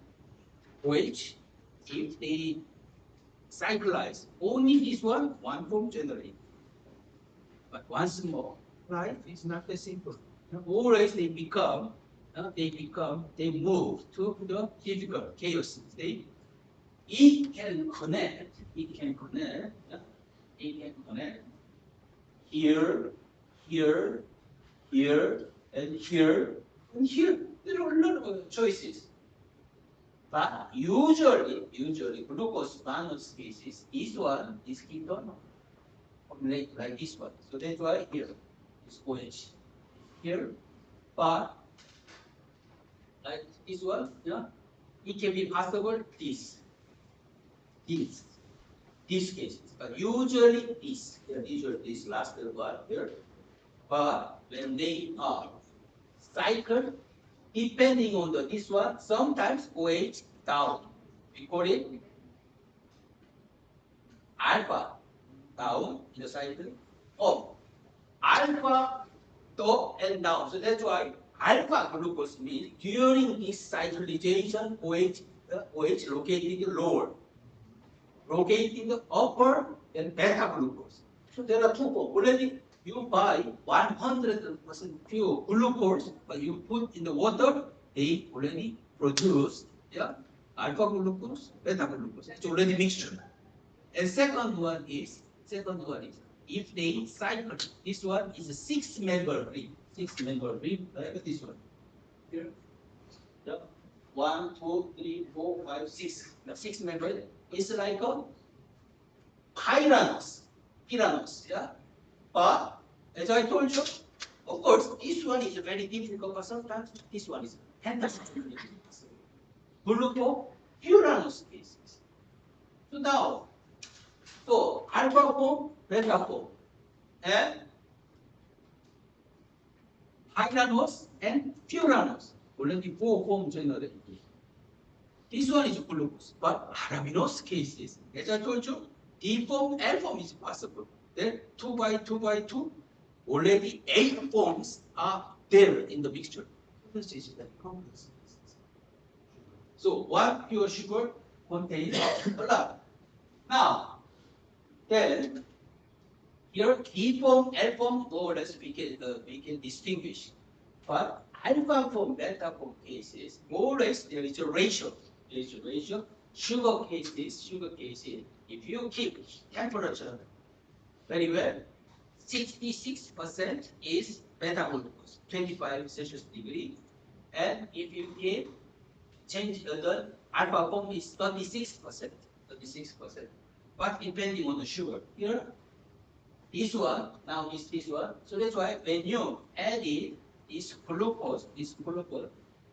A: which if they cyclize only this one form generate. But once more, life is not that simple. always they move to the physical chaos state. It can connect, here, here, here, and here, and here. There are a lot of choices. But usually glucose mono species, this one is ketone, like this one. So that's why here is OH. Here, but like this one, it can be possible this cases. But usually this last one here. But when they are cycled, depending on this one, sometimes OH down. We call it alpha down in the cycle, or alpha top and down. So that's why alpha glucose means during this cyclization, OH located lower, located upper, and beta glucose. So there are two forms. Already you buy 100% pure glucose, but you put in the water, they already produce alpha glucose, beta glucose. It's already mixture. And second one is if they cycle, this one is a 6-member ring. 6-member ring, like this one. Here. 1, 2, 3, 4, 5, 6. The 6-member is like a Pyranus, yeah. But as I told you, of course, this one is very difficult, but sometimes this one is fantastic. Glucopyranus cases. So now, alpha form, beta form, and Pyranus and Pyranus. Already 4 forms generated. This one is glucose, but araminose cases, as I told you, D form, L form is possible. Then 2 by 2 by 2, already 8 forms are there in the mixture. This is very complex. So one pure sugar contains a lot. Now, then here D form, L form, more or less we can distinguish. But alpha form, beta form cases, more or less there is a ratio. Sugar cases, if you keep temperature very well, 66% is beta glucose, 25 Celsius degree. And if you keep change the alpha form is 36%. But depending on the sugar, here, this one, now is this one. So that's why when you add it, this glucose,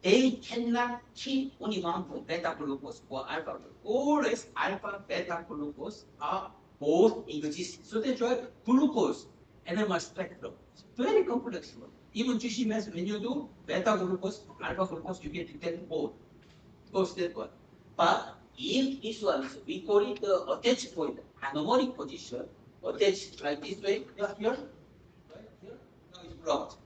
A: they cannot keep only one form, beta glucose or alpha glucose. Always alpha, beta glucose are both exist. So that's why glucose NMR spectrum is very complex one. Even GCMS, when you do beta glucose, alpha glucose, you get detect both. Both that one. But if this one is, we call it the attached point, anomalic position, attached like this way, here, right here, now it's blocked.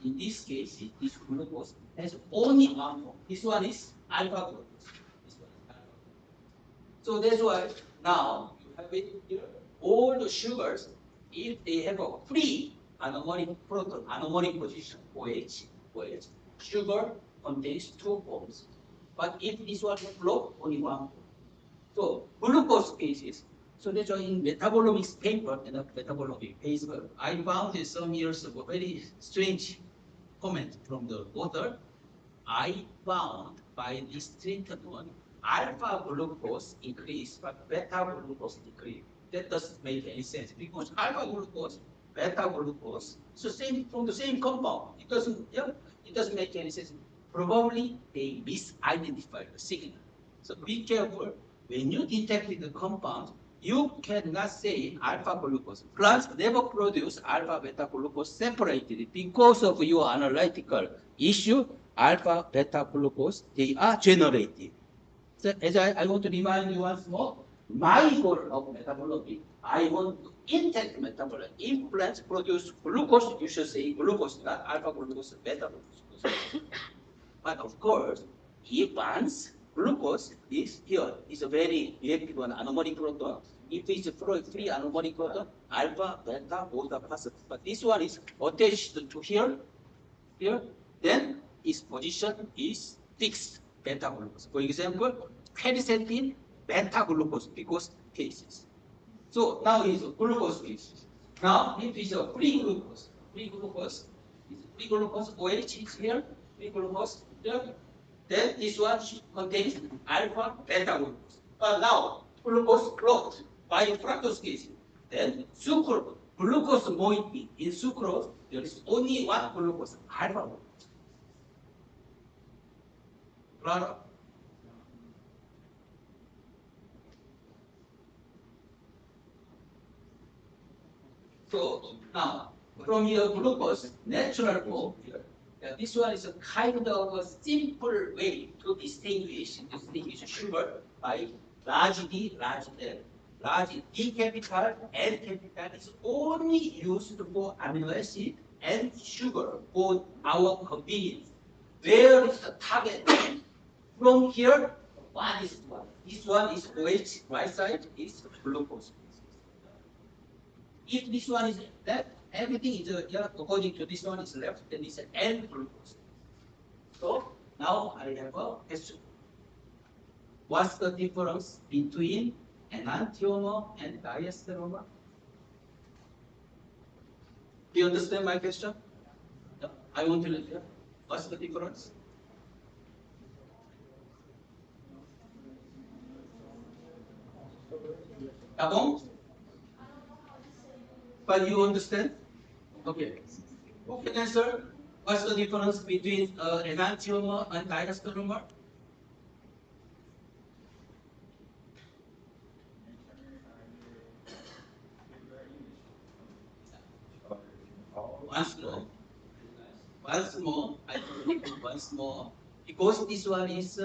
A: In this case, this glucose has only one form. This one is alpha glucose. This one is alpha glucose. So that's why now you have it here. All the sugars, if they have a free anomalic proton, anomalic position, OH, sugar contains 2 forms. But if this one is blocked, only one form. So glucose cases. So that's why in metabolomics paper, in a metabolomics paper, I found some years ago very strange comment from the author. I found by this treatment, alpha glucose increased, but beta glucose decreased. That doesn't make any sense because alpha glucose, beta glucose, so same from the same compound. It doesn't make any sense. Probably they misidentified the signal. So be careful when you detect the compound. You cannot say alpha glucose. Plants never produce alpha beta glucose separated because of your analytical issue. Alpha beta glucose, they are generated. So as I want to remind you once more, my goal of metabology, I want to intact metabolism. If plants produce glucose, you should say glucose, not alpha glucose, beta glucose. But of course, if plants glucose is here, is a very reactive one, anomalic proton. If it's a free anomalic proton, alpha, beta, both are positive. But this one is attached to here, here, then its position is fixed beta glucose. For example, quercetin beta glucose because cases. So now it's glucose case. Now if it's a free glucose free glucose OH is here, free glucose here, then this one contains alpha beta glucose. But now glucose float by fructose case. Then sucrose, glucose moiety in sucrose, there is only one glucose, alpha glucose. Claro? So now, from your glucose, natural form here, this one is a kind of a simple way to distinguish sugar by large D, large L. Large D capital, L capital is only used for amino acid and sugar for our convenience. Where is the target? From here, what is one? This one is OH, right side is glucose. If this one is left, everything is according to this one is left, then it's N glucose. So now I have a question. What's the difference between enantiomer and diasteromer? Do you understand my question? I want to know. What's the difference? But you understand? Okay. Who can answer? What's the difference between enantiomer and diasteromer? Once more. I repeat once more. Because this one is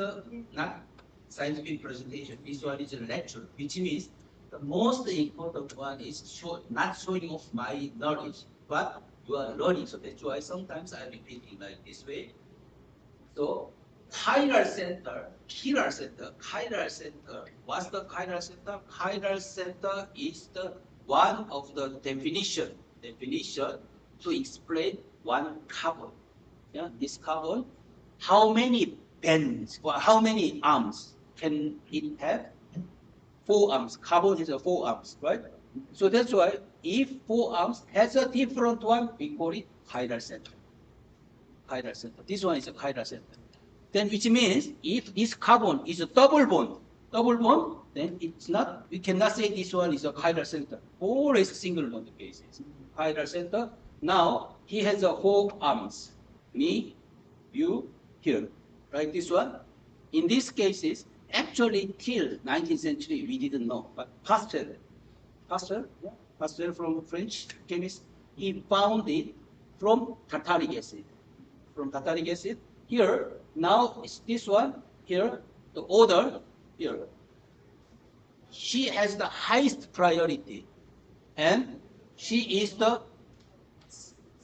A: not scientific presentation, this one is a lecture, which means the most important one is not showing off my knowledge, but you are learning. So that's why sometimes I repeat it like this way. So chiral center. What's the chiral center? Chiral center is the one of the definition to explain one carbon. Yeah, this carbon, how many bends or how many arms can it have? 4 arms. Carbon has 4 arms, right? So that's why if 4 arms has a different one, we call it chiral center. Chiral center. This one is a chiral center. Then which means if this carbon is a double bond, then it's not. We cannot say this one is a chiral center. Always single bond cases. Chiral center. Now he has 4 arms. Me, you, here, right? This one. In these cases, actually till 19th century we didn't know, but Pasteur from French chemist, he found it from tartaric acid. Here, now it's this one, here, the order, here. She has the highest priority, and she is the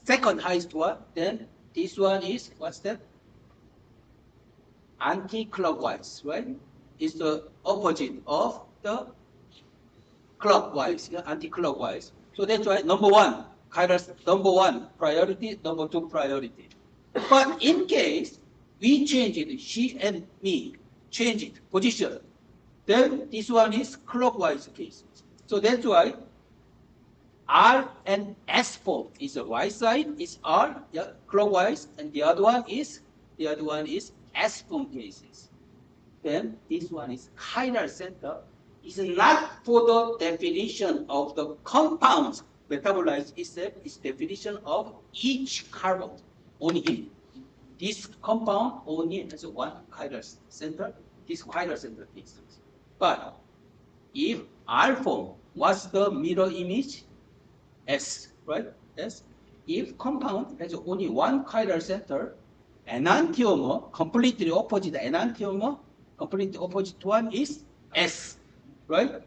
A: second highest one. Then this one is, what's that? Anti-clockwise, right? Is the opposite of the clockwise, anti-clockwise. So that's why number one priority, number 2 priority. But in case we change it, she and me change it, position, then this one is clockwise case. So that's why R and S form is the right side is R, clockwise, and the other one is S form cases. Then this one is chiral center. Is not for the definition of the compounds metabolized itself. It's definition of each carbon only. This compound only has one chiral center. This chiral center cases. But if R form, what's the mirror image? S, right? S. If compound has only one chiral center, enantiomer, completely opposite one is S, right?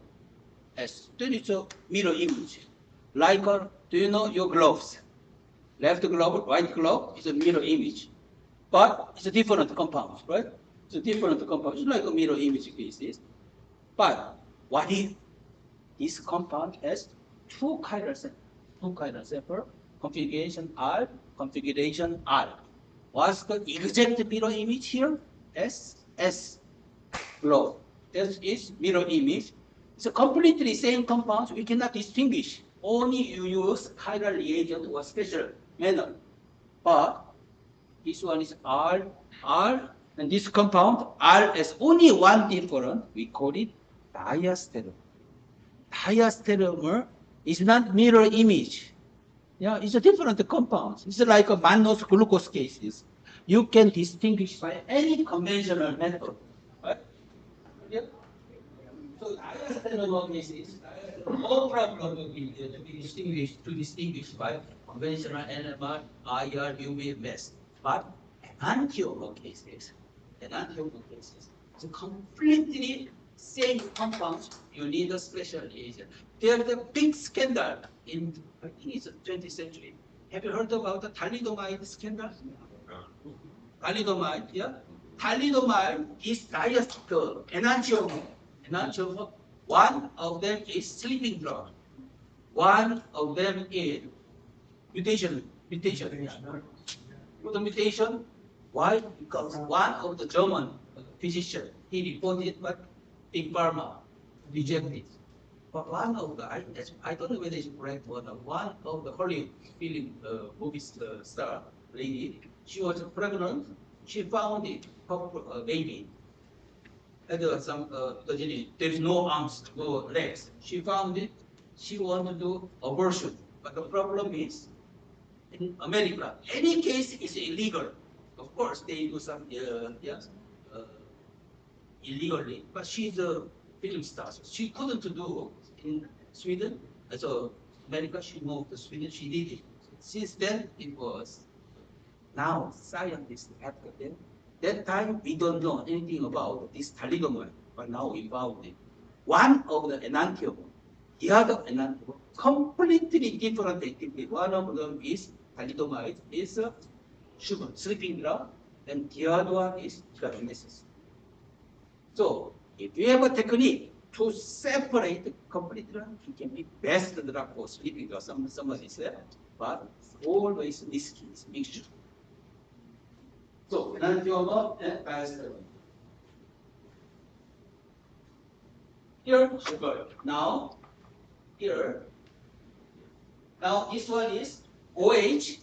A: S. Then it's a mirror image. Like, do you know your gloves? Left glove, right glove is a mirror image. But it's a different compound, right? It's a different compound. It's like a mirror image cases. But what if this compound has 2 chiral centers? 2 chiral centers, configuration R, configuration R. What's the exact mirror image here? S glow. This is mirror image. It's a completely same compounds. We cannot distinguish. Only you use chiral reagent or special manner. But this one is R, and this compound R has only one difference. We call it diastereomer. Diastereomer is not mirror image. Yeah, it's a different compound. It's like a mannose glucose cases. You can distinguish by any conventional method. Right? Yeah. So diastereomer cases, no problem to distinguish by conventional NMR, IR, UV, MES. But enantiomer cases, it's completely same compounds. You need a special reagent. There's a big scandal in, I think it's the 20th century. Have you heard about the thalidomide scandal? Thalidomide, yeah? Thalidomide is diaster, enantiomer. Enantiomer, one of them is sleeping drug. One of them is mutation. The mutation, why? Because one of the German physician, he reported, but Big Pharma rejected. But one of the, I don't know whether it's correct or not, one of the Hollywood film movie star lady, she was pregnant, she found it, her baby, had some, there is no arms, no legs. She found it, she wanted to do abortion. But the problem is, in America, any case is illegal. Of course, they do some illegally, but she's a film star. So she couldn't do in Sweden. So America, she moved to Sweden. She did it. Since then, it was now scientists have them. That time we don't know anything about this thalidomide, but now we found it. One of the enantiomer, the other enantiomer, completely different activity. One of them is thalidomide, is sugar, sleeping drug, and the other one is diuresis. So if you have a technique to separate completely, it can be best drug for sleeping drug, somebody said, but always risky is mixture. So enantiomer and diastereomer. Here, sugar. Now, here. Now, this one is OH.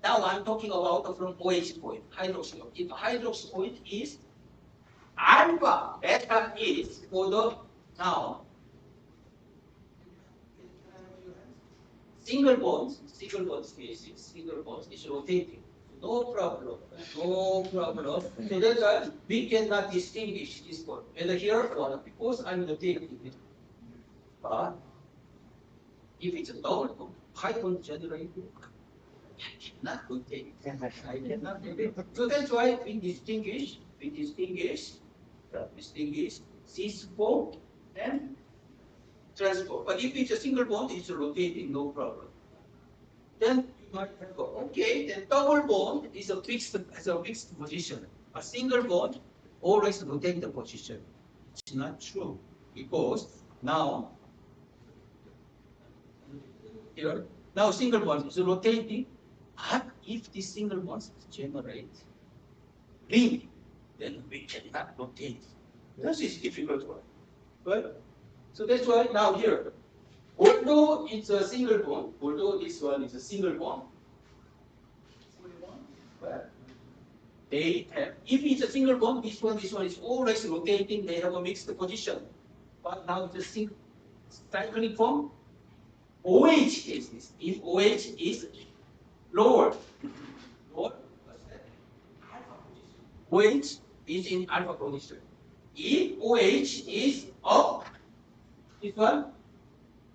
A: Now, I'm talking about from OH point, hydroxy. If hydroxy point is alpha, beta is for the now single bonds species, single bonds is rotating. No problem. So that's why we cannot distinguish this one, whether here or not, because I'm rotating it. But if it's a double bond, Python generated, I cannot rotate it. So that's why we distinguish cis bond and trans bond. But if it's a single bond, it's rotating, no problem. Then you might go, okay, then double bond is a fixed position. A single bond always rotate the position. It's not true, because now here, now single bond is rotating. But if this single bonds generate ring, then we cannot rotate. This is difficult one, right? So that's why now here, although it's a single bond, although this one is a single bond, but they have, if it's a single bond, this one is always rotating, they have a mixed position. But now the cyclic form, OH is this. If OH is lower, what's that? Alpha position. OH is in alpha position. If OH is up, this one,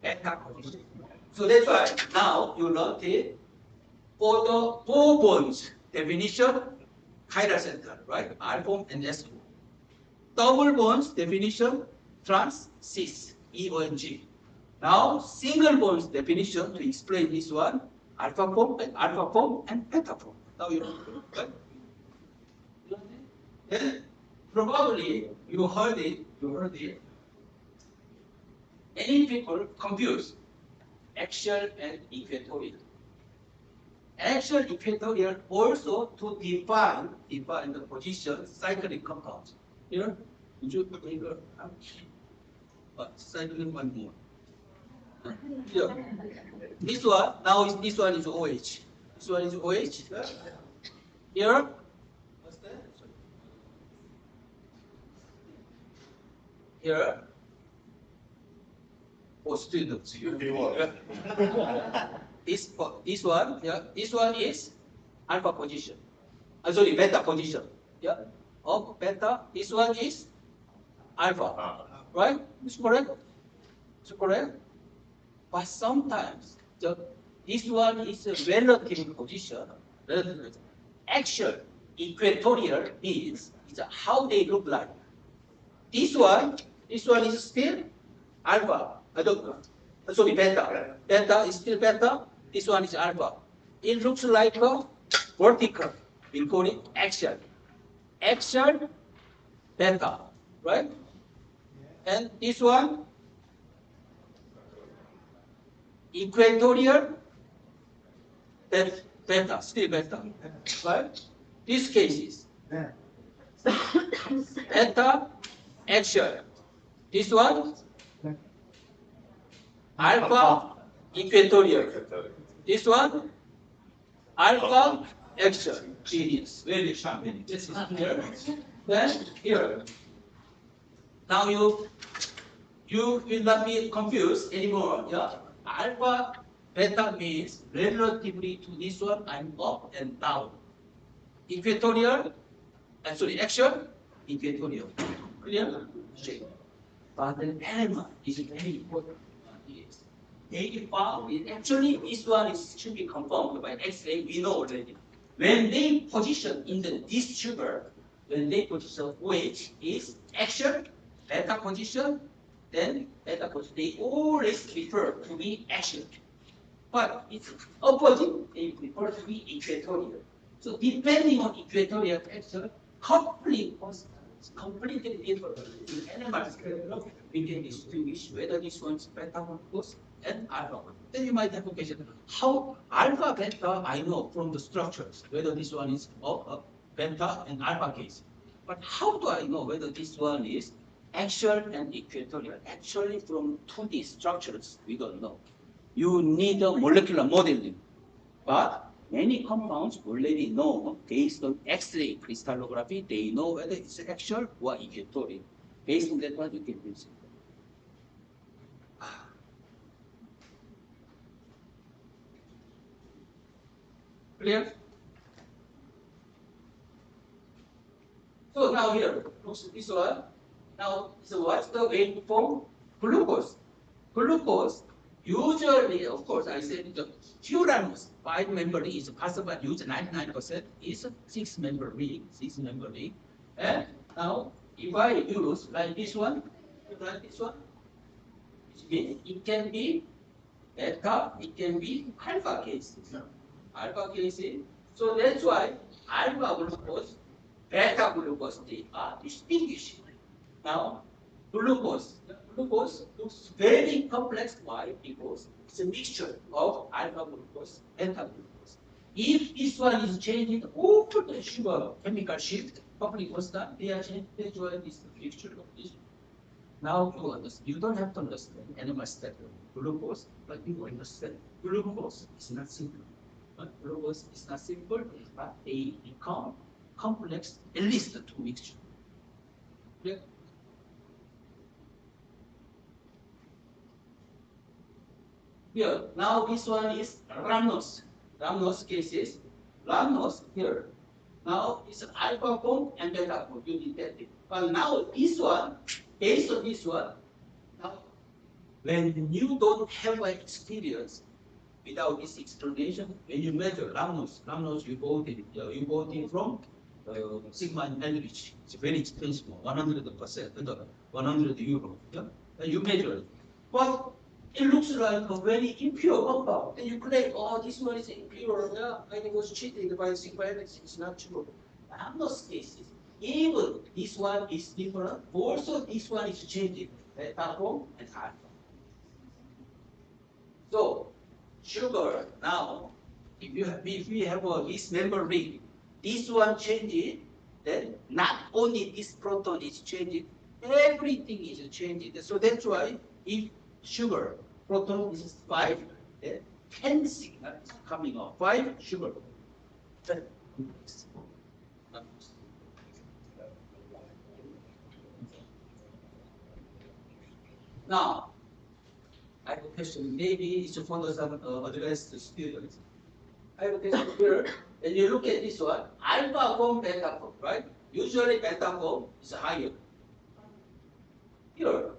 A: beta position. So that's why now you note it for the four bonds definition, chiral center, right? Alpha and S2. Double bonds definition, trans, cis, EONG. Now single bonds definition to explain this one, alpha form and beta form. Now you know, right? Then probably you heard it. Many people confuse axial and equatorial. Actual equatorial also to define the position cyclic compounds. Here, would you take a cyclic one more? Here. This one now is this one is OH. This one is OH. Here, what's that? Here, oh students. This one, yeah, this one is alpha position. Sorry, beta position. Yeah, of beta. This one is alpha. Right? It's correct. It's correct. But sometimes this one is a relative position. Relative. Actual equatorial means is how they look like. This one is still alpha. I don't know. Sorry, beta. Beta is still beta. This one is alpha. It looks like a vertical. We call it axial. Axial beta, right? And this one, equatorial beta, still beta, right? These cases, beta, axial. This one, alpha, equatorial. This one, alpha, axial. Genius, very sharp. This is here. Then here. Now you will not be confused anymore. Yeah? Alpha, beta means relatively to this one, I'm up and down. Equatorial, axial, equatorial. Clear? Shape. But the element is very important. Yes. Actually, this one should be confirmed by X-ray. We know already. When they position in this sugar, when they position which is axial, beta position, then beta position, they always prefer to be axial. But it's opposite, they prefer to be equatorial. So depending on equatorial axial, coupling constants completely different. In animals, we can distinguish whether this one's beta glucose and alpha. Then you might have a question, how alpha, beta, I know from the structures, whether this one is beta and alpha case. But how do I know whether this one is axial and equatorial? Actually, from 2D structures, we don't know. You need a molecular modeling. But many compounds already know, based on X-ray crystallography, they know whether it's axial or equatorial. Based on that one, you can use it. Clear? So now here, this one. Now, so what's the waveform? Glucose. Glucose, usually, of course, I said the furanous 5-member ring is possible, use 99% is 6-member ring, And now, if I use like this one, it can be beta, it can be alpha cases. So that's why alpha glucose, beta glucose, they are distinguished. Now, glucose looks very complex. Why? Because it's a mixture of alpha glucose, beta glucose. If this one is changing over the sugar chemical shift, coupling constant, they are changing. That's why this is the mixture of this. Now you understand. You don't have to understand animal step glucose, but you understand glucose is not simple. Glucose is not simple, but they become complex, at least the two mixtures. Yeah. Here, now this one is rhamnose. Rhamnose cases, rhamnose here. Now it's an alpha form and beta form, you detect it. But now this one, based on this one, now when you don't have an experience without this explanation, when you measure rhamnose you bought it from Sigma and Eldridge. It's very expensive, 100%, 100 euro. Yeah? And you measure it. But it looks like a very impure compound. And you claim, oh, this one is impure. Yeah, I was cheated by Sigma Eldridge. It's not true. Rhamnose cases, even this one is different. Also, this one is changing. Beta form and alpha. So, sugar now if we have this member ring, this one changes, then not only this proton is changing, everything is changing. So that's why if sugar proton is 5, then 10 signal is coming out. 5 sugar. Now, I have a question. Maybe it's for some advanced students. I have a question here. When you look at this one, alpha form, beta form, right? Usually beta form is higher. Here,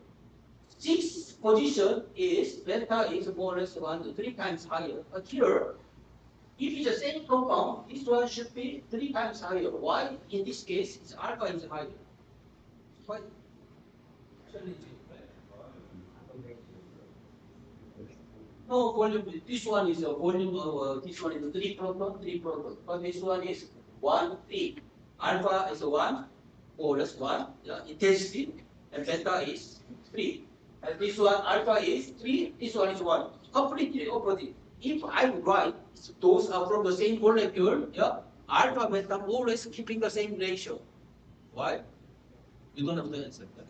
A: 6th position is beta is more or less 1 to 3 times higher. But here, if it's the same compound, this one should be 3 times higher. Why? In this case, it's alpha is higher. Why? No volume. This one is a volume of this one is 3 proton, 3 proton. But this one is 1, 3. Alpha is 1, or less 1, intensity, and beta is 3. And this one alpha is 3, this one is 1. Completely opposite. If I write those are from the same molecule, alpha beta always keeping the same ratio. Why? You don't have to answer that.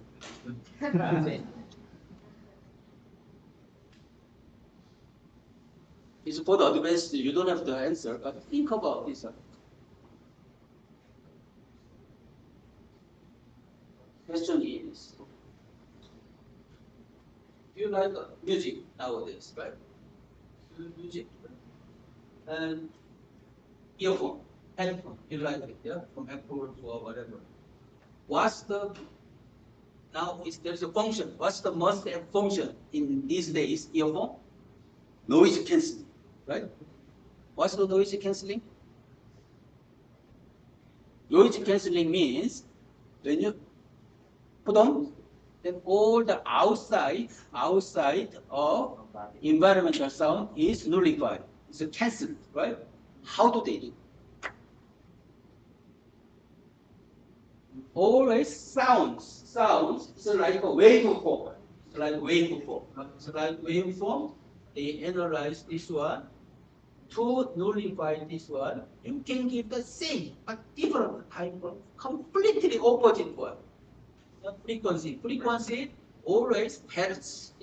A: It's for the advanced, you don't have to answer, but think about this. Question is, you like music nowadays, right? Music. And earphone, headphone, you like it, yeah? From Apple or whatever. There's a function. What's the must have function in these days, earphone? Noise cancelling, right? What's the noise cancelling? Noise cancelling means when you put on, then all the outside of environmental sound is nullified. It's cancelled, right? How do they do? Always sounds is like a waveform. It's like waveform. They analyze this one to nullify this one. You can give the same but different type of completely opposite one. The frequency always hertz.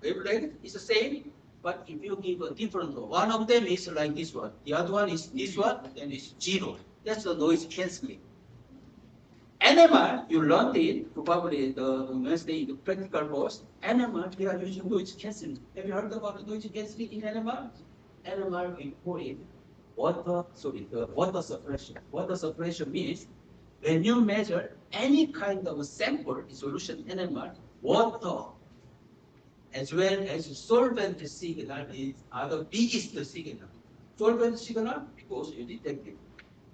A: Wavelength is the same, but if you give a different one of them is like this one, the other one is this one, then it's 0. That's the noise cancelling. NMR, you learned it probably the Wednesday in the practical course. NMR, they are using noise cancelling. Have you heard about noise cancelling in NMR? NMR, we call it water suppression. Water suppression means when you measure any kind of sample solution NMR, water as well as solvent signal are the biggest signal. Solvent signal because you detect it.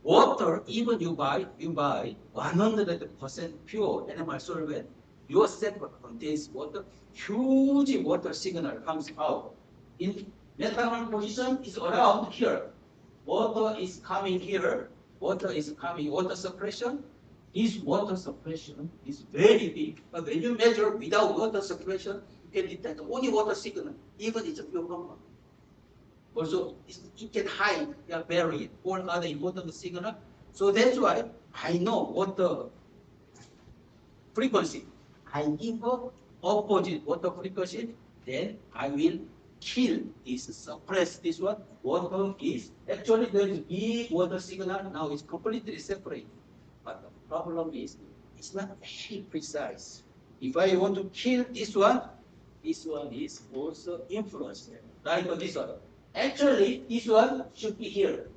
A: Water, even you buy 100% pure NMR solvent, your sample contains water, huge water signal comes out. In methanol position is around here. Water is coming here, water suppression. This water suppression is very big. But when you measure without water suppression, you can detect only water signal, even it's a pure compound. Also, it can hide, bury it, all other important signal. So that's why I know what the frequency. I give opposite water frequency, then I will kill this, suppress this one. Water is, actually there is big water signal, now it's completely separate. But the problem is, it's not very precise. If I want to kill this one is also influenced, like this one. Actually, this one should be here.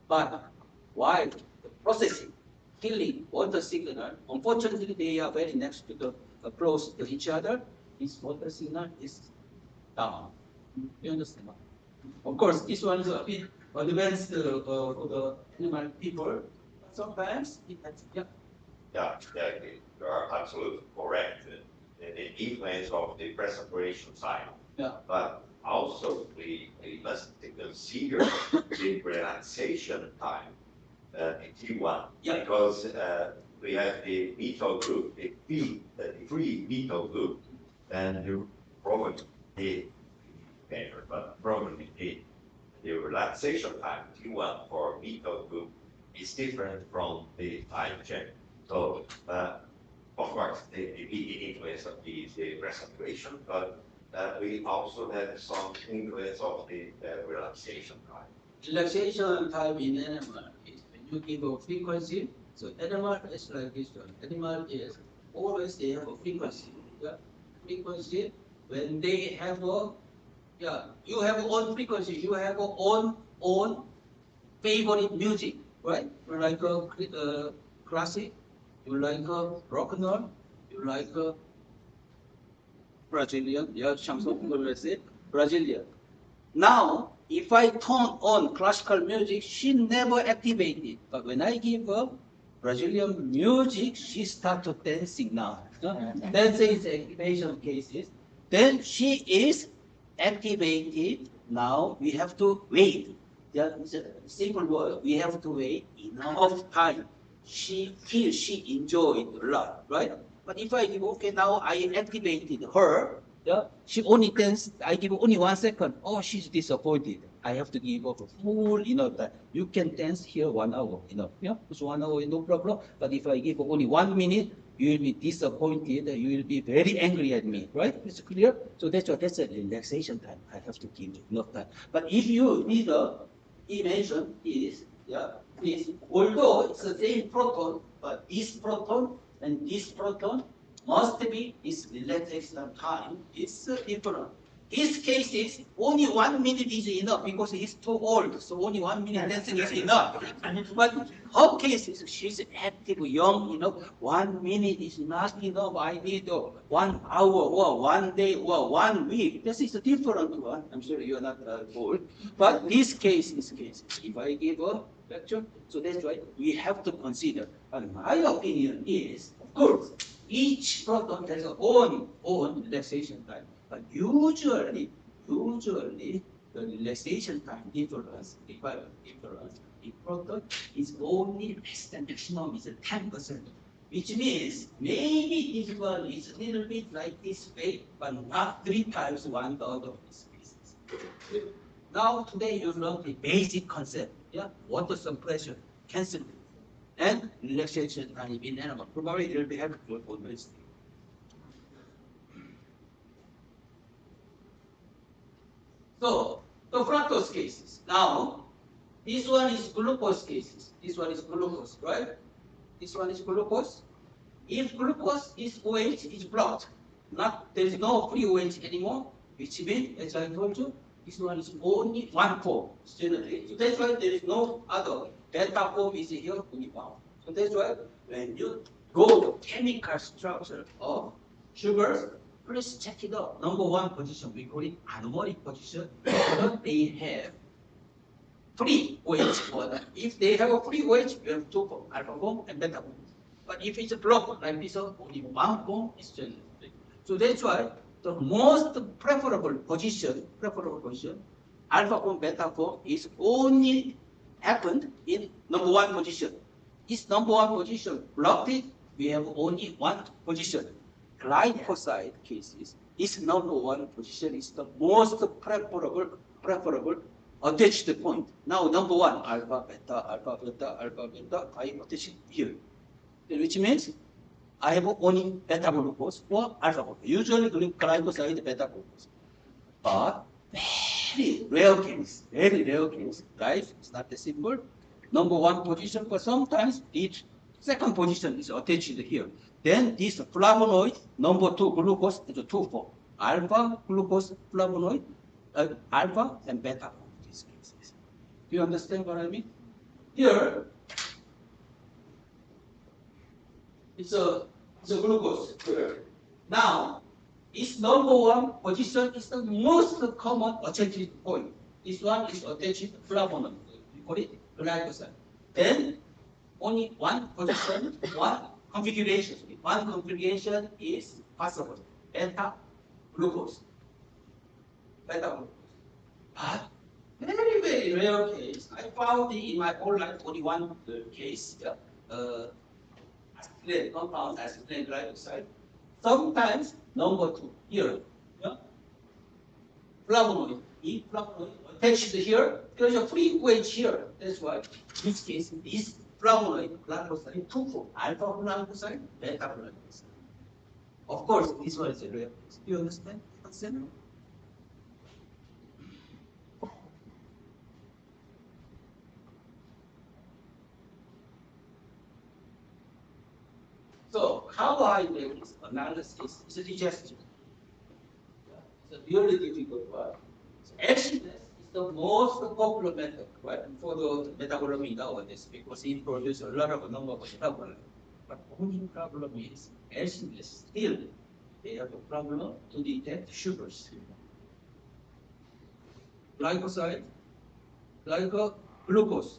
A: But while the processing, killing water signal, unfortunately they are very next to the close to each other, this water signal is down. You understand? Of course, this one is a bit advanced for the animal people. Sometimes it has,
L: Yeah, you are absolutely correct. The influence of the preservation time.
A: Yeah.
L: But also we must consider the relaxation time in T1.
A: Yeah.
L: Because we have the methyl group, the free methyl group, and you probably did better, but probably did the relaxation time, T1 for methyl group, is different from the phytogen. So, of course, the influence of the respiration, but we also have some influence of the relaxation time.
A: Relaxation time in animal is when you give a frequency. So animal is like this one. Animal is always they have a frequency. Yeah? Frequency when they have a you have own frequency. You have your own favorite music, right? You like classic. You like rock and roll. You like Brazilian. Yeah, chanson, let's say Brazilian. Now, if I turn on classical music, she never activated. But when I give her Brazilian music, she started dancing now. That's is activation cases. Then she is activated. Now we have to wait. Yeah, it's a simple word. We have to wait enough time. She enjoyed a lot, right? But if I give, okay, now I activated her, yeah, she only danced, I give only 1 second. Oh, she's disappointed. I have to give her full, that you can dance here 1 hour, yeah, it's 1 hour, no problem. But if I give her only 1 minute, you will be disappointed, you will be very angry at me, right? It's clear? So that's a relaxation time. I have to give enough time. But if you need he mentioned is, although it's the same proton, but this proton and this proton must be this relaxation time is different. His case is only 1 minute is enough because he's too old, so only 1 minute dancing is enough. But her case is she's active, young, 1 minute is not enough. I need 1 hour or 1 day or 1 week. This is a different one. I'm sure you're not old. But this case is case. If I give a lecture, so that's why we have to consider. And my opinion is, of course, each proton has its own relaxation time. But usually, the relaxation time difference, the proton is only less than maximum is 10%, which means maybe this one is a little bit like this way, but not 3 times 1/3 of this species. Now today you learned the basic concept, water suppression, cancer, and relaxation time in animal. Probably it will be helpful for this. So, the fructose cases. Now, this one is glucose cases. This one is glucose, right? This one is glucose. If glucose is OH, is blocked. There is no free OH anymore, which means, as I told you, this one is only one form, generally. So that's why there is no other. Delta form is here, only one. So that's why when you go to chemical structure of sugars, please check it out. Number 1 position, we call it anomeric position. They have free OH. If they have a free OH, we have 2 form, alpha form and beta form. But if it's a block like this, only 1 form is generally. So that's why the most preferable position, alpha form, beta form, is only happened in number 1 position. This number 1 position blocked it, we have only 1 position. Glyphosate cases, this number 1 position is the most preferable attached point. Now number 1, alpha, beta, I attach here. Which means I have only beta glucose or alpha glucose. Usually glyphosate beta glucose. But very rare case, right? It's not that simple. Number 1 position, but sometimes each second position is attached here. Then this flavonoid, number 2 glucose is a 2 form. Alpha glucose flavonoid, alpha and beta form in these cases. Do you understand what I mean? Here, it's a glucose. Now, this number 1 position is the most common attached point. This one is attached flavonoid. We call it glyphosate. Then only 1 position, 1 configuration. 1 configuration is possible. Beta glucose. But very, very rare case. I found in my whole life only 1 case. Compound acetyl glycoside. Sometimes number 2 here. Flavonoid. In flavonoid, attached here, there's a free wedge here. That's why, in this case, this flavonoid, glycoside, twofold, alpha glycoside, beta glycoside. Of course, this one is a real case. Do you understand? So how I make this analysis is a digestion. It's a really difficult one. So acidness is the most popular method, right, for the metabolomy nowadays because it produces a lot of number of metabolites. But only problem is acidness still they have a problem to detect sugars. Glycoside, glucose,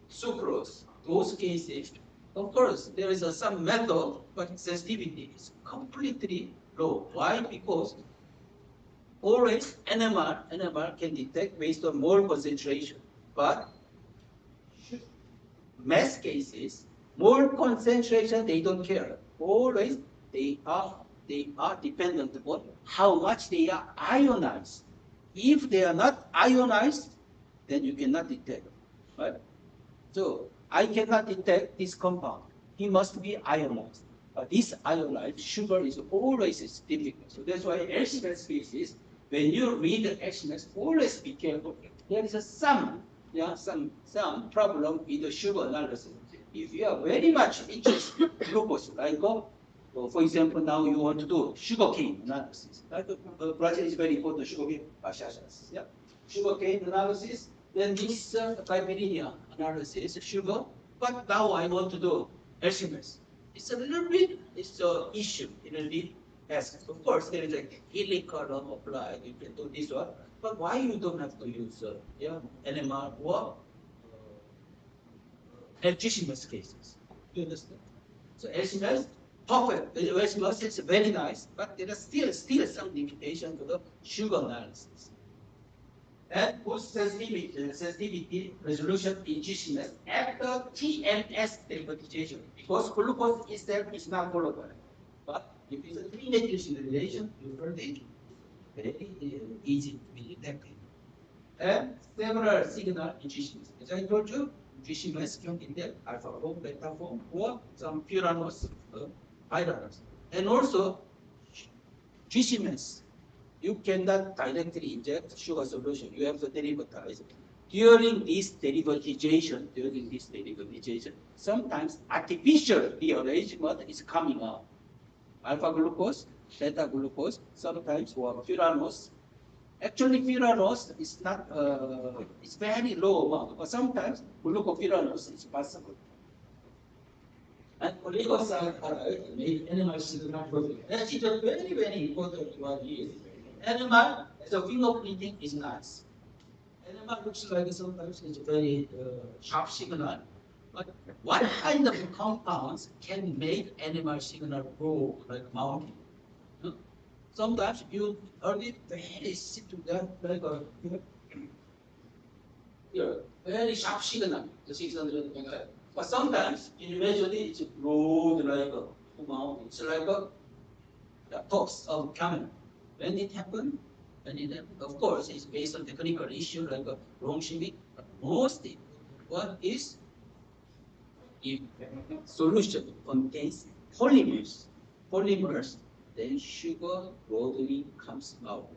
A: sucrose, those cases, of course, there is some method, but sensitivity is completely low. Why? Because always NMR can detect based on mole concentration, but mass cases, mole concentration, they don't care. Always they are dependent on how much they are ionized. If they are not ionized, then you cannot detect, right? So I cannot detect this compound. It must be ionized. But this ionized sugar is always difficult. So that's why acidness species, when you read the acidness, always be careful. There is some problem with the sugar analysis. If you are very much interested in glucose, like for example, now you want to do sugarcane analysis. Like Brazil is very important sugarcane, yeah. Sugarcane analysis. Then this caipirinha analysis, sugar. But now I want to do acidness. It's a little bit, it's an issue in a little aspect. Of course, there is a helical applied. You can do this one. But why you don't have to use NMR or acidness cases? You understand? So acidness, perfect. Acidness is very nice, but there are still some limitation to the sugar analysis. And post sensitivity resolution in acidness after TMS derivatization, because glucose itself is not volatile. But if it's a three-metal relation, you heard it, very easy to be detected. And several signal in acidness. As I told you, acidness can detect alpha form, beta form, or some furanose, pyranose. And also, acidness. You cannot directly inject sugar solution. You have to derivatize. During this derivatization, sometimes artificial rearrangement is coming out. Alpha glucose, beta glucose, sometimes or furanose. Actually, furanose is not, it's very low amount, but sometimes glucofuranose is possible. And oligosaccharide made animal signal protein. That is a very, very important one here. Animal, the fingerprinting is nice. Animal looks like sometimes it's very sharp signal. But what kind of compounds can make animal signal grow like mountain? Sometimes you only very simple, like a very sharp signal, the 600 megahertz. But sometimes you measure it, it's broad like a mountain. It's like the tops of camel. When it happened, of course, it's based on technical issue like a wrong shimmy. But mostly, what is if solution contains polymers, then sugar broadly comes out.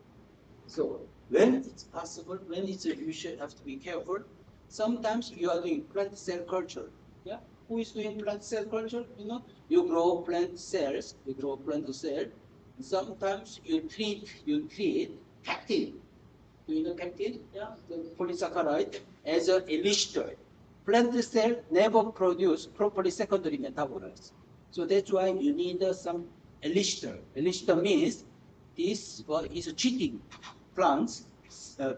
A: So when it's possible, you should have to be careful. Sometimes you are doing plant cell culture. Yeah, who is doing plant cell culture? You grow plant cells. Sometimes you treat pectin. Do you know pectin? Yeah, the polysaccharide as an elixir. Plant cell never produce properly secondary metabolites. So that's why you need some elixir. Elixir means this is cheating plants.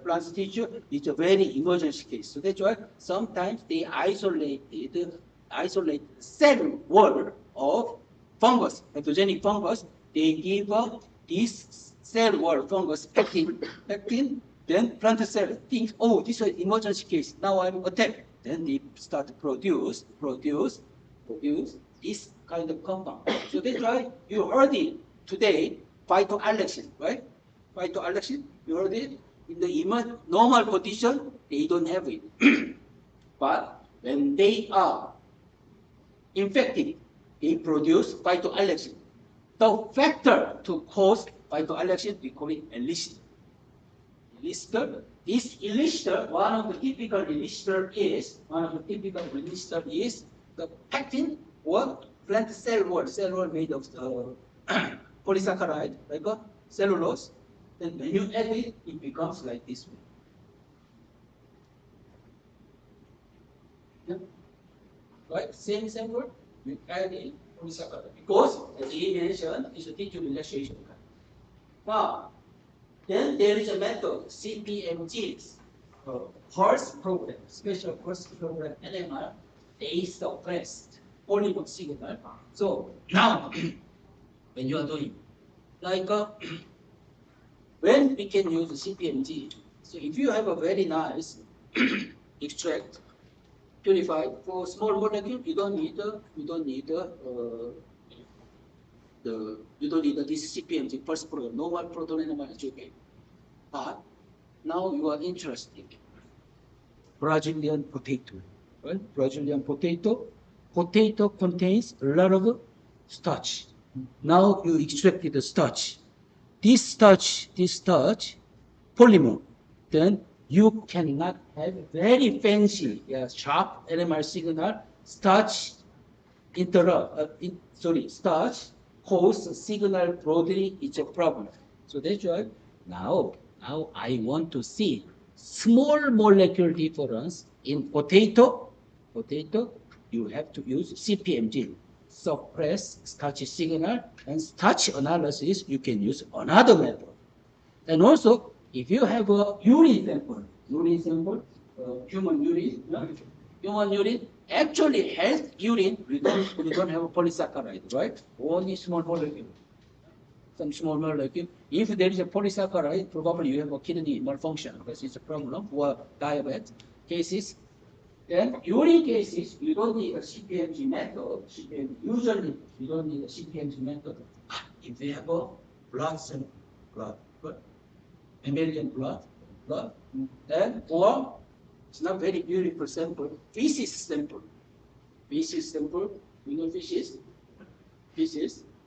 A: Plants tissue is a very emergency case. So that's why sometimes they isolate cell wall of fungus, pathogenic fungus. They give this cell wall fungus pectin, then plant cell thinks, oh, this is an emergency case. Now I'm attacked. Then they start to produce this kind of compound. So that's why you heard it today, phytoalexin, right? Phytoalexin, you heard it?
N: in the normal condition, they don't have it. But when they are infected, they produce phytoalexin. The factor to cause phytoalexin, we call it elicitor. This elicitor, one of the typical elicitor is the pectin or plant cell wall made of polysaccharide, like cellulose. Then when you add it, it becomes like this way. Yeah. Right? Same word, you add in polysaccharide. Because, as he mentioned, it's a tissue relaxation. Now, then there is a method, CPMG, Pulse Program, Special Pulse Program, NMR, they suppressed polymer signal. So now, when you are doing, like, when we can use CPMG, so if you have a very nice extract, purified for small molecule, you don't need this CPMG pulse program. Normal proton NMR is okay. But now you are interested. Brazilian potato, right? Brazilian potato. Potato contains a lot of starch. Now you extracted the starch. This starch, polymer, then you cannot have very fancy, sharp NMR signal. Starch starch cause signal broadly is a problem. So that's why now I want to see small molecule difference in potato. You have to use CPMG, suppress starch signal, and starch analysis, you can use another method. And also, if you have a urine sample, human urine, actually health urine, we don't have a polysaccharide, right? Only small molecule. Some small molecule. If there is a polysaccharide, probably you have a kidney malfunction because it's a problem for diabetes cases. Then urine cases, you don't need a CPMG method. Usually, you don't need a CPMG method. If you have a blood sample, mammalian blood, then or it's not very beautiful sample, feces sample, you know feces.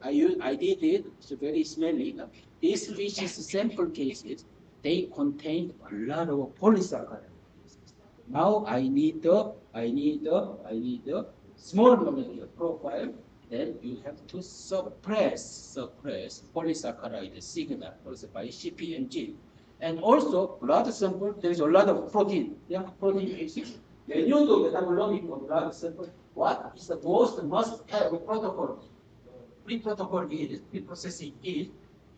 N: I did it. It's very smelly. These feces sample cases, they contain a lot of polysaccharide. Now I need the small molecule profile. Then you have to suppress polysaccharide signal also by CPMG. And also blood sample, there is a lot of protein. Protein cases. When you do metabolomics of blood sample, what is the must have protocol? Pre-processing is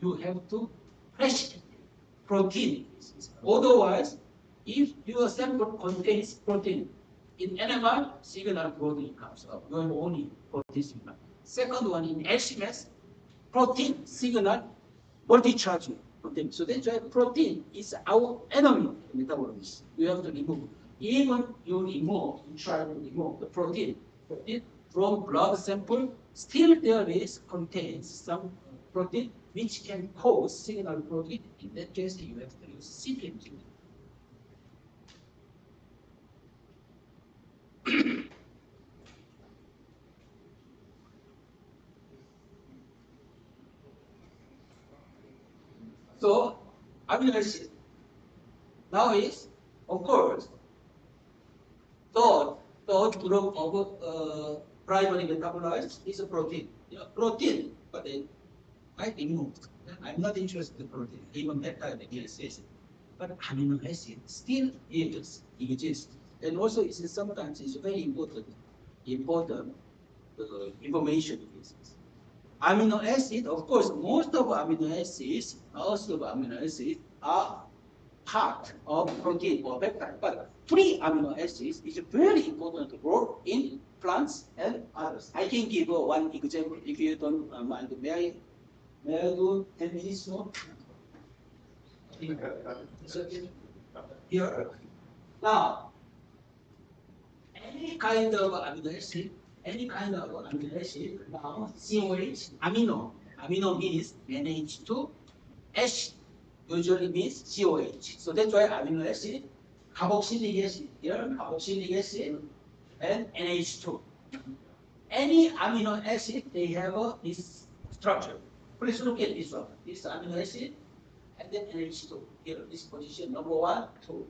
N: you have to fresh protein. Otherwise, if your sample contains protein, in NMR, signal protein comes up. You have only protein signal. Second one, in LCMS, protein signal multi-charging protein. So that's why protein is our enemy in metabolism. You have to remove. Even you try to remove the protein from blood sample, still there contains some protein which can cause signal protein. In that case, you have to use CPMG. So, amino acid. Now is, of course, third group of primary metabolites is a protein. Protein, but then I removed. I'm not interested in protein, even peptide acid. But amino acid still exists. And also, sometimes it's very important information. Amino acid, of course, most of amino acids are part of protein or peptide, but free amino acids is a very important role in plants and others. I can give one example if you don't mind. May I do 10 minutes more? Here. Now, any kind of amino acid, now COH, amino means NH2, H usually means COH. So that's why amino acid, carboxylic acid here, carboxylic acid, and NH2. Any amino acid, they have this structure. Please look at this one. This amino acid, and then NH2. Here, this position, number 1, 2.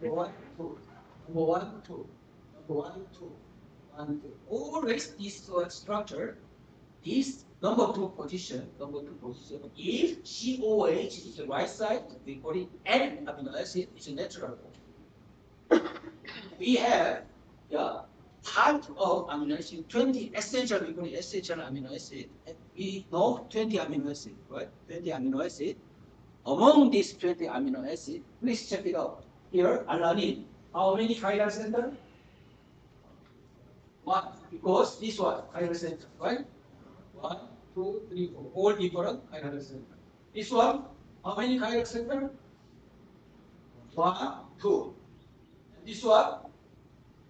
N: Number 1, 2. Number 1, 2. Number 1, 2. 1, 2. Always this structure, this number 2 position, if COH is the right side, we call it N amino acid, it's a natural form. We have part of amino acid, 20 essential, we call it essential amino acid. We know 20 amino acid, right? 20 amino acid. Among these 20 amino acid, please check it out. Here, alanine. How many chiral center? 1. Because this one, chiral center, right? 1, 2, 3, 4. All different chiral center. This one, how many chiral center? 1, 2. And this one,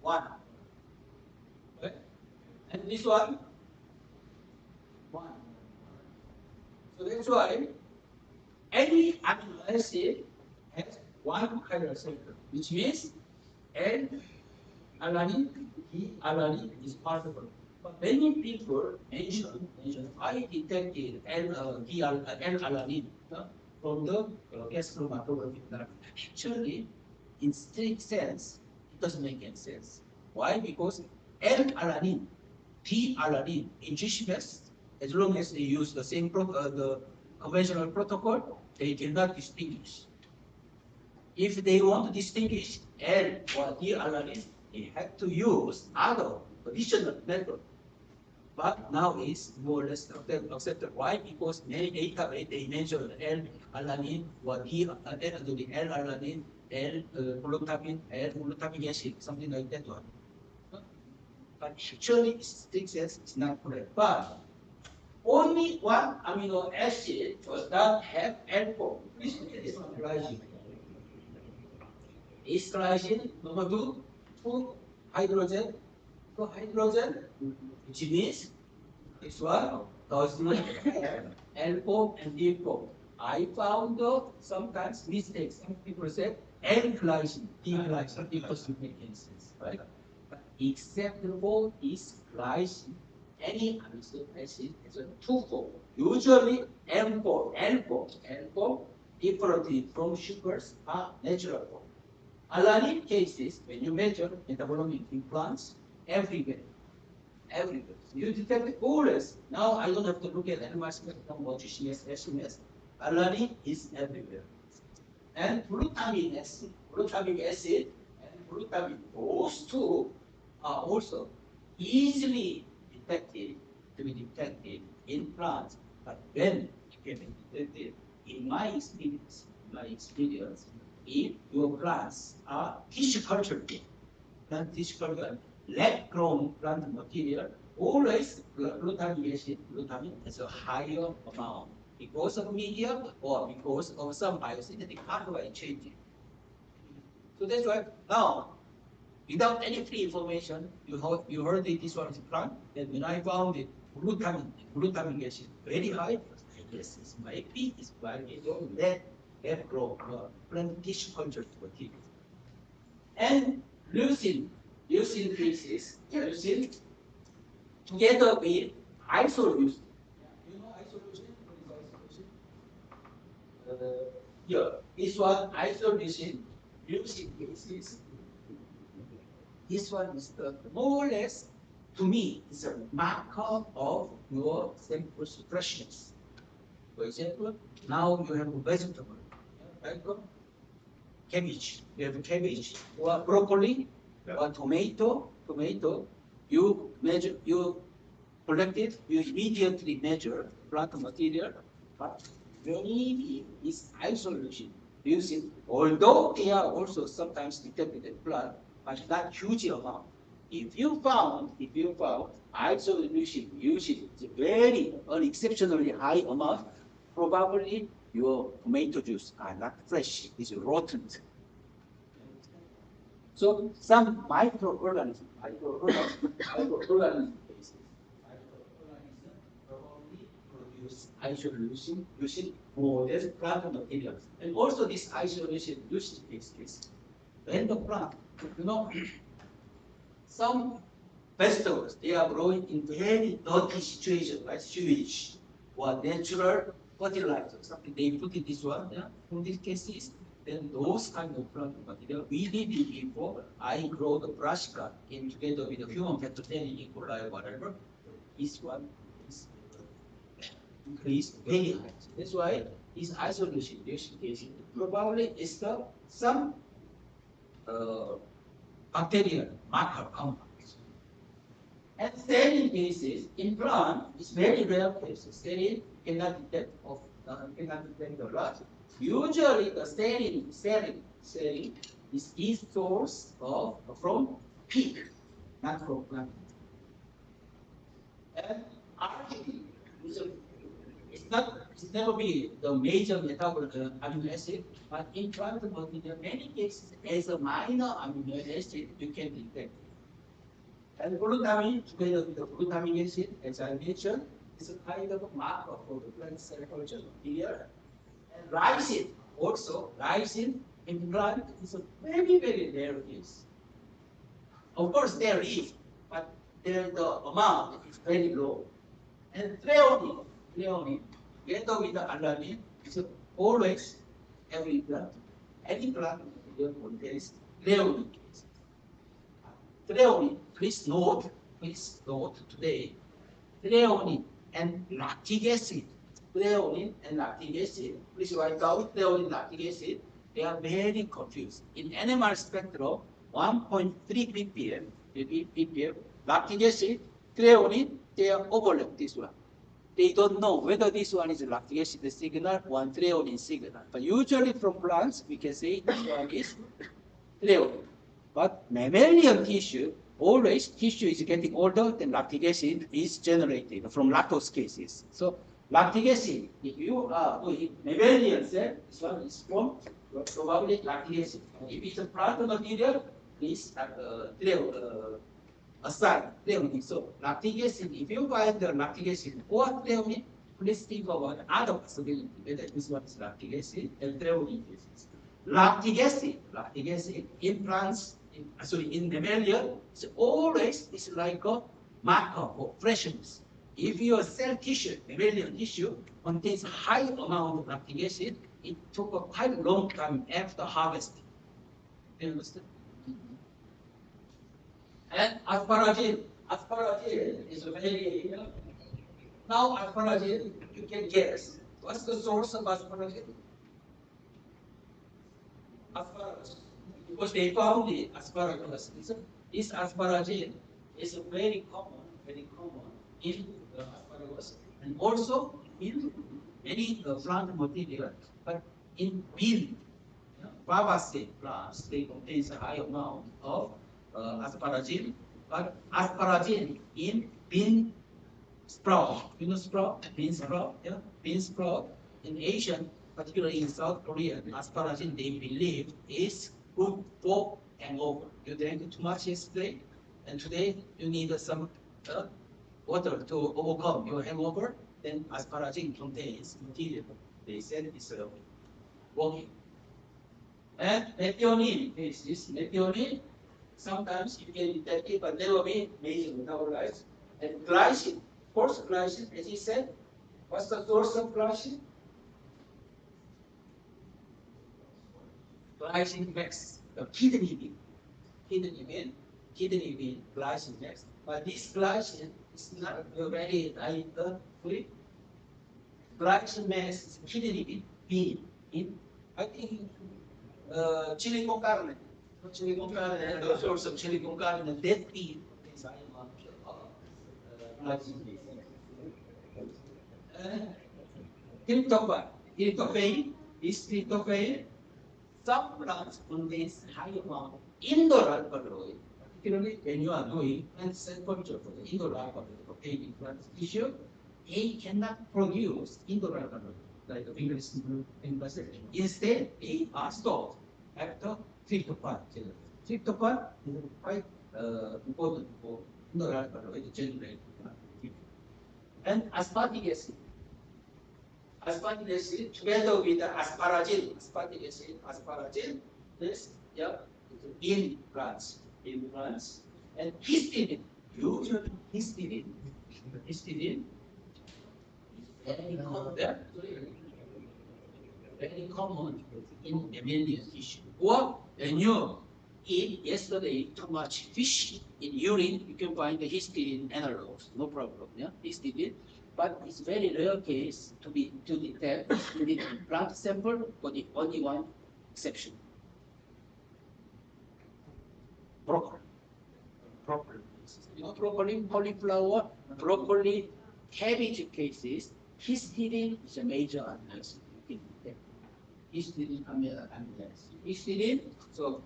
N: 1. Right? And this one, 1. So that's why any amino acid has 1 chiral center, which means N-alanine, D-alanine is possible. But many people mention I detected N-alanine from the gas chromatography. Actually, in strict sense, it doesn't make any sense. Why? Because N-alanine, D-alanine in GCMS, as long as they use the same the conventional protocol, they cannot distinguish. If they want to distinguish N or D-alanine, they have to use other additional method. But now it's more or less accepted. Why? Because many database they mention L-alanine or L-alanine, L-glutamine, L-glutamic acid, something like that one. But actually, strict sense is not correct. But only one amino acid does not have L4. Please look at this one, glycine. Is glycine number 2, 2 hydrogen, which means this one does not have L4 and D4. I found sometimes mistakes. Some people say L-glycine, D-glycine, it doesn't make any sense, right? But acceptable is glycine. Any amino acid is a 2-fold. Usually L4 differently from sugars are natural form. Alanine cases, when you measure metabolomics in plants, everywhere. You detect always. Now I don't have to look at animal spectrum or GCS, SMS. Alanine is everywhere. And glutamic acid, and glutamine, those two are also easily to be detected in plants. But when it can be detected, in my experience, if your plants are tissue cultured, lab-grown plant material, always glutamine has a higher amount because of media or because of some biosynthetic pathway changing. So that's why now, without any pre-information, you heard that this one is a plant, and when I found it, glutamic acid very high, I guess it might be lab-grown plant tissue cultured material. And leucine cases, together with isoleucine. You know isoleucine? What is isoleucine? Here, this one, isoleucine, leucine cases. This one is more or less, to me, is a marker of your sample's freshness. For example, now you have a vegetable, right? Cabbage, you have cabbage, or broccoli, or tomato, you collect it, you immediately measure plant material, but maybe it's isoleucine, although they are also sometimes detected in plant, but not huge amount. If you found isoleucine using very unexceptionally high amount, probably your tomato juice are not fresh, it's rotten. So some microorganisms probably produce use isolation using modern plant materials. And also this isolation using is when the plant, you know, some vegetables, they are growing in very dirty situation, like sewage or natural fertilizer, something they put in this one, yeah, in these cases, then those kind of plant material, we did it before I grow the brassica in together with the human vegetarian E. coli, whatever, this one is increased very high. That's why this isolation is probably is the some bacterial marker compounds. And sterile cases in plant is very rare cases. Sterile cannot detect the blood. Usually the sterile is source of from pig, not from plant. And RGB is a it's never be the major metabolic amino acid, but in plant material, many cases as a minor amino acid you can detect. And glutamine, together with the glutamic acid, as I mentioned, is a kind of a marker for the plant cell culture material. And lysine, also lysine in plant is a very, very rare case. Of course, there is, but the amount is very low. And threonine, together with the alanine, is always every plant. Any plant material contains threonine. Threonine, please note today, threonine and lactic acid. Threonine and lactic acid, please write down threonine and lactic acid. They are very confused. In animal spectrum, 1.3 ppm, lactic acid, threonine, they are overlap this one. They don't know whether this one is lactic acid signal or threonine signal. But usually from plants, we can say this one is threonine. But mammalian tissue, always tissue is getting older, then lactic acid is generated from lactose cases. So lactic acid, if you are doing mammalian cell, this one is from probably lactic acid. If it's a plant material, please aside threonine. So lactic acid, if you find the lactic acid or threonine, please think about other possibility, whether this one is lactic acid and threonine is. Lactic acid in plants, in mammalian, it's always is like a marker for freshness. If your cell tissue, mammalian tissue, contains high amount of lactic acid, it took a quite long time after harvesting. You understand? And asparagine is a very, now asparagine, you can guess. What's the source of asparagine? Asparagus. Because they found the asparagus. This asparagine is very common in the asparagus and also in many plant material. But in bean, Fabaceae plants, they contain a high amount of asparagine. But asparagine in bean sprout, bean sprout, yeah, bean sprout in Asian, particularly in South Korea, asparagine they believe is good for hangover. You drank too much yesterday, and today you need some water to overcome your hangover. Then asparagine contains material. They said it's working. And methionine is this methionine. Sometimes you can detect it, but never be major metabolized. And glycine, of course, glycine, as he said, what's the source of glycine? Glycine max, the kidney bean, glycine max. But this glycine is not very free. Glycine max is kidney bean. I think chili con carne. Chili con carne, the source of chili con carne, dead bean. Tryptophan is tryptophan. Some plants contains high amount of indoor alkaloid, particularly when you are doing plant cell culture for the indoor alkaloid for baby plant tissue, they cannot produce indoor alkaloid like the English. Instead, they are stored after tryptophan. Tryptophan is quite important for indoor alkaloid to generate. And aspartic acid. aspartic acid together with the asparagine, this, yeah, in plants, and histidine, usually histidine is very common, very common in mammalian tissue. Or when you eat yesterday too much fish in urine, you can find the histidine analogs, no problem, yeah, histidine. But it's very rare case to detect in the plant sample, but the only one exception. Broccoli. You know, broccoli, cauliflower, broccoli, cabbage cases, histidine is a major amino acid. You can detect histidine amino acid. Histidine, so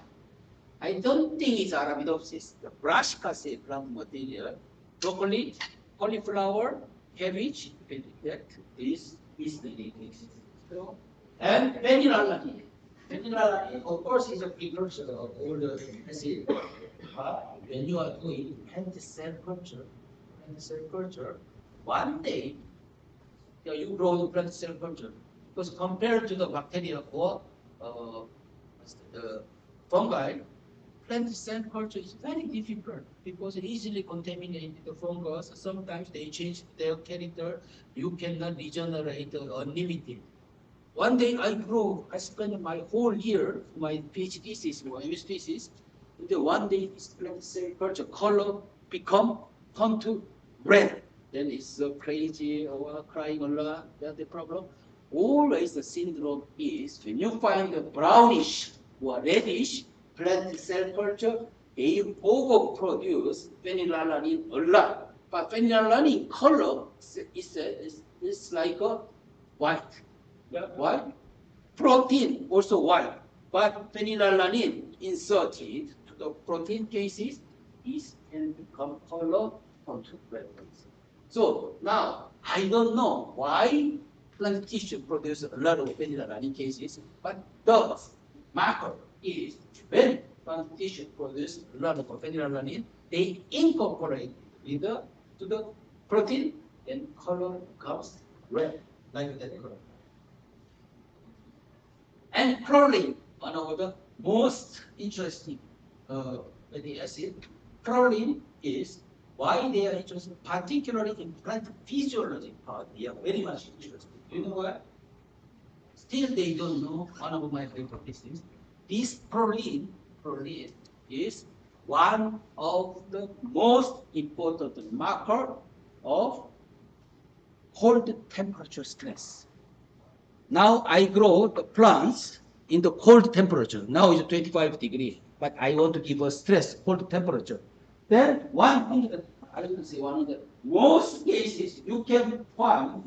N: I don't think it's Arabidopsis. The brassicaceae plant material, broccoli, cauliflower, cabbage, you can detect this histidine cases. So, and phenylalanine. Phenylalanine, of course, is a precursor of all the acid. But when you are doing plant cell culture, one day you grow the plant cell culture, because compared to the bacteria or the fungi, plant cell culture is very difficult because it easily contaminated the fungus. Sometimes they change their character. You cannot regenerate unlimited. One day I spent my whole year, my PhD thesis, my MS thesis, one day this plant cell culture color come to red. Then it's so crazy or crying a lot. That's the problem. Always the syndrome is when you find a brownish or reddish plant cell culture, they overproduce phenylalanine a lot. But phenylalanine color is like a white. Yeah, white. Protein also white. But phenylalanine inserted to the protein cases is can become color onto red. So now I don't know why plant tissue produces a lot of phenylalanine cases, but the marker is when plant tissue produces a lot of phenylalanine, they incorporate with to the protein, and color becomes red, like that color. And proline, one of the most interesting fatty acid. Proline is why they are interested, particularly in plant physiology part. They are very much interested. You know what? Still, they don't know. One of my hypotheses. This proline is one of the most important marker of cold temperature stress. Now I grow the plants in the cold temperature. Now it's 25 degrees, but I want to give a stress, cold temperature. Then one of the most cases you can find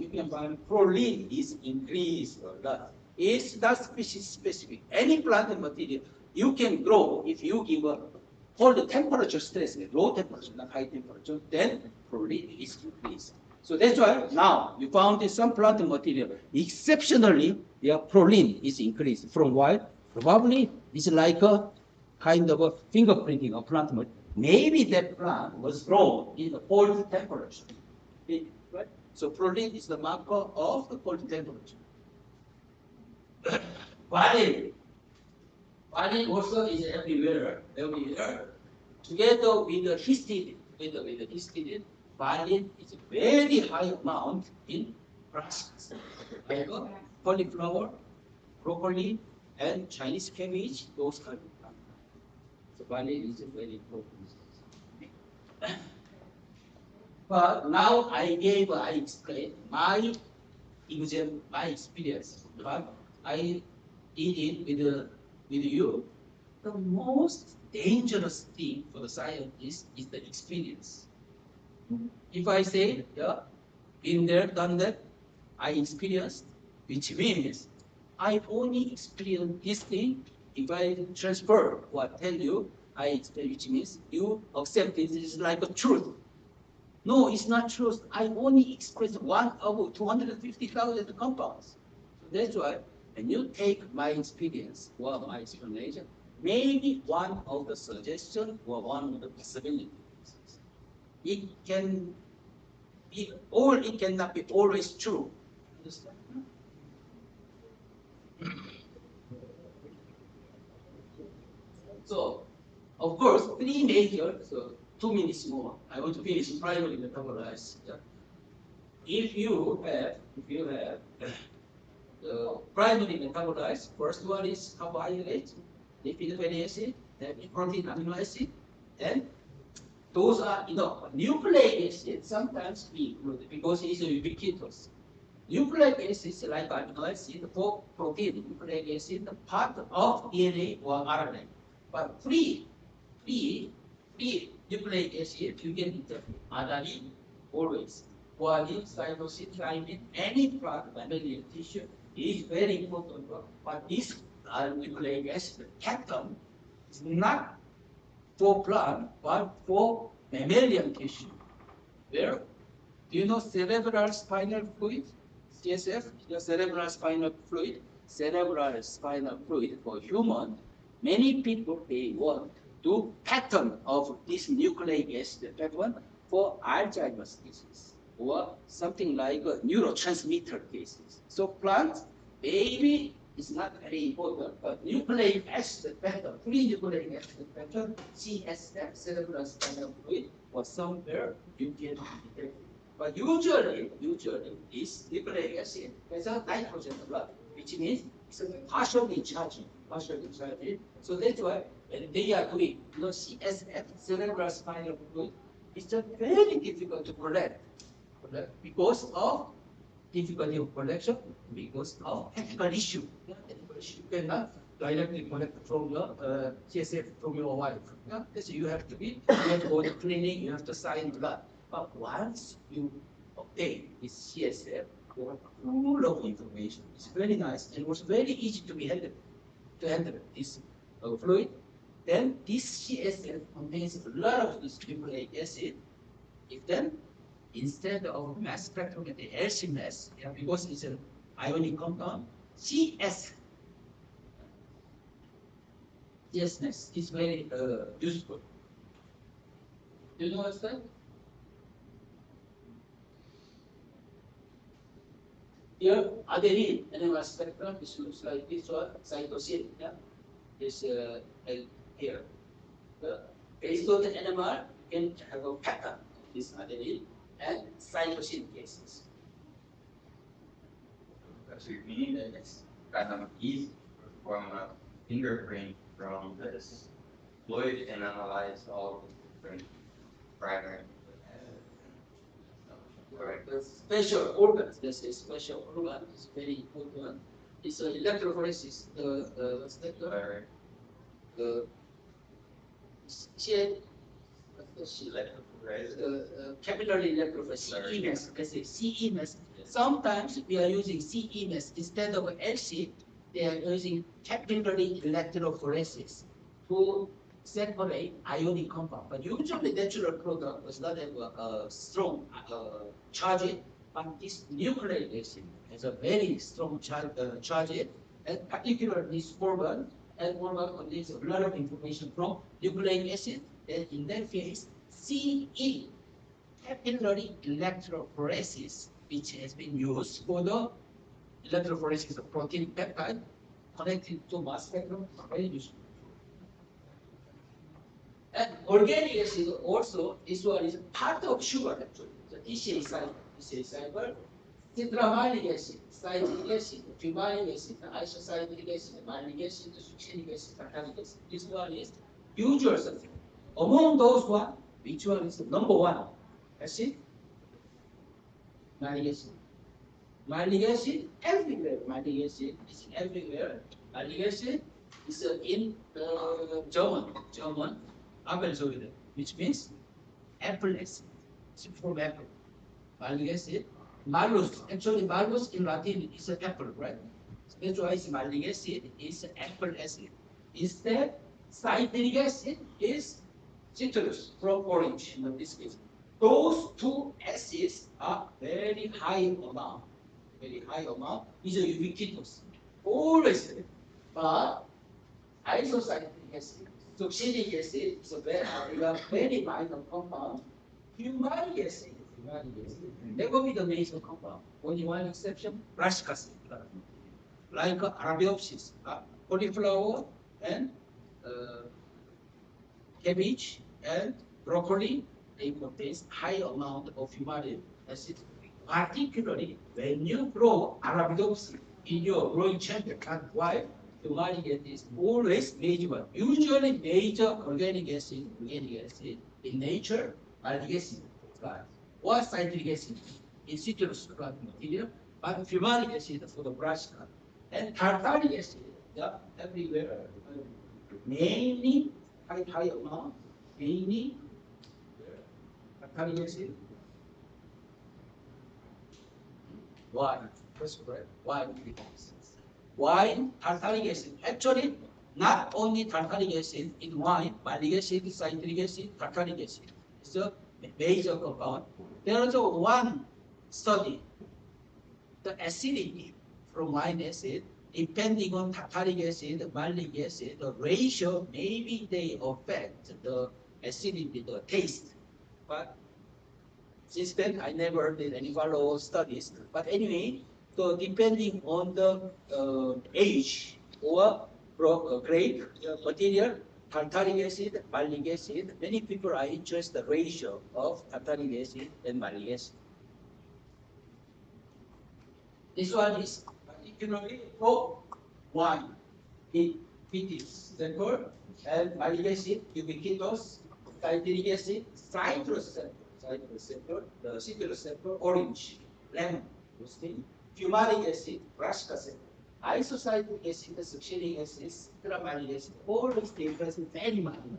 N: proline is increased or not. It's not species specific. Any plant material you can grow if you give a cold temperature stress, low temperature, not high temperature, then proline is increased. So that's why now you found some plant material, exceptionally, their proline is increased. From why? Probably it's like a kind of a fingerprinting of plant material. Maybe that plant was grown in the cold temperature. Right? So proline is the marker of the cold temperature. Vanillin. Vanillin also is everywhere. Together with the histidine, vanillin is a very high amount in brassicas, like cauliflower, broccoli, and Chinese cabbage, those kind of plants. So vanillin is very important. But now I explained my experience. But I did it with you. The most dangerous thing for the scientist is the experience. If I say, yeah, been there, done that, I experienced, which means I only experienced this thing. If I transfer or tell you, I experience, which means you accept it is like a truth. No, it's not truth. I only express one of 250,000 compounds. So that's why when you take my experience or my explanation, maybe one of the suggestions or one of the possibilities, it cannot be always true. Understand? So, of course, three major, so 2 minutes more. I want to finish primary metabolites. Yeah. If you have the primary metabolites, first one is carbohydrate, lipid fatty acid, then protein amino acid, then those are nucleic acid sometimes we include because it's ubiquitous. Nucleic acids like amino acid for protein, nucleic acid part of DNA or RNA. But free nucleic acid you get it adenine always. Guanine, cytosine, thymine, any plant mammalian tissue is very important. But this nucleic acid pattern is not for plant, but for mammalian tissue. Where do you know cerebral spinal fluid? CSF, the cerebral spinal fluid. Cerebral spinal fluid for human. Many people they want to pattern of this nucleic acid pattern for Alzheimer's disease or something like neurotransmitter cases. So plants maybe it's not very important, but nucleic acid pattern, free nucleic acid pattern, CSF, cerebral spinal fluid, or somewhere you can detect. But usually this nucleic acid has a nitrogen blood, which means it's partially charged. So that's why when they are doing CSF, cerebral spinal fluid, it's very difficult to collect because of difficulty of collection, because of technical issue. You cannot directly collect from your CSF from your wife. Yeah? So you have to go to clinic, you have to sign blood. But once you obtain this CSF, you have full of information. It's very nice and it was very easy to handle this fluid. Then this CSF contains a lot of this nucleic acid. If then instead of mass spectrometry, LC mass, because it's an ionic compound, CS mass is very useful. Do you know what's that? Here, adenine NMR spectrum, this looks like this one, cytosine, yeah? This here. Based on the NMR, you can have a pattern of this adenine and cytosine cases.
F: So you mean that it's kind of easy to perform a fingerprint from this fluid and analyze all the different primary.
N: Correct. The special organs, this is special organ is very important. It's an electrophoresis. What's that? The capillary electrophoresis, CEMS. Sometimes we are using CEMS instead of LC. They are using capillary electrophoresis to separate ionic compound. But usually natural product does not have a strong charge, but this nucleic acid has a very strong charge, and particularly this organ, and organ contains a lot of information from nucleic acid. And in that case, CE, capillary electrophoresis, which has been used for the electrophoresis of protein peptide connected to mass spectrum, very useful. And organic acid also, this one is part of sugar actually. So TCA cycle, citramylic acid, citric acid, fumaric acid, isocitric acid, malic acid, succinic acid, tartaric acid. This one is usual substance. Among those one, which one is the number one acid? Malic acid. Malic acid everywhere. Malic acid is everywhere. Malic acid is in German. Apfelsäure, which means apple acid. It's from apple. Malic acid. Malus, actually malus in Latin is an apple, right? So that's why malic acid is apple acid. Instead, citric acid is citrus from orange in this case. Those two acids are very high amount. These are ubiquitous. Always, but isocitric acid, succinic acid is a very minor compound. Fumaric acid, that will be the major compound. Only one exception, brassic acid, like Arabidopsis, cauliflower, and cabbage and broccoli, they contain high amount of fumaric acid. Particularly when you grow Arabidopsis in your growing chamber, and why fumaric acid is always major, usually major organic acid in nature, malic acid, or citric acid in citrus plant material, but fumaric acid for the brush cut. And tartaric acid, yeah, everywhere, mainly high amount, mainly tartaric acid. Why? First, right? Why? Why tartaric acid? Actually, not only tartaric acid in wine, malic acid, citric acid, tartaric acid. It's a major compound. There is one study, the acidity from wine acid, depending on tartaric acid, malic acid, the ratio, maybe they affect the acidity, the taste. But since then, I never did any follow studies. But anyway, so depending on the age or grade material, tartaric acid, malic acid, many people are interested in the ratio of tartaric acid and malic acid. This one is particularly for wine. It is simple and malic acid, ubiquitous, citric acid, citrus receptor, the citrus receptor, orange, lemon, fumaric acid, brassica acid, isocitric acid, succinic acid, citramalic acid, all these things present very minor.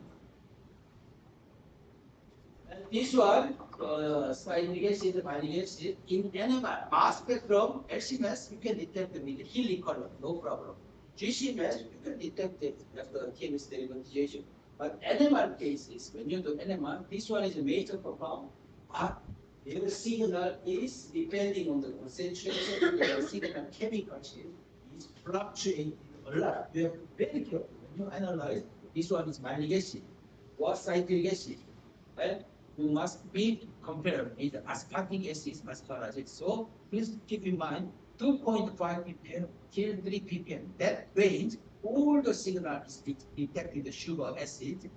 N: And this one, citric acid, malic acid, in animal mass spectrum, LC-mass, you can detect them with healing color, no problem. GC-mass, you can detect it after chemistry evaluation. But animal cases, when you do animal, this one is a major compound. But the signal is depending on the concentration of the signal chemical change is fluctuating a lot. You have to be very careful when you analyze. This one is malic acid or citric acid. And you must be compared with aspartic acid, aspartic. So please keep in mind 2.5 ppm till 3 ppm. That range, all the signals detected the sugar acid,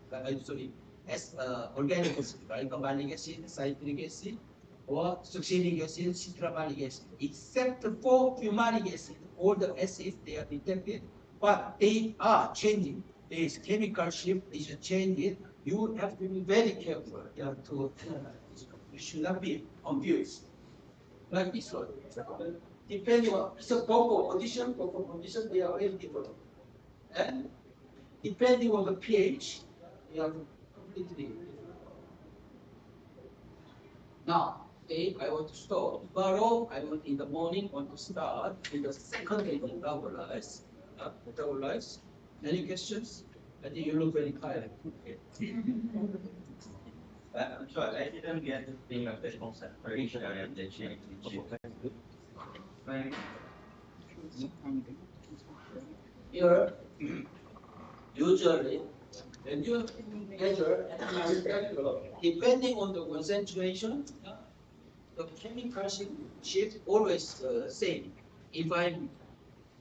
N: organic acid, like malic acid, citric acid, or succinic acid, citramalic acid, except for fumaric acid. All the acids they are detected, but they are changing. There is chemical shift, is changing. You have to be very careful to you should not be confused. Like this one. Depending on vocal condition, they are very different. And depending on the pH, they are completely different. Now, today I want to start. Tomorrow, I want in the morning want to start with the second metabolize. Metabolize. Any questions? I think you look very tired. Okay.
F: I'm sorry, I didn't get the thing of the concentration and the change.
N: Here, usually, when you measure animal temperature, depending on the concentration, the chemical shift always same. If I'm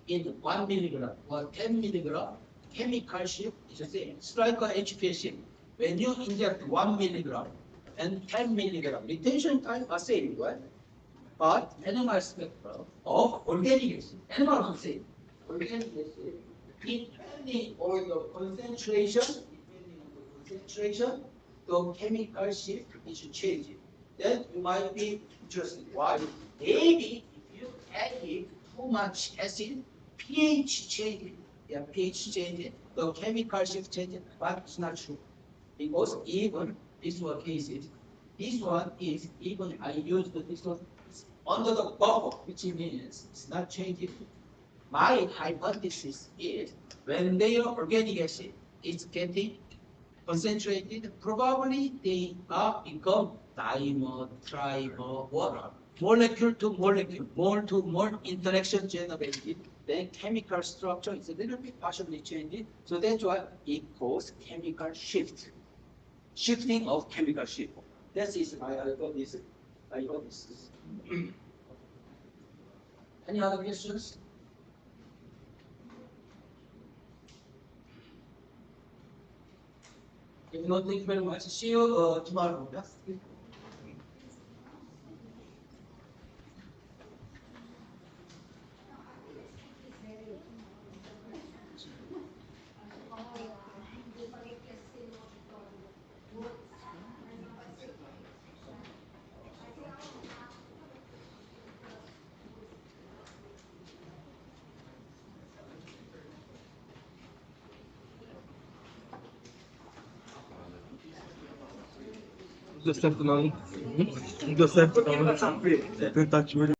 N: in 1 milligram or 10 milligram, chemical shift is the same. It's like a HPLC. When you inject 1 milligram and 10 milligram, retention time are same, right? But animal spectrum of organic acid, animal acid, organic acid, depending on the concentration, the chemical shift is changing. Then you might be interested. Why? Maybe if you add too much acid, pH changing. Yeah, pH changing. The chemical shift changing, but it's not true. Because even this one cases, this one is even I used this one under the bubble, which means it's not changing. My hypothesis is when their organic acid is getting concentrated, probably they are become dimer, trimer, water. Molecule to molecule, mole to mole interaction generated, then chemical structure is a little bit partially changing. So that's why it causes chemical shift. Shifting of chemical shift. That is my hypothesis. Any other questions? If not, thank you very much. See you tomorrow.
J: Não deu certo não. Não deu certo não. Tentativa de